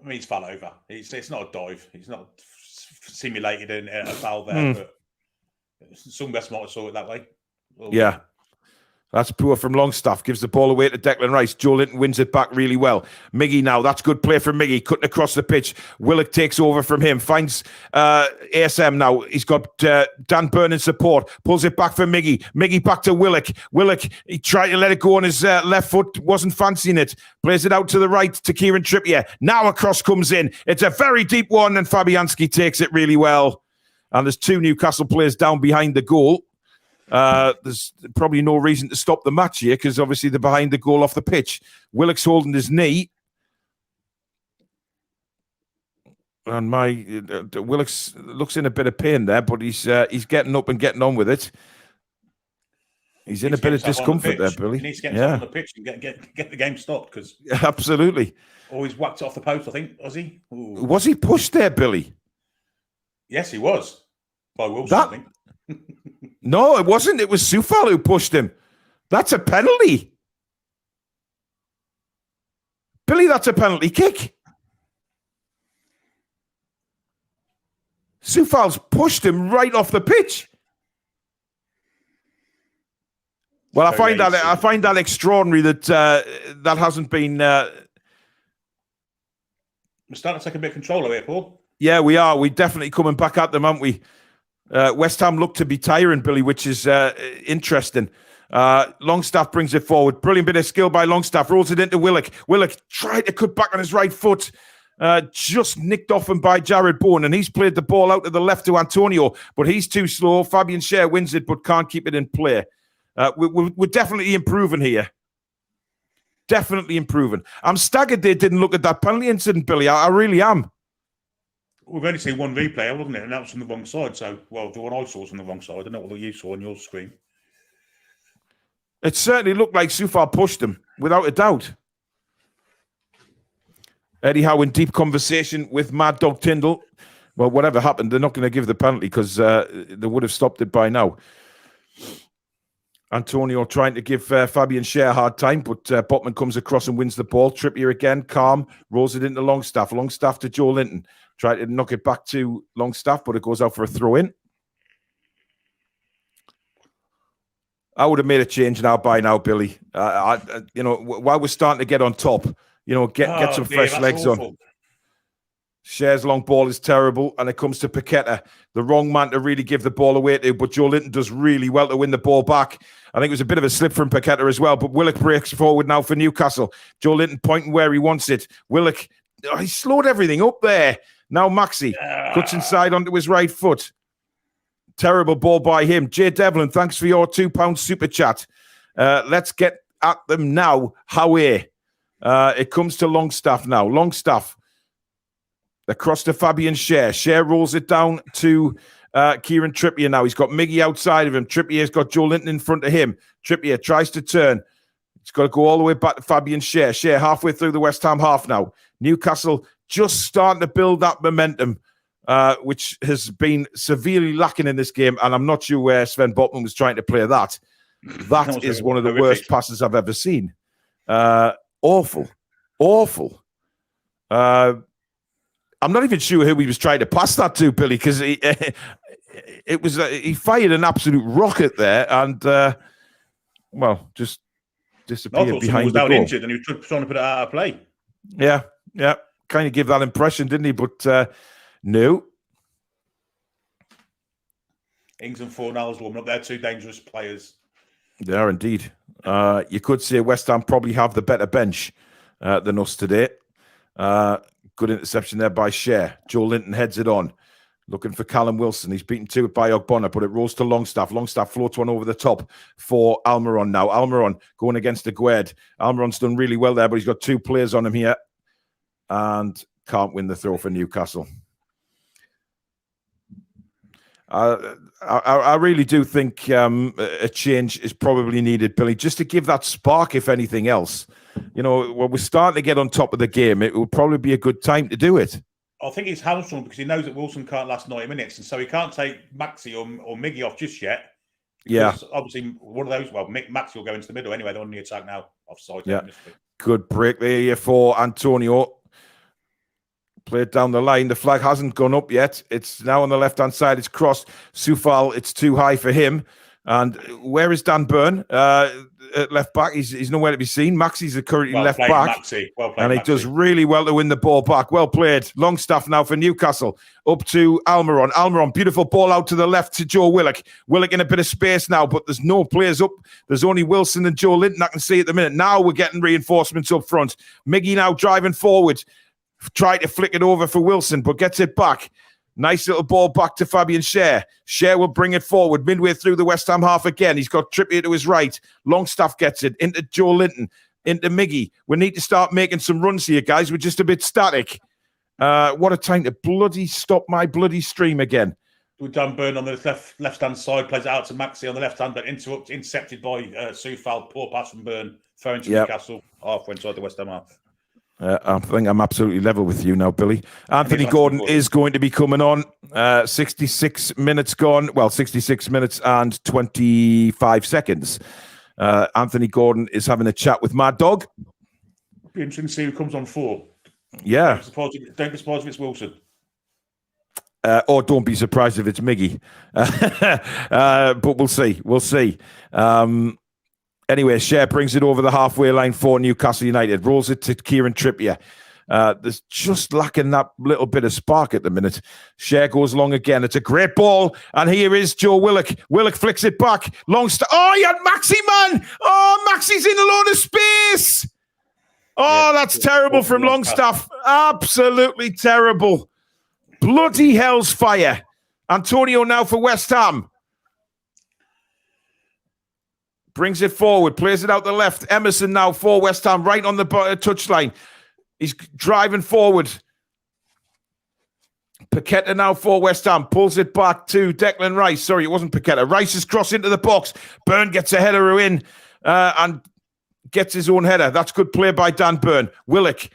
I mean, he's fell over. It's not a dive. He's not simulated a foul there, but some best might have saw it that way. Yeah. That's poor from Longstaff. Gives the ball away to Declan Rice. Joe Linton wins it back really well. Miggy now. That's good play from Miggy. Cutting across the pitch. Willock takes over from him. Finds ASM now. He's got Dan Byrne in support. Pulls it back for Miggy. Miggy back to Willock. Willock, he tried to let it go on his left foot. Wasn't fancying it. Plays it out to the right to Kieran Trippier. Now a cross comes in. It's a very deep one, and Fabianski takes it really well. And there's 2 Newcastle players down behind the goal. There's probably no reason to stop the match here because obviously they're behind the goal off the pitch. Willock's holding his knee. And Willock's looks in a bit of pain there, but he's getting up and getting on with it. He's in a bit of discomfort there, Billy. He needs to get himself on the pitch and get the game stopped because absolutely. Oh, he's whacked it off the post, I think. Was he? Ooh. Was he pushed there, Billy? Yes, he was. By Wilson, I think. No, it wasn't. It was Soufal who pushed him. That's a penalty. Billy, that's a penalty kick. Soufal's pushed him right off the pitch. Well, I find that extraordinary that that hasn't been. We're starting to take a bit of control of it, Paul. Yeah, we are. We're definitely coming back at them, aren't we? West Ham look to be tiring, Billy, which is interesting. Longstaff brings it forward. Brilliant bit of skill by Longstaff. Rolls it into Willock. Willock tried to cut back on his right foot. Just nicked off him by Jared Bowen, and he's played the ball out to the left to Antonio, but he's too slow. Fabian Schär wins it, but can't keep it in play. We're definitely improving here. Definitely improving. I'm staggered they didn't look at that penalty incident, Billy. I really am. We've only seen one replay, wasn't it? And that was from the wrong side. So, well, the one I saw was from the wrong side. I don't know what you saw on your screen. It certainly looked like Soufal pushed him, without a doubt. Eddie Howe in deep conversation with Mad Dog Tyndall. Well, whatever happened, they're not going to give the penalty because they would have stopped it by now. Antonio trying to give Fabian Schär a hard time, but Botman comes across and wins the ball. Trippier again, calm, rolls it into Longstaff. Longstaff to Joe Linton. Try to knock it back to Longstaff, but it goes out for a throw-in. I would have made a change by now, Billy. While we're starting to get on top, get some fresh legs awful on. Schär's long ball is terrible, and it comes to Paqueta, the wrong man to really give the ball away to, but Joe Linton does really well to win the ball back. I think it was a bit of a slip from Paqueta as well, but Willock breaks forward now for Newcastle. Joe Linton pointing where he wants it. Willock, he slowed everything up there. Now Maxi cuts inside onto his right foot. Terrible ball by him. Jay Devlin, thanks for your £2 super chat. Let's get at them now. Howe. It comes to Longstaff now. Longstaff. Across to Fabian Schär. Schär rolls it down to Kieran Trippier now. He's got Miggy outside of him. Trippier's got Joe Linton in front of him. Trippier tries to turn. He's got to go all the way back to Fabian Schär. Schär halfway through the West Ham half now. Newcastle just starting to build that momentum, which has been severely lacking in this game. And I'm not sure where Sven Botman was trying to play that. That is one of the worst passes I've ever seen. Awful. I'm not even sure who he was trying to pass that to, Billy, because he fired an absolute rocket there and, just disappeared behind the goal. Was down injured and he was trying to put it out of play. Yeah. Kind of give that impression, didn't he? But no. Ings and Fornals warming up. They're 2 dangerous players. They are indeed. You could say West Ham probably have the better bench than us today. Good interception there by Schär. Joe Linton heads it on. Looking for Callum Wilson. He's beaten to it by Ogbonna, but it rolls to Longstaff. Longstaff floats one over the top for Almiron now. Almiron going against Aguerd. Almiron's done really well there, but he's got 2 players on him here and can't win the throw for Newcastle. I really do think a change is probably needed, Billy, just to give that spark, if anything else. When we're starting to get on top of the game, it would probably be a good time to do it. I think he's hamstrung because he knows that Wilson can't last 90 minutes, and so he can't take Maxi or Miggy off just yet. Because obviously one of those. Well, Maxi will go into the middle anyway. They're on the attack now, offside. Yeah, good break there for Antonio. Played down the line. The flag hasn't gone up yet. It's now on the left-hand side. It's crossed. Soufal, it's too high for him. And where is Dan Burn? At left back, he's nowhere to be seen. Maxi's currently left back. Maxi. Well played, and he Maxi does really well to win the ball back. Well played. Longstaff now for Newcastle. Up to Almiron. Almiron, beautiful ball out to the left to Joe Willock. Willock in a bit of space now, but there's no players up. There's only Wilson and Joe Linton I can see at the minute. Now we're getting reinforcements up front. Miggy now driving forward. Try to flick it over for Wilson, but gets it back. Nice little ball back to Fabian Schär. Schär will bring it forward midway through the West Ham half again. He's got Trippier to his right. Longstaff gets it into Joe Linton, into Miggy. We need to start making some runs here, guys. We're just a bit static. What a time to bloody stop my bloody stream again. We've done Burn on the left-hand side, plays it out to Maxi on the left hand, but intercepted by Soufal. Poor pass from Burn, throwing to Newcastle, halfway inside the West Ham half. I think I'm absolutely level with you now, Billy. Anthony Gordon is going to be coming on. 66 minutes gone. Well, 66 minutes and 25 seconds. Anthony Gordon is having a chat with Mad Dog. Be interesting to see who comes on for. Yeah. Don't be surprised if it's Wilson. Or don't be surprised if it's Miggy. But we'll see. We'll see. Anyway, Schär brings it over the halfway line for Newcastle United. Rolls it to Kieran Trippier. There's just lacking that little bit of spark at the minute. Schär goes long again. It's a great ball. And here is Joe Willock. Willock flicks it back. Oh, he had Maxi, man. Oh, Maxi's in a load of space. Oh, that's terrible from Longstaff. Absolutely terrible. Bloody hell's fire. Antonio now for West Ham. Brings it forward, plays it out the left. Emerson now for West Ham, right on the touchline. He's driving forward. Paqueta now for West Ham, pulls it back to Declan Rice. Sorry, it wasn't Paqueta. Rice is crossed into the box. Byrne gets a header in and gets his own header. That's good play by Dan Byrne. Willock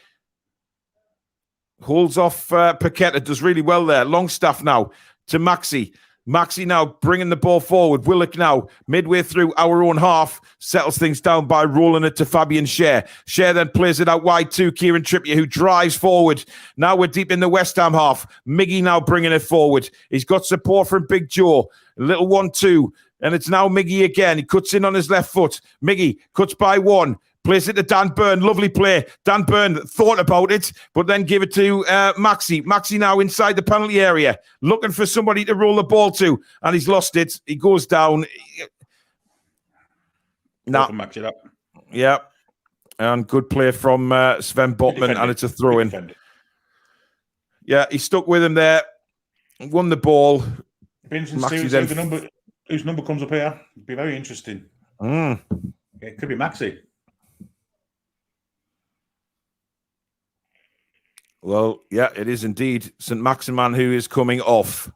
holds off Paqueta, does really well there. Longstaff now to Maxi. Maxi now bringing the ball forward. Willock now midway through our own half settles things down by rolling it to Fabian Schär. Schär then plays it out wide to Kieran Trippier, who drives forward. Now we're deep in the West Ham half. Miggy now bringing it forward. He's got support from Big Joe. A little 1-2. And it's now Miggy again. He cuts in on his left foot. Miggy cuts by one. Plays it to Dan Byrne. Lovely play. Dan Byrne thought about it, but then give it to Maxi. Maxi now inside the penalty area, looking for somebody to roll the ball to, and he's lost it. He goes down. Maxi up. Yeah. And good play from Sven Botman, and it's a throw-in. Yeah, he stuck with him there. Won the ball. Maxi then... whose number comes up here? It'd be very interesting. It could be Maxi. Well, yeah, it is indeed St. Maximan who is coming off.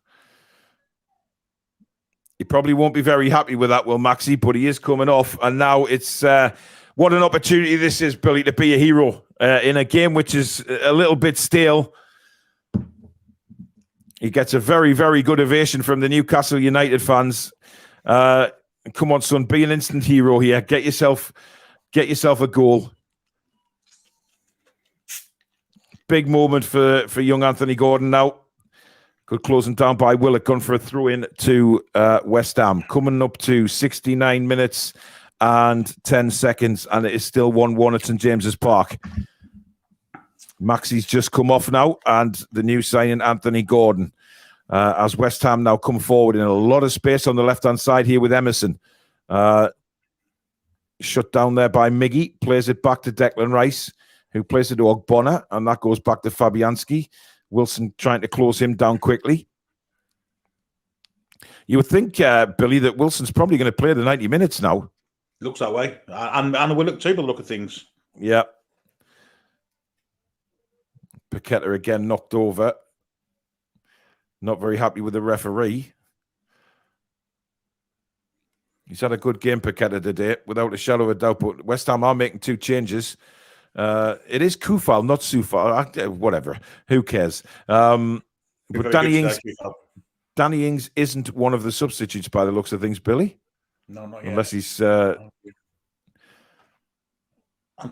He probably won't be very happy with that, Will Maxi, but he is coming off. And now it's what an opportunity this is, Billy, to be a hero in a game which is a little bit stale. He gets a very, very good ovation from the Newcastle United fans. Come on, son, be an instant hero here. Get yourself a goal. Big moment for young Anthony Gordon now. Good closing down by Willock, gone for a throw-in to West Ham. Coming up to 69 minutes and 10 seconds, and it is still 1-1 at St. James's Park. Maxi's just come off now, and the new signing, Anthony Gordon. As West Ham now come forward in a lot of space on the left-hand side here with Emerson. Shut down there by Miggy. Plays it back to Declan Rice, who plays it to Ogbonna, and that goes back to Fabianski. Wilson trying to close him down quickly. You would think, Billy, that Wilson's probably going to play the 90 minutes now. Looks that way. And Willock too, by the look of things. Yeah. Paqueta again knocked over. Not very happy with the referee. He's had a good game, Paqueta, today, without a shadow of a doubt, but West Ham are making two changes. It is Kufal, not Sufal. Whatever. Who cares? But Danny Ings isn't one of the substitutes by the looks of things, Billy. No, not yet. Unless he's... I'm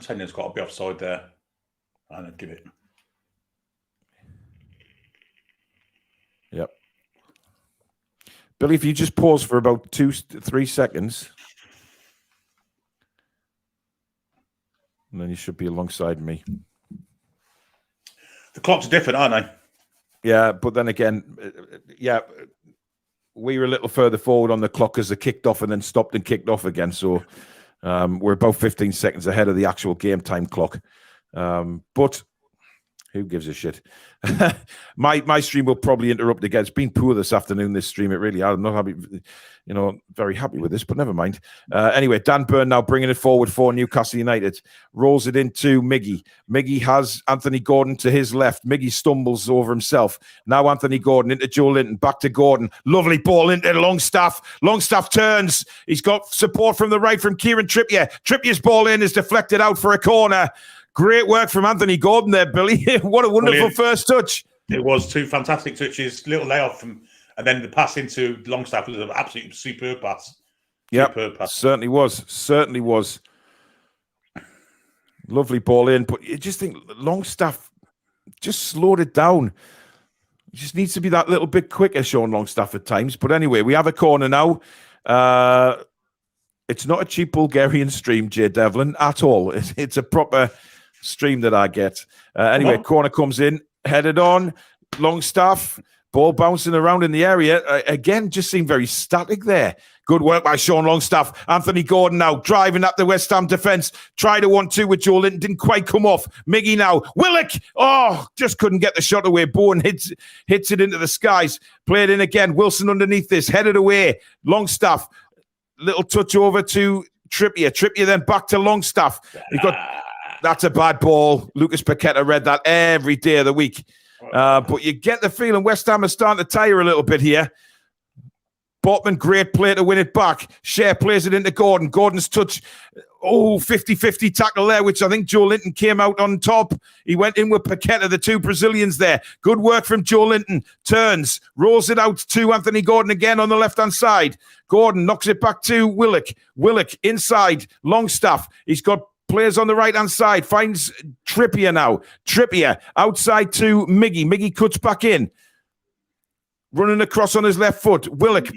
saying there's got to be offside there. I'd give it. Yep. Billy, if you just pause for about 2-3 seconds, and then you should be alongside me. The clocks are different, aren't they? Yeah, but then again, we were a little further forward on the clock as they kicked off and then stopped and kicked off again. So we're about 15 seconds ahead of the actual game time clock. But who gives a shit? My stream will probably interrupt again. It's been poor this afternoon, this stream. It really, I'm not happy, very happy with this, but never mind. Anyway, Dan Burn now bringing it forward for Newcastle United. Rolls it into Miggy. Miggy has Anthony Gordon to his left. Miggy stumbles over himself. Now Anthony Gordon into Joe Linton. Back to Gordon. Lovely ball into Longstaff. Longstaff turns. He's got support from the right from Kieran Trippier. Trippier's ball in is deflected out for a corner. Great work from Anthony Gordon there, Billy. What a wonderful first touch. It was 2 fantastic touches, little layoff and then the pass into Longstaff was an absolutely superb pass. Yeah, certainly was. Lovely ball in, but you just think Longstaff just slowed it down. Just needs to be that little bit quicker, Sean Longstaff at times. But anyway, we have a corner now. It's not a cheap Bulgarian stream, Jay Devlin, at all. It's a proper stream that I get. Anyway, corner comes in, headed on, Longstaff, ball bouncing around in the area. Again, just seemed very static there. Good work by Sean Longstaff. Anthony Gordon now driving up the West Ham defence. Tried a 1-2 with Joe Linton, didn't quite come off. Miggy now. Willock! Oh, just couldn't get the shot away. Bowen hits it into the skies. Played in again. Wilson underneath this, headed away. Longstaff, little touch over to Trippier. Trippier then back to Longstaff. That's a bad ball. Lucas Paqueta read that every day of the week. But you get the feeling West Ham are starting to tire a little bit here. Botman, great play to win it back. Share plays it into Gordon. Gordon's touch. 50-50 tackle there, which I think Joe Linton came out on top. He went in with Paqueta, the 2 Brazilians there. Good work from Joe Linton. Turns, rolls it out to Anthony Gordon again on the left-hand side. Gordon knocks it back to Willock. Willock inside. Longstaff. He's got players on the right-hand side. Finds Trippier now. Trippier outside to Miggy. Miggy cuts back in. Running across on his left foot. Willock.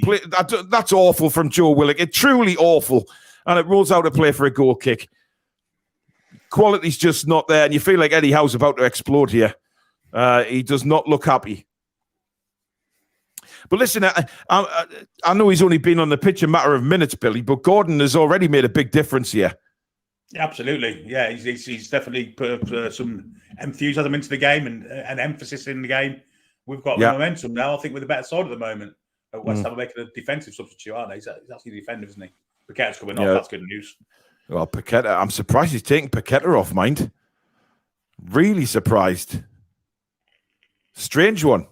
That's awful from Joe Willock. It's truly awful. And it rolls out a play for a goal kick. Quality's just not there. And you feel like Eddie Howe's about to explode here. He does not look happy. But listen, I know he's only been on the pitch a matter of minutes, Billy, but Gordon has already made a big difference here. Absolutely. Yeah, he's definitely put some enthusiasm into the game and an emphasis in the game. We've got momentum now. I think we're the better side at the moment. West Ham are making a defensive substitute, aren't they? He's actually a defender, isn't he? Paqueta's coming off. That's good news. Well, Paqueta, I'm surprised he's taking Paqueta off, mind. Really surprised. Strange one.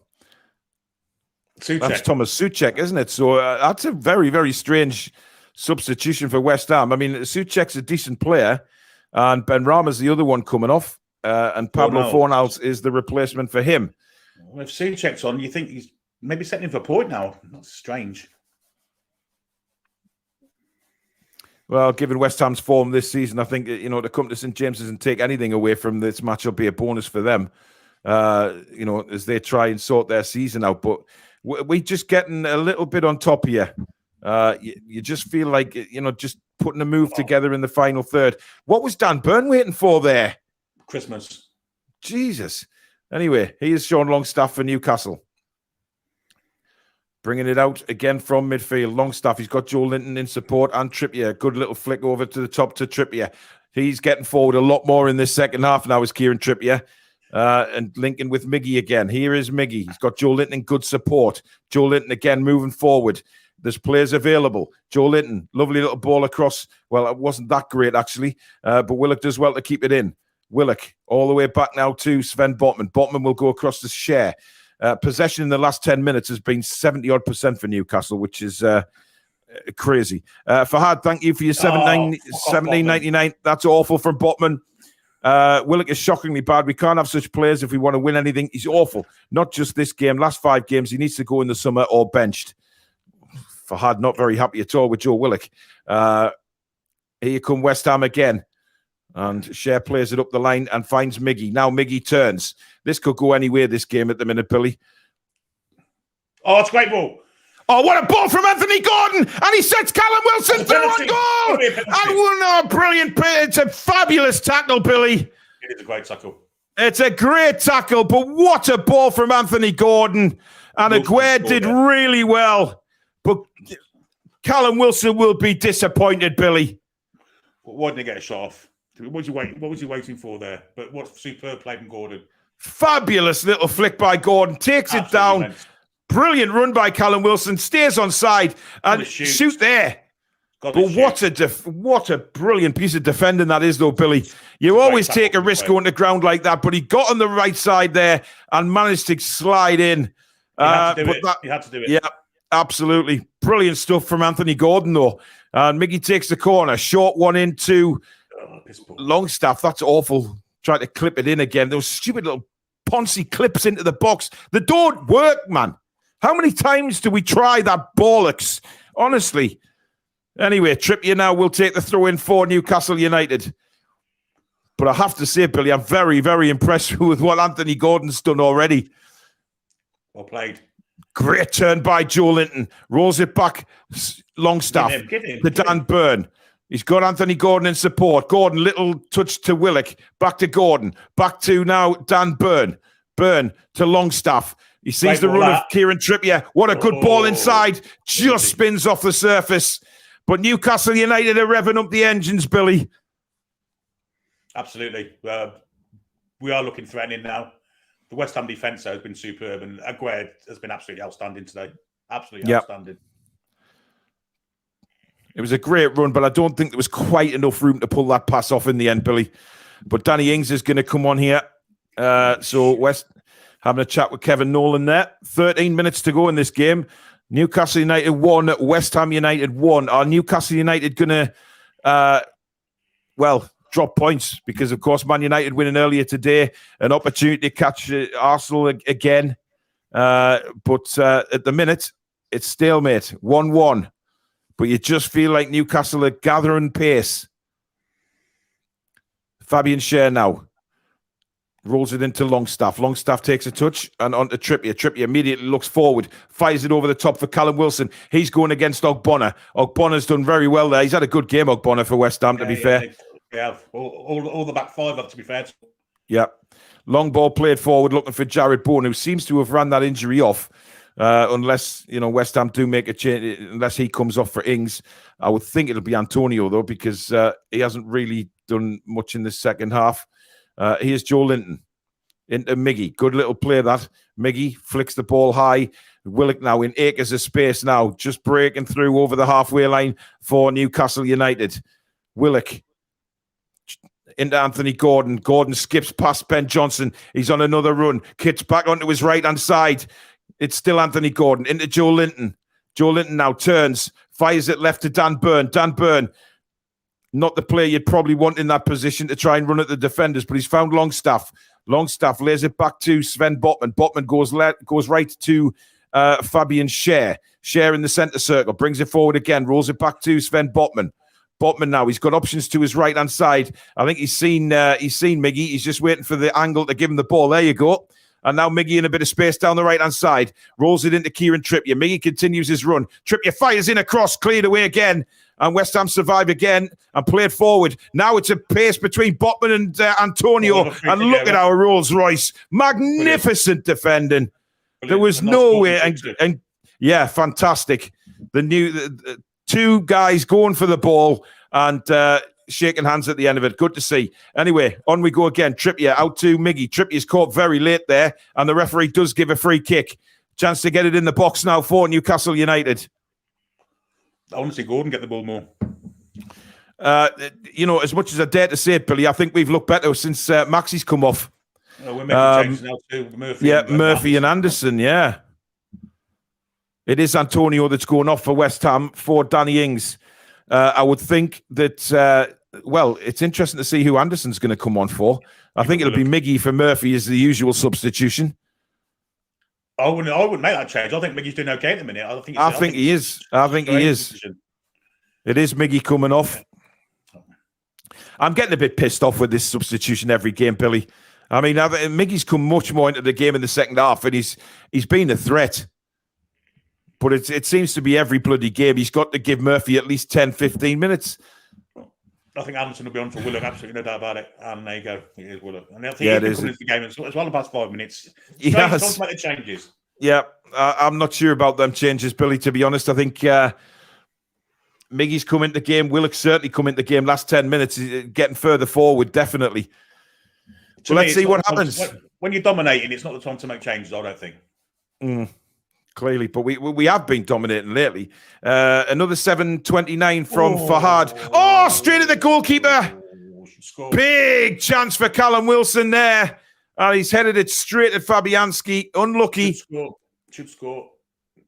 Souček. That's Thomas Souček, isn't it? So that's a very, very strange substitution for West Ham. I mean, Souček's a decent player, and Ben Rama's the other one coming off, and Pablo Fornals is the replacement for him. Well, if Souček's on, you think he's maybe setting him for a point now? That's strange. Well, given West Ham's form this season, I think, to come to St James's and take anything away from this match will be a bonus for them, as they try and sort their season out. But we're just getting a little bit on top here. You just feel like, just putting a move together in the final third. What was Dan Burn waiting for there? Christmas. Jesus. Anyway, here's Sean Longstaff for Newcastle. Bringing it out again from midfield. Longstaff, he's got Joe Linton in support and Trippier. Good little flick over to the top to Trippier. He's getting forward a lot more in this second half now as Kieran Trippier. And linking with Miggy again. Here is Miggy. He's got Joe Linton in good support. Joe Linton again moving forward. There's players available. Joe Linton, lovely little ball across. Well, it wasn't that great, actually. But Willock does well to keep it in. Willock all the way back now to Sven Botman. Botman will go across the share. Possession in the last 10 minutes has been 70-odd% for Newcastle, which is crazy. Fahad, thank you for your $17.99. That's awful from Botman. Willock is shockingly bad. We can't have such players if we want to win anything. He's awful. Not just this game. Last 5 games, he needs to go in the summer or benched. Fahad not very happy at all with Joe Willock. Here come West Ham again. And Cher plays it up the line and finds Miggy. Now Miggy turns. This could go anywhere, this game at the minute, Billy. Oh, it's a great ball. Oh, what a ball from Anthony Gordon! And he sets Callum Wilson through on goal! And brilliant. It's a fabulous tackle, Billy. It is a great tackle. It's a great tackle, but what a ball from Anthony Gordon. And Aguirre did really well. But Callum Wilson will be disappointed, Billy. Why didn't he get a shot off? What was he waiting for there? But what superb play from Gordon. Fabulous little flick by Gordon. Takes it down. Immense. Brilliant run by Callum Wilson. Stays on side and shoot there. But what a brilliant piece of defending that is, though, Billy. You always take a risk going to ground like that, but he got on the right side there and managed to slide in. He had to do it. Yeah, absolutely. Brilliant stuff from Anthony Gordon, though. And Miggy takes the corner. Short one into Longstaff. That's awful. Tried to clip it in again. Those stupid little Ponzi clips into the box. They don't work, man. How many times do we try that bollocks? Honestly. Anyway, Trippier now will take the throw in for Newcastle United. But I have to say, Billy, I'm very, very impressed with what Anthony Gordon's done already. Well played. Great turn by Joe Linton. Rolls it back, Longstaff, to Dan Burn. He's got Anthony Gordon in support. Gordon, little touch to Willock. Back to Gordon. Back to now Dan Burn. Burn to Longstaff. He sees the run of Kieran Trippier. What a good ball inside. Just spins off the surface. But Newcastle United are revving up the engines, Billy. Absolutely. We are looking threatening now. The West Ham defence has been superb, and Aguirre has been absolutely outstanding today. Absolutely outstanding. It was a great run, but I don't think there was quite enough room to pull that pass off in the end, Billy. But Danny Ings is going to come on here. So West having a chat with Kevin Nolan there. 13 minutes to go in this game. Newcastle United 1, West Ham United 1. Are Newcastle United going to, drop points? Because, of course, Man United winning earlier today. An opportunity to catch Arsenal again. But at the minute, it's stalemate. 1-1. But you just feel like Newcastle are gathering pace. Fabian Schär now. Rolls it into Longstaff. Longstaff takes a touch and onto Trippier. Trippier immediately looks forward, fires it over the top for Callum Wilson. He's going against Ogbonna. Ogbonna's done very well there. He's had a good game, Ogbonna, for West Ham, to be fair. Yeah, all the back five, to be fair. Yeah. Long ball played forward, looking for Jared Bourne, who seems to have ran that injury off. Unless, West Ham do make a change, unless he comes off for Ings. I would think it'll be Antonio, though, because he hasn't really done much in the second half. Here's Joe Linton into Miggy. Good little play that. Miggy flicks the ball high. Willock now in acres of space now, just breaking through over the halfway line for Newcastle United. Willock into Anthony Gordon. Gordon skips past Ben Johnson. He's on another run. Kits back onto his right-hand side. It's still Anthony Gordon into Joe Linton. Joe Linton now turns, fires it left to Dan Burn. Dan Burn, not the player you'd probably want in that position to try and run at the defenders, but he's found Longstaff. Longstaff lays it back to Sven Botman. Botman goes right to Fabian Schär. Schär in the centre circle, brings it forward again, rolls it back to Sven Botman. Botman now, he's got options to his right-hand side. I think he's seen Miggy. He's just waiting for the angle to give him the ball. There you go. And now Miggy in a bit of space down the right-hand side. Rolls it into Kieran Trippier. Miggy continues his run. Trippier fires in across, cleared away again. And West Ham survive again and played forward. Now it's a pace between Botman and Antonio. And look at our Rolls Royce. Magnificent defending. There was no way. And yeah, fantastic. The two guys going for the ball and shaking hands at the end of it. Good to see. Anyway, on we go again. Trippier out to Miggy. Trippier's caught very late there, and the referee does give a free kick. Chance to get it in the box now for Newcastle United. I want to see Gordon get the ball more. As much as I dare to say it, Billy, I think we've looked better since Maxi's come off. We're making changes now too. Murphy and Anderson, yeah. It is Antonio that's going off for West Ham for Danny Ings. I would think that well, it's interesting to see who Anderson's going to come on for. I think it'll be Miggy for Murphy as the usual substitution. I wouldn't make that change. I think Miggy's doing okay at the minute. I think he is. It is Miggy coming off. I'm getting a bit pissed off with this substitution every game, Billy. I mean, Miggy's come much more into the game in the second half, and he's been a threat. But it seems to be every bloody game he's got to give Murphy at least 10, 15 minutes. I think Anderson will be on for Willock, absolutely no doubt about it. And there you go. It is Willock. And I think he's coming into the game as well the past 5 minutes. He has. Time to make the changes. Yeah, I'm not sure about them changes, Billy, to be honest. I think Miggy's come into the game. Willock's certainly come into the game last 10 minutes. He's getting further forward, definitely. So let's see what happens. When you're dominating, it's not the time to make changes, I don't think. Clearly, but we have been dominating lately. Another 7:29 from Fahad. Oh, straight at the goalkeeper. Big chance for Callum Wilson there. And he's headed it straight at Fabianski. Unlucky. Should score.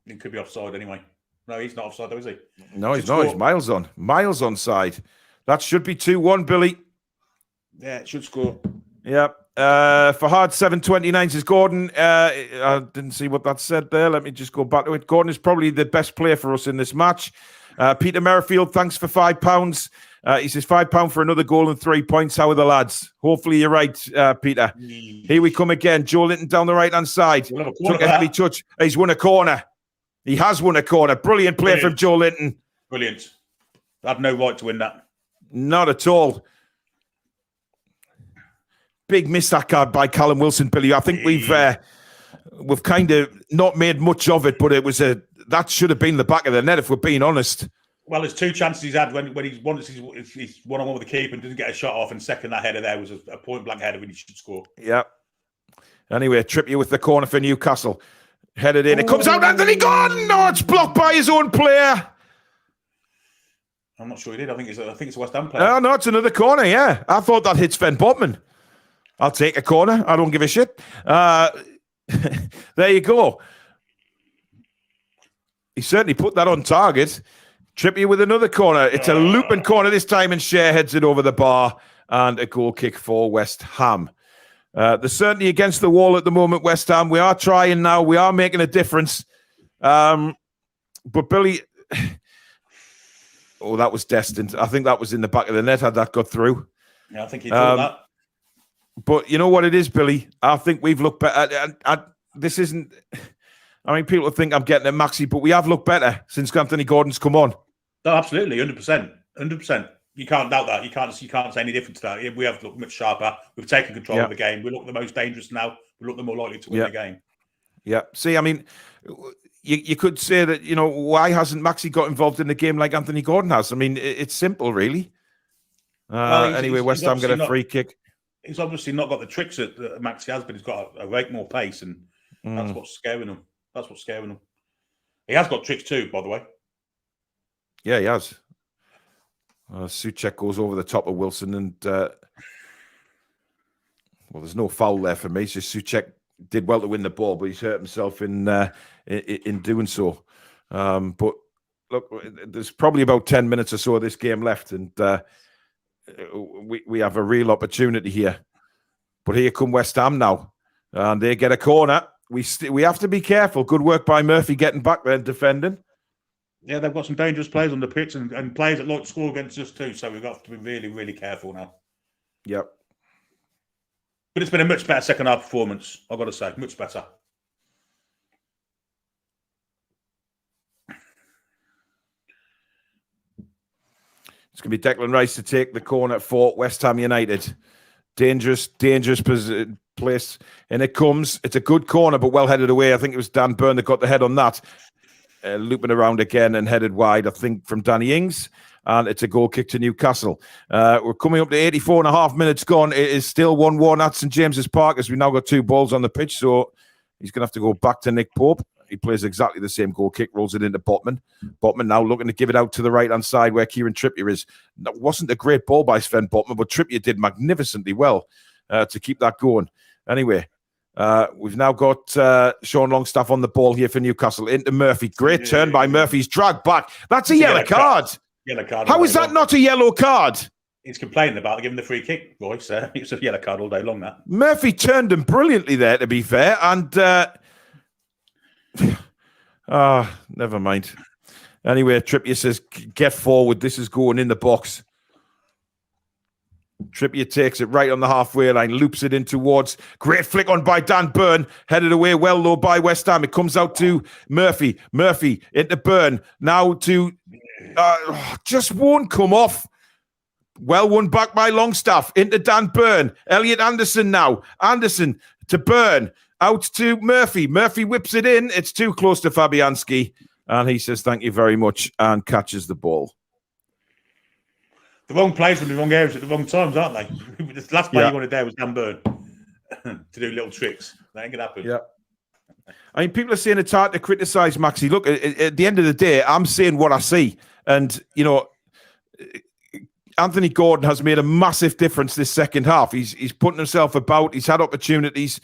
He could be offside anyway. No, he's not offside though, is he? No, he's not. He's miles on. Miles onside. That should be 2-1, Billy. Yeah, it should score. Yeah. Fahad 7:29 says Gordon. I didn't see what that said there. Let me just go back to it. Gordon is probably the best player for us in this match. Peter Merrifield, thanks for £5. He says £5 for another goal and 3 points. How are the lads? Hopefully you're right, Peter. Here we come again. Joe Linton down the right hand side. Took a heavy touch. He's won a corner. He has won a corner. Brilliant play from Joe Linton. Brilliant. I had no right to win that. Not at all. Big miss that card by Callum Wilson, Billy. I think we've kind of not made much of it, but that should have been the back of the net if we're being honest. Well, there's two chances he's had when he's one-on-one with the keeper and doesn't get a shot off, and second that header there was a point-blank header when he should score. Yeah. Anyway, Trippier with the corner for Newcastle. Headed in. It comes out, Anthony Gordon! No, it's blocked by his own player. I'm not sure he did. I think it's a West Ham player. No, it's another corner, yeah. I thought that hit Sven Botman. I'll take a corner. I don't give a shit. There you go. He certainly put that on target. Trippier with another corner. It's a looping corner this time, and Shea heads it over the bar, and a goal kick for West Ham. They're certainly against the wall at the moment, West Ham. We are trying now. We are making a difference. But Billy... Oh, that was destined. I think that was in the back of the net had that got through. Yeah, I think he thought that. But you know what it is, Billy? I think we've looked better. This isn't... I mean, people think I'm getting at Maxi, but we have looked better since Anthony Gordon's come on. No, absolutely, 100%. 100%. You can't doubt that. You can't say any different to that. We have looked much sharper. We've taken control of the game. We look the most dangerous now. We look the more likely to win the game. Yeah. See, I mean, you could say that, you know, why hasn't Maxi got involved in the game like Anthony Gordon has? I mean, it's simple, really. Anyway, West Ham get a free kick. He's obviously not got the tricks that Maxi has, but he's got a rate more pace, and that's what's scaring him. That's what's scaring him. He has got tricks too, by the way. Yeah, he has. Souček goes over the top of Wilson, and well, there's no foul there for me. It's just Souček did well to win the ball, but he's hurt himself in doing so. But look, there's probably about 10 minutes or so of this game left, and we have a real opportunity here. But here come West Ham now, and they get a corner. We have to be careful. Good work by Murphy getting back there and defending. Yeah, they've got some dangerous players on the pitch, and players that like to score against us too. So we've got to be really, really careful now. Yep. But it's been a much better second half performance, I've got to say. Much better. It's going to be Declan Rice to take the corner for West Ham United. Dangerous place. And it comes. It's a good corner, but well headed away. I think it was Dan Byrne that got the head on that. Looping around again and headed wide, I think, from Danny Ings. And it's a goal kick to Newcastle. We're coming up to 84 and a half minutes gone. It is still 1-1 at St James's Park as we now got two balls on the pitch. So he's going to have to go back to Nick Pope. He plays exactly the same goal kick, rolls it into Botman. Botman now looking to give it out to the right-hand side where Kieran Trippier is. That wasn't a great ball by Sven Botman, but Trippier did magnificently well to keep that going. Anyway, we've now got Sean Longstaff on the ball here for Newcastle. Into Murphy. Great turn by Murphy. He's dragged back. That's a yellow card. Yellow card. How is that not a yellow card? He's complaining about giving the free kick, Royce. It's a yellow card all day long, that. Murphy turned him brilliantly there, to be fair. And, never mind. Anyway, Trippier says, get forward. This is going in the box. Trippier takes it right on the halfway line, loops it in towards. Great flick on by Dan Burn. Headed away well low by West Ham. It comes out to Murphy. Murphy into Burn. Now to... just won't come off. Well won back by Longstaff. Into Dan Burn. Elliot Anderson now. Anderson to Burn. Out to Murphy. Murphy whips it in. It's too close to Fabianski. And he says, thank you very much, and catches the ball. The wrong players in the wrong areas at the wrong times, aren't they? The last player you wanted there was Dan Burn to do little tricks. That ain't going to happen. Yeah. I mean, people are saying it's hard to criticise Maxi. Look, at the end of the day, I'm saying what I see. And, you know, Anthony Gordon has made a massive difference this second half. He's putting himself about. He's had opportunities.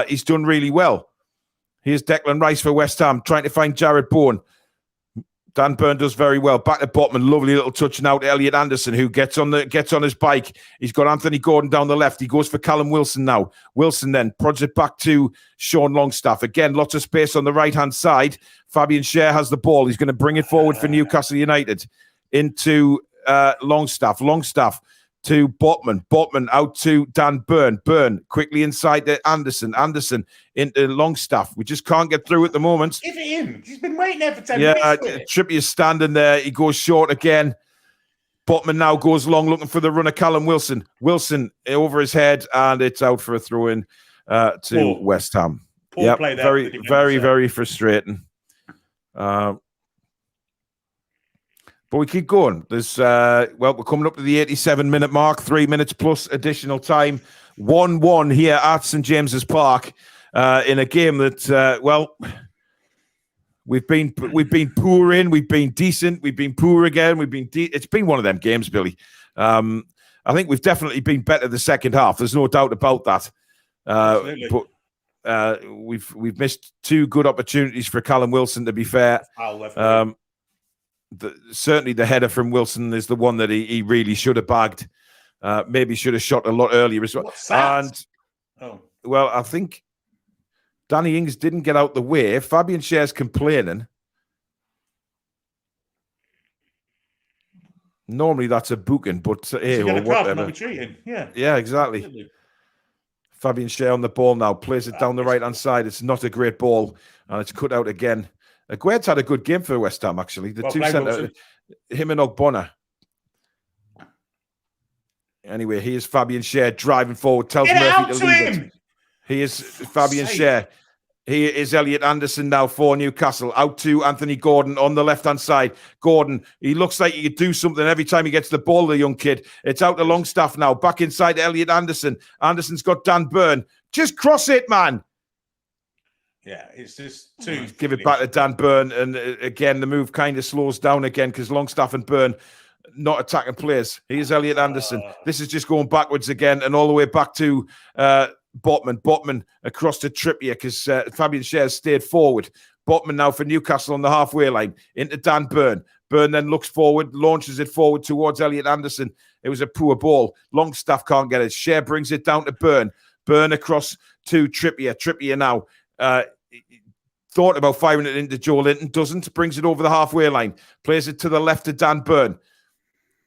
He's done really well. Here's Declan Rice for West Ham, trying to find Jared Bourne. Dan Burn does very well. Back to Botman, lovely little touch now to Elliot Anderson, who gets on his bike. He's got Anthony Gordon down the left. He goes for Callum Wilson now. Wilson then prods it back to Sean Longstaff. Again, lots of space on the right-hand side. Fabian Schär has the ball. He's going to bring it forward for Newcastle United into Longstaff. Longstaff to Botman. Botman out to Dan Burn. Burn quickly inside to Anderson. Anderson into Longstaff. We just can't get through at the moment. Give it in. He's been waiting there for 10 minutes. Yeah, Trippier's standing there. He goes short again. Botman now goes long looking for the runner, Callum Wilson. Wilson over his head, and it's out for a throw-in to West Ham. Poor play there. Very, very, very frustrating. But we keep going. There's we're coming up to the 87-minute mark, 3 minutes plus additional time. 1-1 here at St James's Park in a game that we've been poor in, we've been decent, we've been poor again, it's been one of them games, Billy. I think we've definitely been better the second half. There's no doubt about that. But we've missed two good opportunities for Callum Wilson, to be fair. Certainly the header from Wilson is the one that he really should have bagged. Maybe should have shot a lot earlier as well. What's that? Well, I think Danny Ings didn't get out the way. Fabian Schär's complaining. Normally that's a booking, but hey, or whatever. Yeah, exactly. Absolutely. Fabian Schär on the ball now, plays it down the right-hand side. It's not a great ball, and it's cut out again. Aguerd's had a good game for West Ham, actually. The two centre, him and Ogbonna. Anyway, here's Fabian Schär driving forward, tells Murphy to leave it. Here's Fabian Schär. Here is Elliot Anderson now for Newcastle. Out to Anthony Gordon on the left-hand side. Gordon, he looks like he could do something every time he gets the ball, the young kid. It's out to Longstaff now. Back inside to Elliot Anderson. Anderson's got Dan Burn. Just cross it, man. Yeah, it's just too... Give it back to Dan Burn. And again, the move kind of slows down again because Longstaff and Burn not attacking players. Here's Elliot Anderson. This is just going backwards again and all the way back to... Botman. Botman across to Trippier because Fabian Schär stayed forward. Botman now for Newcastle on the halfway line into Dan Burn. Burn then looks forward, launches it forward towards Elliot Anderson. It was a poor ball. Longstaff can't get it. Schär brings it down to Burn. Burn across to Trippier. Trippier now thought about firing it into Joe Linton. Doesn't. Brings it over the halfway line. Plays it to the left to Dan Burn.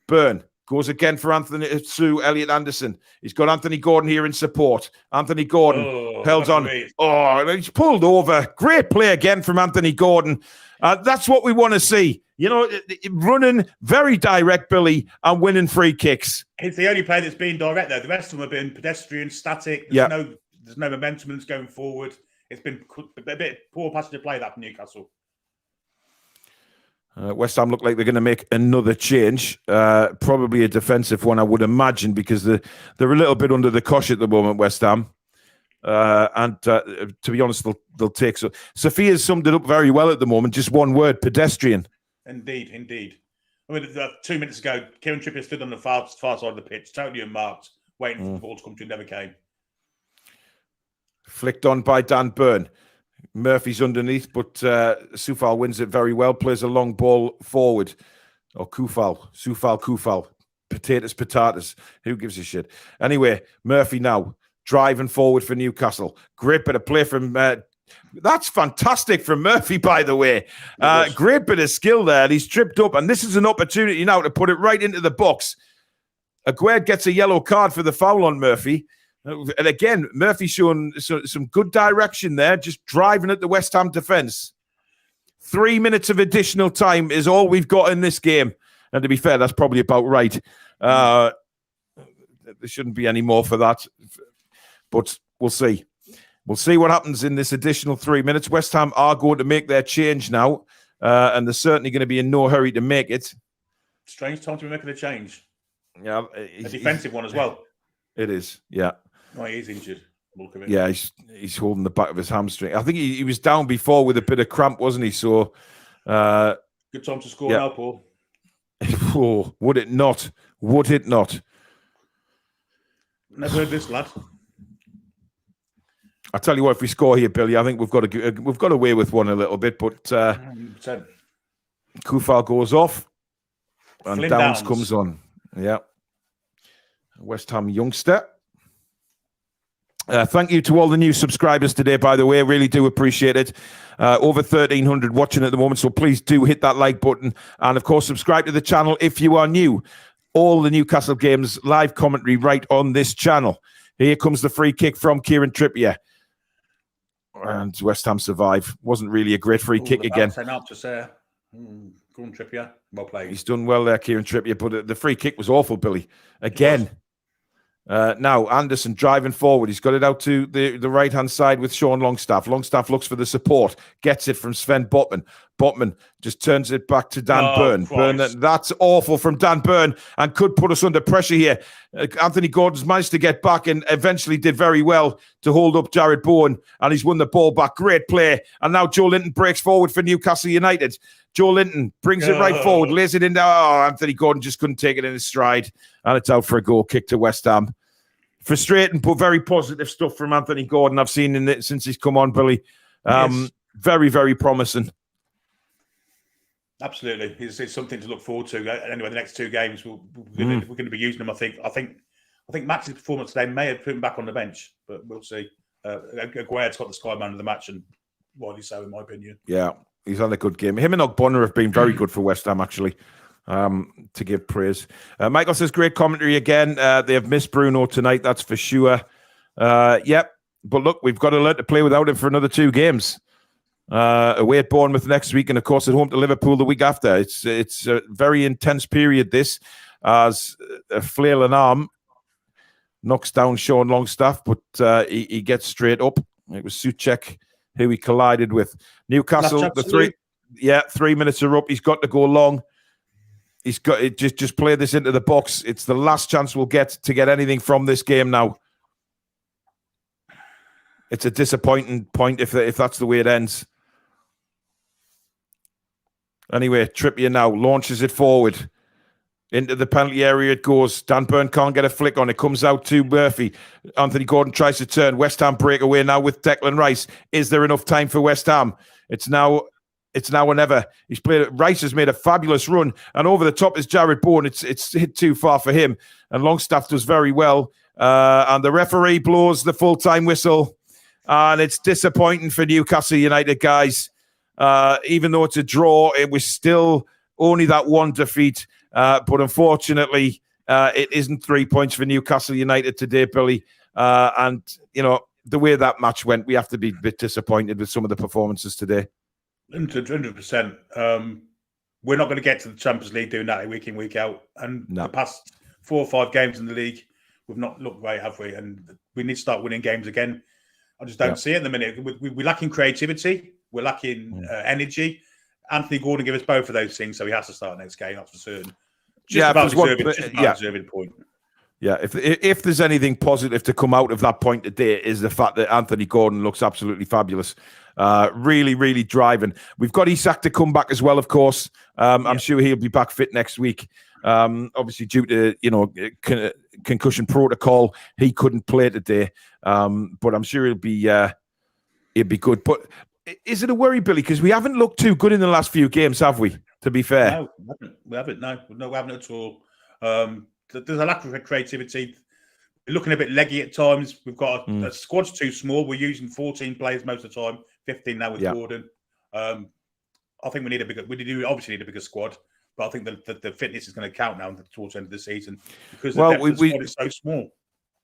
Burn. Goes again for through Elliot Anderson. He's got Anthony Gordon here in support. Anthony Gordon held on. Great. Oh, he's pulled over. Great play again from Anthony Gordon. That's what we want to see. You know, running very direct, Billy, and winning free kicks. It's the only play that's been direct, though. The rest of them have been pedestrian, static. There's no momentum that's going forward. It's been a bit poor passenger play that from Newcastle. West Ham look like they're going to make another change, probably a defensive one, I would imagine, because they're a little bit under the cosh at the moment, West Ham. And to be honest, they'll take so. Sophia's summed it up very well at the moment. Just one word: pedestrian. Indeed. I mean, 2 minutes ago, Kieran Trippier stood on the far side of the pitch, totally unmarked, waiting for the ball to come to him. Never came. Flicked on by Dan Burn. Murphy's underneath, but Soufal wins it very well, plays a long ball forward. Or Soufal. Potatoes. Who gives a shit? Anyway, Murphy now driving forward for Newcastle. Great bit of play from. That's fantastic from Murphy, by the way. Great bit of skill there. He's tripped up, and this is an opportunity now to put it right into the box. Aguerd gets a yellow card for the foul on Murphy. And again, Murphy showing some good direction there, just driving at the West Ham defence. 3 minutes of additional time is all we've got in this game. And to be fair, that's probably about right. There shouldn't be any more for that. But we'll see. We'll see what happens in this additional 3 minutes. West Ham are going to make their change now. And they're certainly going to be in no hurry to make it. Strange time to be making a change. Yeah, a defensive one as well. It is, yeah. Oh, he's injured. Look at it. Yeah, he's holding the back of his hamstring. I think he was down before with a bit of cramp, wasn't he? So, good time to score now, Paul. Oh, would it not? Would it not? Never heard this, lad. I tell you what, if we score here, Billy, I think we've got away with one a little bit, but Kufal goes off and Downs comes on. Yeah, West Ham youngster. Thank you to all the new subscribers today, by the way. Really do appreciate it. Over 1,300 watching at the moment, so please do hit that like button. And, of course, subscribe to the channel if you are new. All the Newcastle games live commentary right on this channel. Here comes the free kick from Kieran Trippier. And West Ham survive. Wasn't really a great free kick again. Go on, Trippier. Well played. He's done well there, Kieran Trippier, but the free kick was awful, Billy. Again. Now, Anderson driving forward. He's got it out to the right-hand side with Sean Longstaff. Longstaff looks for the support. Gets it from Sven Botman. Botman just turns it back to Dan Burn. That's awful from Dan Burn and could put us under pressure here. Anthony Gordon's managed to get back and eventually did very well to hold up Jared Bowen, and he's won the ball back. Great play. And now Joe Linton breaks forward for Newcastle United. Joe Linton brings it right forward, lays it in there. Oh, Anthony Gordon just couldn't take it in his stride. And it's out for a goal kick to West Ham. Frustrating, but very positive stuff from Anthony Gordon I've seen in it since he's come on, Billy. Yes. Very, very promising. Absolutely. It's something to look forward to. Anyway, the next two games, we're going to be using them, I think. I think Max's performance today may have put him back on the bench, but we'll see. Aguerd's got the Sky Man of the match, and rightly so, in my opinion. Yeah. He's had a good game. Him and Ogbonna have been very good for West Ham, actually, to give praise. Michael says, great commentary again. They have missed Bruno tonight, that's for sure. Yep. But look, we've got to learn to play without him for another 2 games. Away at Bournemouth next week, and of course at home to Liverpool the week after. It's a very intense period, this, as a flail and arm knocks down Sean Longstaff, but he gets straight up. It was Souček who he collided with. Newcastle, 3 minutes are up. He's got to go long. He's got it. Just play this into the box. It's the last chance we'll get to get anything from this game now. It's a disappointing point if that's the way it ends. Anyway, Trippier now launches it forward. Into the penalty area it goes. Dan Burn can't get a flick on. It comes out to Murphy. Anthony Gordon tries to turn. West Ham breakaway now with Declan Rice. Is there enough time for West Ham? It's now or never. Rice has made a fabulous run, and over the top is Jared Bowen. It's hit too far for him, and Longstaff does very well. And the referee blows the full-time whistle, and it's disappointing for Newcastle United, guys. Even though it's a draw, it was still only that one defeat. But unfortunately, it isn't 3 points for Newcastle United today, Billy. And, you know, the way that match went, we have to be a bit disappointed with some of the performances today. 100%. We're not going to get to the Champions League doing that week in, week out. And the past 4 or 5 games in the league, we've not looked great, have we? And we need to start winning games again. I just don't see it at the minute. We're lacking creativity. We're lacking energy. Anthony Gordon gave us both of those things, so he has to start next game, that's for certain. Deserving point. Yeah, if there's anything positive to come out of that point today is the fact that Anthony Gordon looks absolutely fabulous. Really, really driving. We've got Isak to come back as well, of course. I'm sure he'll be back fit next week. Obviously, due to concussion protocol, he couldn't play today. But I'm sure he'll be good. But is it a worry, Billy? Because we haven't looked too good in the last few games, have we? To be fair, No, we haven't. No, we haven't at all. there's a lack of creativity. We're looking a bit leggy at times. We've got a squad's too small. We're using 14 players most of the time, 15 now with Gordon. I think we obviously need a bigger squad, but I think the fitness is going to count now towards the end of the season because the depth of the squad is so small.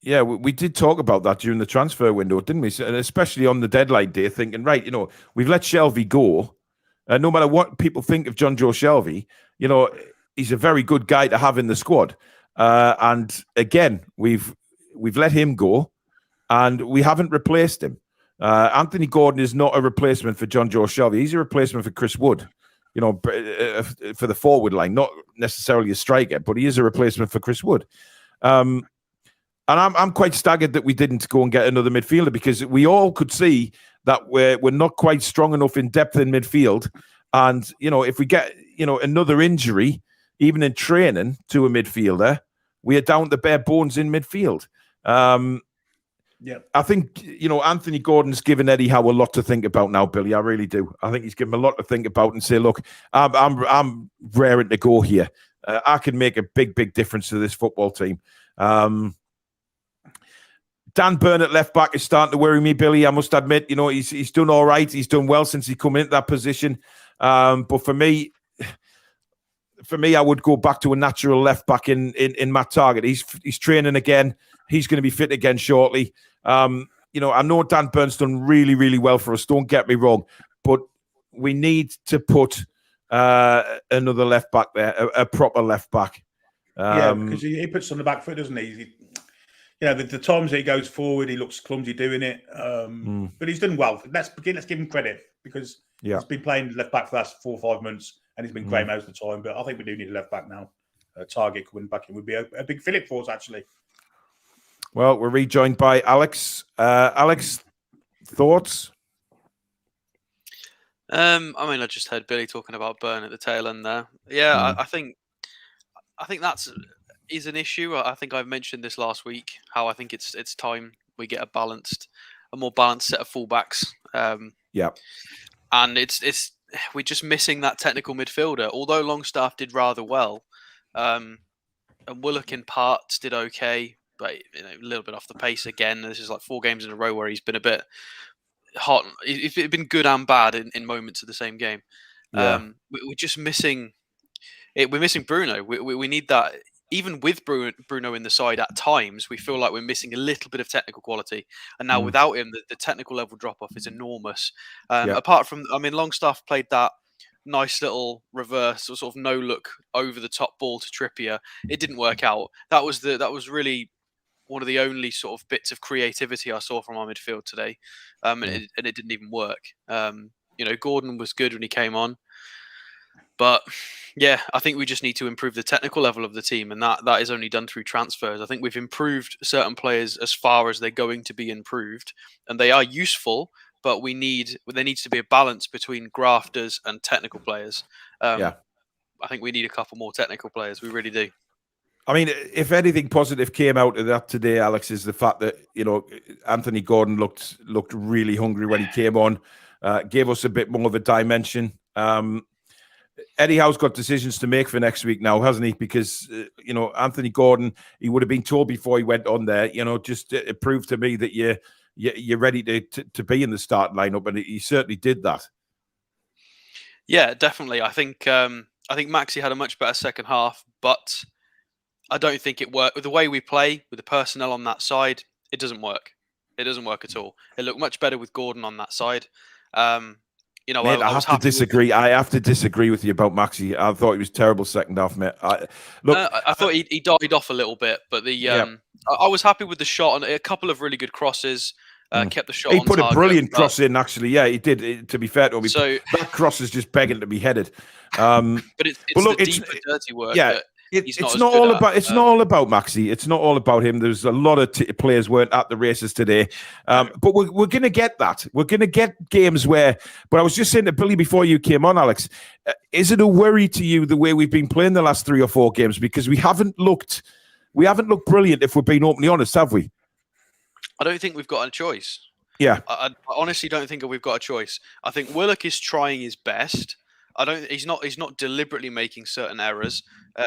Yeah, we did talk about that during the transfer window, didn't we? And especially on the deadline day, thinking, right, we've let Shelvey go. No matter what people think of John Joe Shelvey, he's a very good guy to have in the squad. And again, we've let him go, and we haven't replaced him. Anthony Gordon is not a replacement for John Joe Shelvey. He's a replacement for Chris Wood, for the forward line, not necessarily a striker, but he is a replacement for Chris Wood. And I'm quite staggered that we didn't go and get another midfielder, because we all could see that we're not quite strong enough in depth in midfield. And, if we get, another injury, even in training to a midfielder, we are down to bare bones in midfield. I think, Anthony Gordon's given Eddie Howe a lot to think about now, Billy. I really do. I think he's given him a lot to think about and say, look, I'm raring to go here. I can make a big, big difference to this football team. Dan Burn at left back is starting to worry me, Billy. I must admit, he's done all right. He's done well since he come into that position. But for me, I would go back to a natural left back in Matt Targett. He's training again. He's going to be fit again shortly. I know Dan Burn's done really, really well for us. Don't get me wrong, but we need to put another left back there, a proper left back. Because he puts on the back foot, doesn't he? The times that he goes forward, he looks clumsy doing it. But he's done well. Let's give him credit, because he's been playing left back for the last 4 or 5 months, and he's been great most of the time. But I think we do need a left back now. Target coming back in would be a big fillip for us, actually. Well, we're rejoined by Alex. Alex, thoughts? I just heard Billy talking about Burn at the tail end there. Yeah, I think that's is an issue. I think I've mentioned this last week, how I think it's time we get a more balanced set of fullbacks. And it's we're just missing that technical midfielder. Although Longstaff did rather well, and Willock in parts did okay, but a little bit off the pace again. This is like 4 games in a row where he's been a bit hot. He's been good and bad in moments of the same game. We're just missing it. We're missing Bruno. We need that. Even with Bruno in the side, at times we feel like we're missing a little bit of technical quality. And now without him, the technical level drop off is enormous. Apart from, Longstaff played that nice little reverse or sort of no look over the top ball to Trippier. It didn't work out. That was really one of the only sort of bits of creativity I saw from our midfield today, and it didn't even work. Gordon was good when he came on, but I think we just need to improve the technical level of the team, and that is only done through transfers. I think we've improved certain players as far as they're going to be improved, and they are useful. But there needs to be a balance between grafters and technical players. I think we need a couple more technical players. We really do. I mean, if anything positive came out of that today, Alex, is the fact that Anthony Gordon looked really hungry when he came on, gave us a bit more of a dimension. Eddie Howe's got decisions to make for next week now, hasn't he? Because Anthony Gordon, he would have been told before he went on there. Just it proved to me that you're ready to be in the starting lineup, and he certainly did that. Yeah, definitely. I think Maxi had a much better second half, but I don't think it worked with the way we play with the personnel on that side. It doesn't work. It doesn't work at all. It looked much better with Gordon on that side. Mate, I have to disagree. I have to disagree with you about Maxi. I thought he was terrible second half, mate. I thought he died off a little bit, but I was happy with the shot and a couple of really good crosses. Kept the shot. He on put target, a brilliant cross in, actually. Yeah, he did. To be fair to him, so that cross is just begging to be headed. But it's the deeper, dirty work. Yeah. It's not all about Maxi. It's not all about him. There's a lot of players weren't at the races today, but we're going to get that. We're going to get games where. But I was just saying to Billy before you came on, Alex, is it a worry to you the way we've been playing the last 3 or 4 games, because we haven't looked brilliant, if we're being openly honest, have we? I don't think we've got a choice. Yeah, I honestly don't think we've got a choice. I think Willock is trying his best. He's not deliberately making certain errors.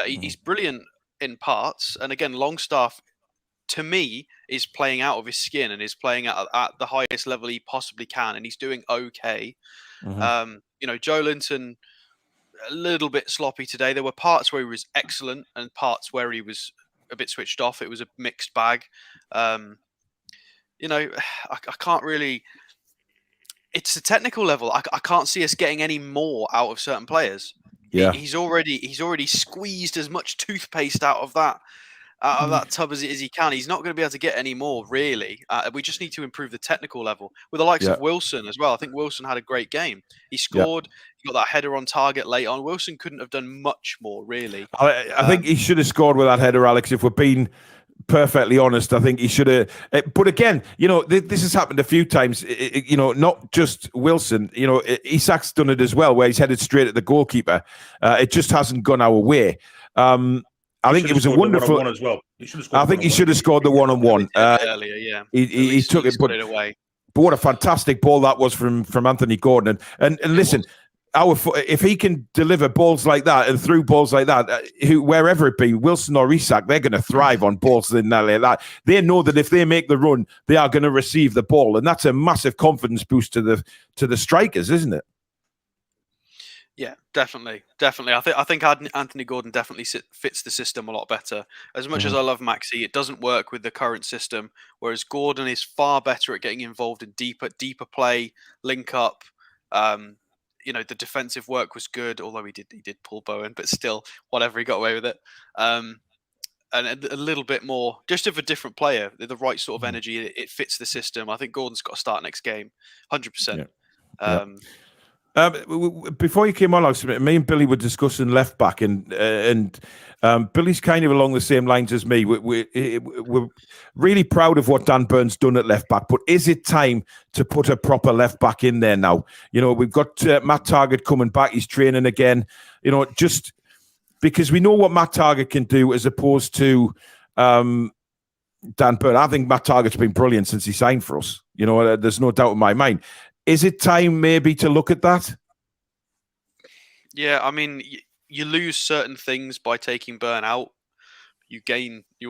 He's brilliant in parts. And again, Longstaff, to me, is playing out of his skin and is playing at the highest level he possibly can, and he's doing okay. Joe Linton, a little bit sloppy today. There were parts where he was excellent and parts where he was a bit switched off. It was a mixed bag. I can't really. It's the technical level. I can't see us getting any more out of certain players. Yeah. He's already squeezed as much toothpaste out of that tub as he can. He's not going to be able to get any more, really. We just need to improve the technical level with the likes of Wilson as well. I think Wilson had a great game. He scored. He got that header on target late on. Wilson couldn't have done much more, really. I think he should have scored with that header, Alex, if we're being perfectly honest. I think he should have. But again, this has happened a few times. Not just Wilson. Isak's done it as well, where he's headed straight at the goalkeeper. It just hasn't gone our way. I think it was a wonderful one as well. I think he should have scored the one-on-one earlier. Yeah, he took it, put it away. But what a fantastic ball that was from Anthony Gordon. And listen, if he can deliver balls like that and through balls like that, wherever it be, Wilson or Isak, they're going to thrive on balls in that like that. They know that if they make the run, they are going to receive the ball, and that's a massive confidence boost to the strikers, isn't it? Yeah, definitely. I think Anthony Gordon definitely fits the system a lot better. As much as I love Maxi, it doesn't work with the current system. Whereas Gordon is far better at getting involved in deeper play, link up. The defensive work was good, although he did pull Bowen, but still, whatever, he got away with it. And a little bit more, just of a different player, the right sort of energy. It fits the system. I think Gordon's got to start next game, 100%. Before you came on, Alex, me and Billy were discussing left back, and Billy's kind of along the same lines as me. We're really proud of what Dan Burn's done at left back, but is it time to put a proper left back in there now? We've got Matt Targett coming back; he's training again. Just because we know what Matt Targett can do, as opposed to Dan Burn. I think Matt Targett's been brilliant since he signed for us. There's no doubt in my mind. Is it time maybe to look at that? Yeah, I mean, you lose certain things by taking Burn out. You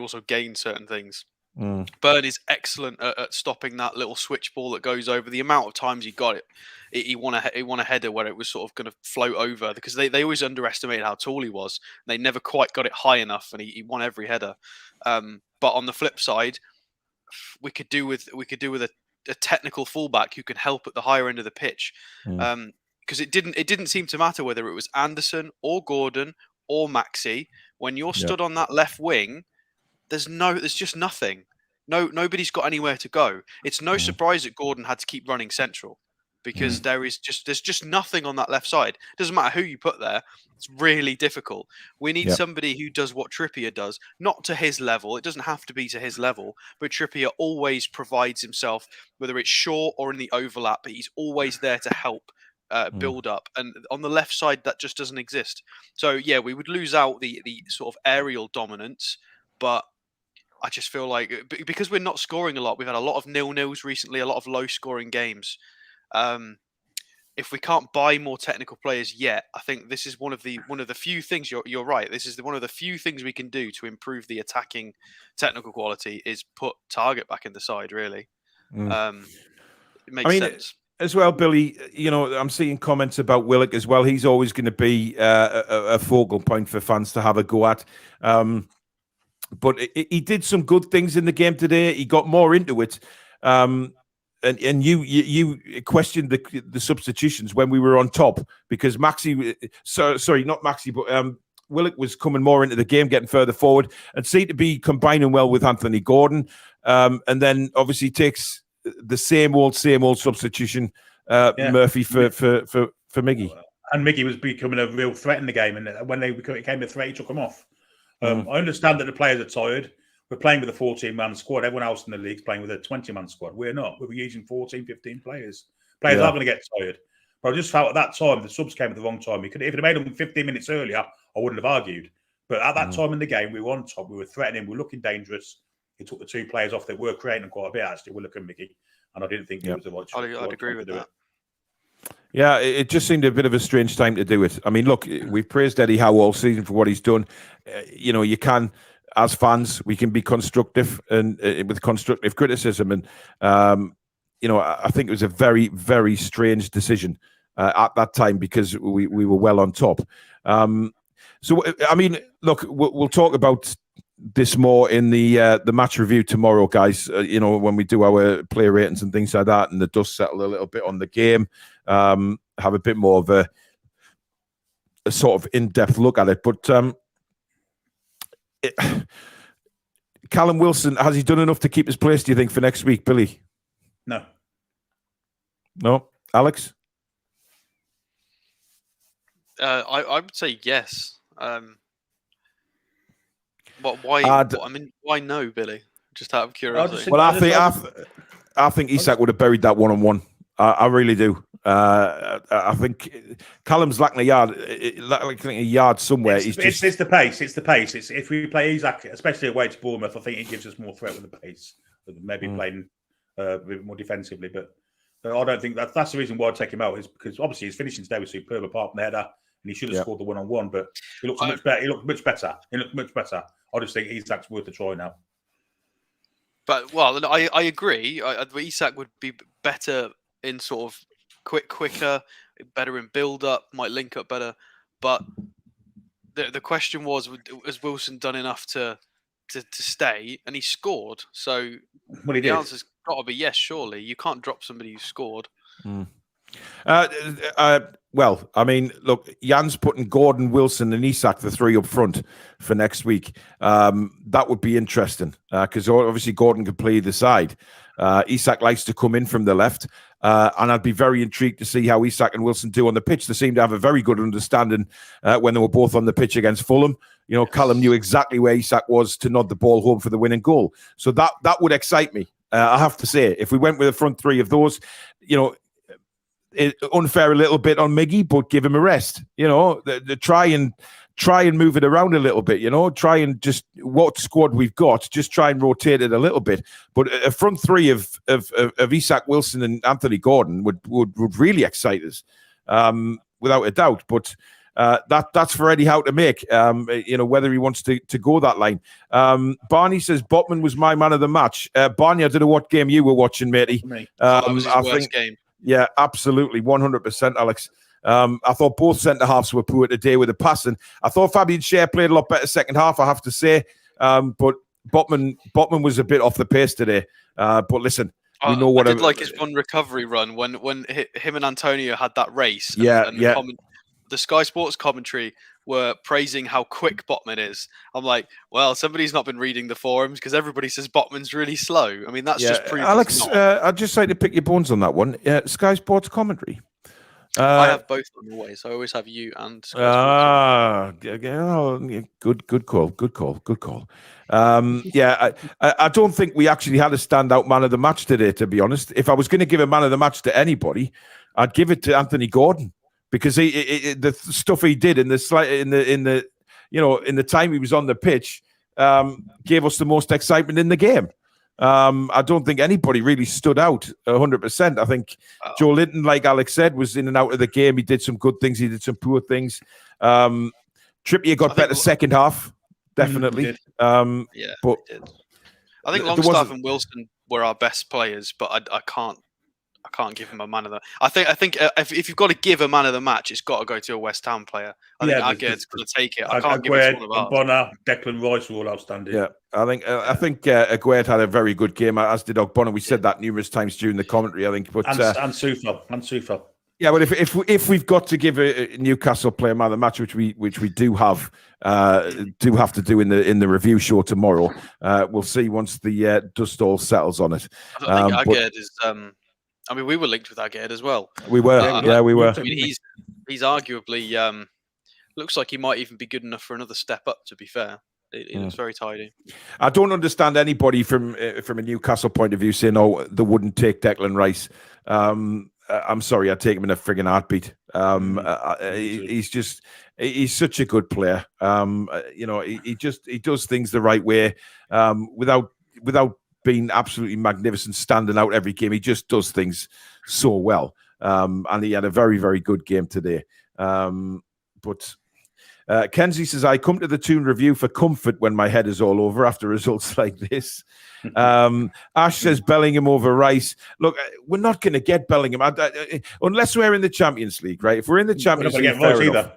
also gain certain things. Burn is excellent at stopping that little switch ball that goes over. The amount of times he got it, he won a header where it was sort of going to float over, because they always underestimated how tall he was. They never quite got it high enough, and he won every header. But on the flip side, we could do with a technical fullback who can help at the higher end of the pitch, because it didn't seem to matter whether it was Anderson or Gordon or Maxi. When you're stood on that left wing, there's just nothing. Nobody's got anywhere to go. It's no surprise that Gordon had to keep running central, because there's just nothing on that left side. It doesn't matter who you put there. It's really difficult. We need somebody who does what Trippier does, not to his level. It doesn't have to be to his level, but Trippier always provides himself, whether it's short or in the overlap, but he's always there to help build up. And on the left side, that just doesn't exist. So yeah, we would lose out the sort of aerial dominance, but I just feel like, because we're not scoring a lot, we've had a lot of 0-0s recently, a lot of low-scoring games. If we can't buy more technical players yet, I think this is one of the few things. You're right. This is one of the few things we can do to improve the attacking technical quality, is put Targett back in the side. Really, it makes sense. As well, Billy, I'm seeing comments about Willock as well. He's always going to be a focal point for fans to have a go at. But he did some good things in the game today. He got more into it. And you questioned the substitutions when we were on top, because Maxi, sorry, not Maxi, but Willock was coming more into the game, getting further forward, and seemed to be combining well with Anthony Gordon. And then obviously takes the same old substitution, Murphy for Miggy. And Miggy was becoming a real threat in the game, and when it became a threat, he took him off. I understand that the players are tired. We're playing with a 14-man squad. Everyone else in the league's playing with a 20-man squad. We're not. We're using 14, 15 players. Players are going to get tired. But I just felt at that time, the subs came at the wrong time. If it had made them 15 minutes earlier, I wouldn't have argued. But at that time in the game, we were on top. We were threatening. We were looking dangerous. He took the two players off that were creating quite a bit, actually, Willock and Mickey. And I didn't think it was the right choice. I'd agree with that. Yeah, it just seemed a bit of a strange time to do it. I mean, look, we've praised Eddie Howe all season for what he's done. You can, as fans, we can be constructive and with constructive criticism. And, I think it was a very, very strange decision at that time because we were well on top. So, I mean, look, we'll talk about this more in the match review tomorrow, guys. When we do our player ratings and things like that, and the dust settle a little bit on the game, have a bit more of a sort of in-depth look at it. But Callum Wilson, has he done enough to keep his place, do you think, for next week, Billy? No, Alex? I would say yes. Why? Why no, Billy? Just out of curiosity. I think Isak would have buried that one-on-one. I really do. I think Callum's lacking a yard somewhere. It's the pace. It's the pace. It's if we play Isak, especially away to Bournemouth, I think it gives us more threat with the pace. Maybe playing a bit more defensively, but I don't think that's the reason why I'd take him out. Is because obviously his finishing today was superb, apart from the header, and he should have scored the one-on-one. But he looks much better. He looked much better. I just think Isak's worth a try now. But I agree. Isak would be better in sort of quicker, better in build-up, might link up better. But the question was, has Wilson done enough to stay? And he scored. So the answer's got to be yes, surely. You can't drop somebody who scored. Well, I mean, look, Jan's putting Gordon, Wilson and Isak, the three up front for next week. That would be interesting because obviously Gordon can play either side. Isak likes to come in from the left. And I'd be very intrigued to see how Isak and Wilson do on the pitch. They seem to have a very good understanding when they were both on the pitch against Fulham. Callum knew exactly where Isak was to nod the ball home for the winning goal. So that would excite me. I have to say, if we went with a front three of those, unfair a little bit on Miggy, but give him a rest. Try and move it around a little bit. Try and just what squad we've got, just try and rotate it a little bit. But a front three of Isak, Wilson, and Anthony Gordon would really excite us, without a doubt. But that's for Eddie Howe to make. Whether he wants to go that line. Barney says Botman was my man of the match. Barney, I don't know what game you were watching, matey. That was his worst game. Yeah, absolutely, 100%, Alex. I thought both centre-halves were poor today with the passing. I thought Fabian Schär played a lot better second half, I have to say. But Botman was a bit off the pace today. But listen, we know what... I did like his one recovery run when him and Antonio had that race. The Sky Sports commentary were praising how quick Botman is. I'm like, well, somebody's not been reading the forums because everybody says Botman's really slow. I mean, that's just proof. Alex, I'd just like to pick your bones on that one. Sky Sports commentary. I have both of them always. I always have you and Sky Sports. Good call. I don't think we actually had a standout man of the match today, to be honest. If I was going to give a man of the match to anybody, I'd give it to Anthony Gordon. Because the stuff he did in the time he was on the pitch gave us the most excitement in the game. I don't think anybody really stood out 100%. I think Joe Linton, like Alex said, was in and out of the game. He did some good things. He did some poor things. Trippier got better second half, definitely. But I think Longstaff and Wilson were our best players, but I can't give him a man of the. I think if you've got to give a man of the match, it's got to go to a West Ham player. I think Aguerd's going to take it. I can't give it to one of ours. Bonner, Declan Rice were all outstanding. Yeah, I think Aguerd had a very good game, as did Ogbonna. We said that numerous times during the commentary. I think, but and Soufa. Yeah, but if we've got to give a Newcastle player man of the match, which we do have to do in the review show tomorrow, we'll see once the dust all settles on it. I think Aguerd is. I mean, we were linked with Aguerd as well. We were. We were. I mean, he's arguably looks like he might even be good enough for another step up. To be fair, it looks very tidy. I don't understand anybody from a Newcastle point of view saying, "Oh, they wouldn't take Declan Rice." I'm sorry, I'd take him in a frigging heartbeat. He's such a good player. He does things the right way, without being absolutely magnificent, standing out every game. He just does things so well. and he had a very, very good game today. But Kenzie says, I come to the Toon review for comfort when my head is all over after results like this. Ash says Bellingham over Rice. Look, we're not going to get Bellingham unless we're in the Champions League, right? If we're in the Champions League, fair enough.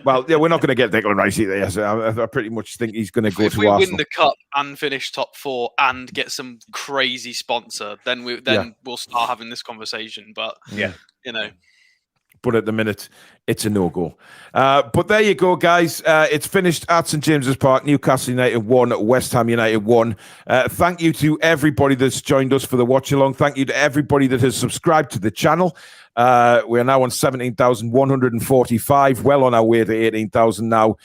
Well, yeah, we're not going to get Declan Rice either. Yes, I pretty much think he's going to go to Arsenal. If we win the cup and finish top 4 and get some crazy sponsor, then we'll start having this conversation. But But at the minute, it's a no-go. But there you go, guys. It's finished at St. James's Park. Newcastle United 1, West Ham United 1. Thank you to everybody that's joined us for the watch-along. Thank you to everybody that has subscribed to the channel. We are now on 17,145, well on our way to 18,000 now.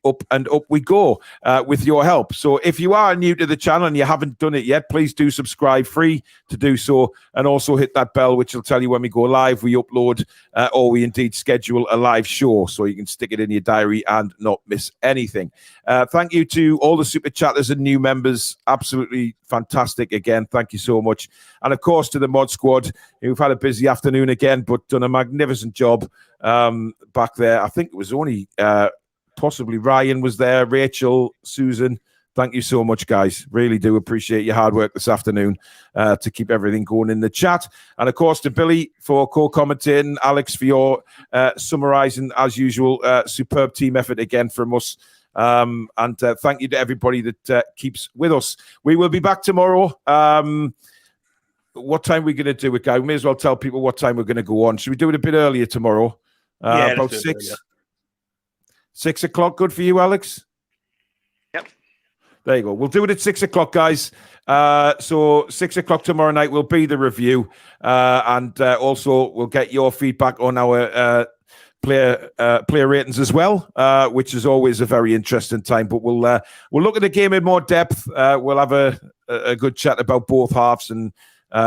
Up and up we go with your help. So if you are new to the channel and you haven't done it yet, please do subscribe, free to do so, and also hit that bell which will tell you when we go live, we upload or we indeed schedule a live show, so you can stick it in your diary and not miss anything. Thank you to all the super chatters and new members. Absolutely fantastic again. Thank you so much. And of course to the mod squad, who've had a busy afternoon again, but done a magnificent job back there. I think it was only possibly Ryan was there, Rachel, Susan. Thank you so much, guys. Really do appreciate your hard work this afternoon to keep everything going in the chat. And of course to Billy for co-commentating, Alex for your summarising as usual. Superb team effort again from us. And thank you to everybody that keeps with us. We will be back tomorrow. What time are we going to do it, guy? We may as well tell people what time we're going to go on. Should we do it a bit earlier tomorrow? About 6? 6 o'clock, good for you, Alex? Yep. There you go. We'll do it at 6 o'clock, guys. So 6 o'clock tomorrow night will be the review. And also we'll get your feedback on our player ratings as well, which is always a very interesting time. But we'll look at the game in more depth. We'll have a good chat about both halves and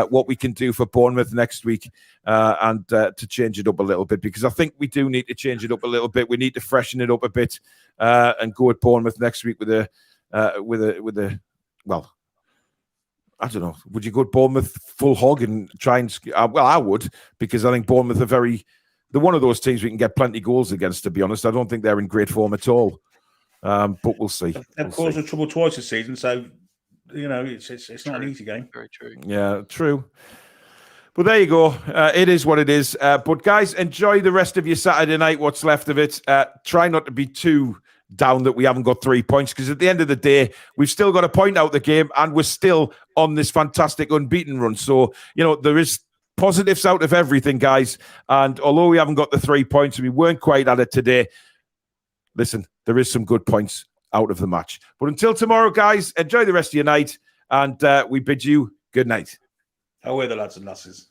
what we can do for Bournemouth next week, and to change it up a little bit, because I think we do need to change it up a little bit. We need to freshen it up a bit and go at Bournemouth next week with a well, I don't know. Would you go at Bournemouth full hog and try and well, I would, because I think Bournemouth they're one of those teams we can get plenty goals against, to be honest. I don't think they're in great form at all. But we'll see. They've caused us trouble twice this season, so it's not an easy game. Very true. Yeah, true. But there you go. It is what it is. But guys, enjoy the rest of your Saturday night, what's left of it. Try not to be too down that we haven't got 3 points, because at the end of the day, we've still got to point out the game and we're still on this fantastic unbeaten run. So, there is positives out of everything, guys. And although we haven't got the 3 points, we weren't quite at it today. Listen, there is some good points out of the match. But until tomorrow, guys, enjoy the rest of your night, and we bid you good night. Away the lads and lasses.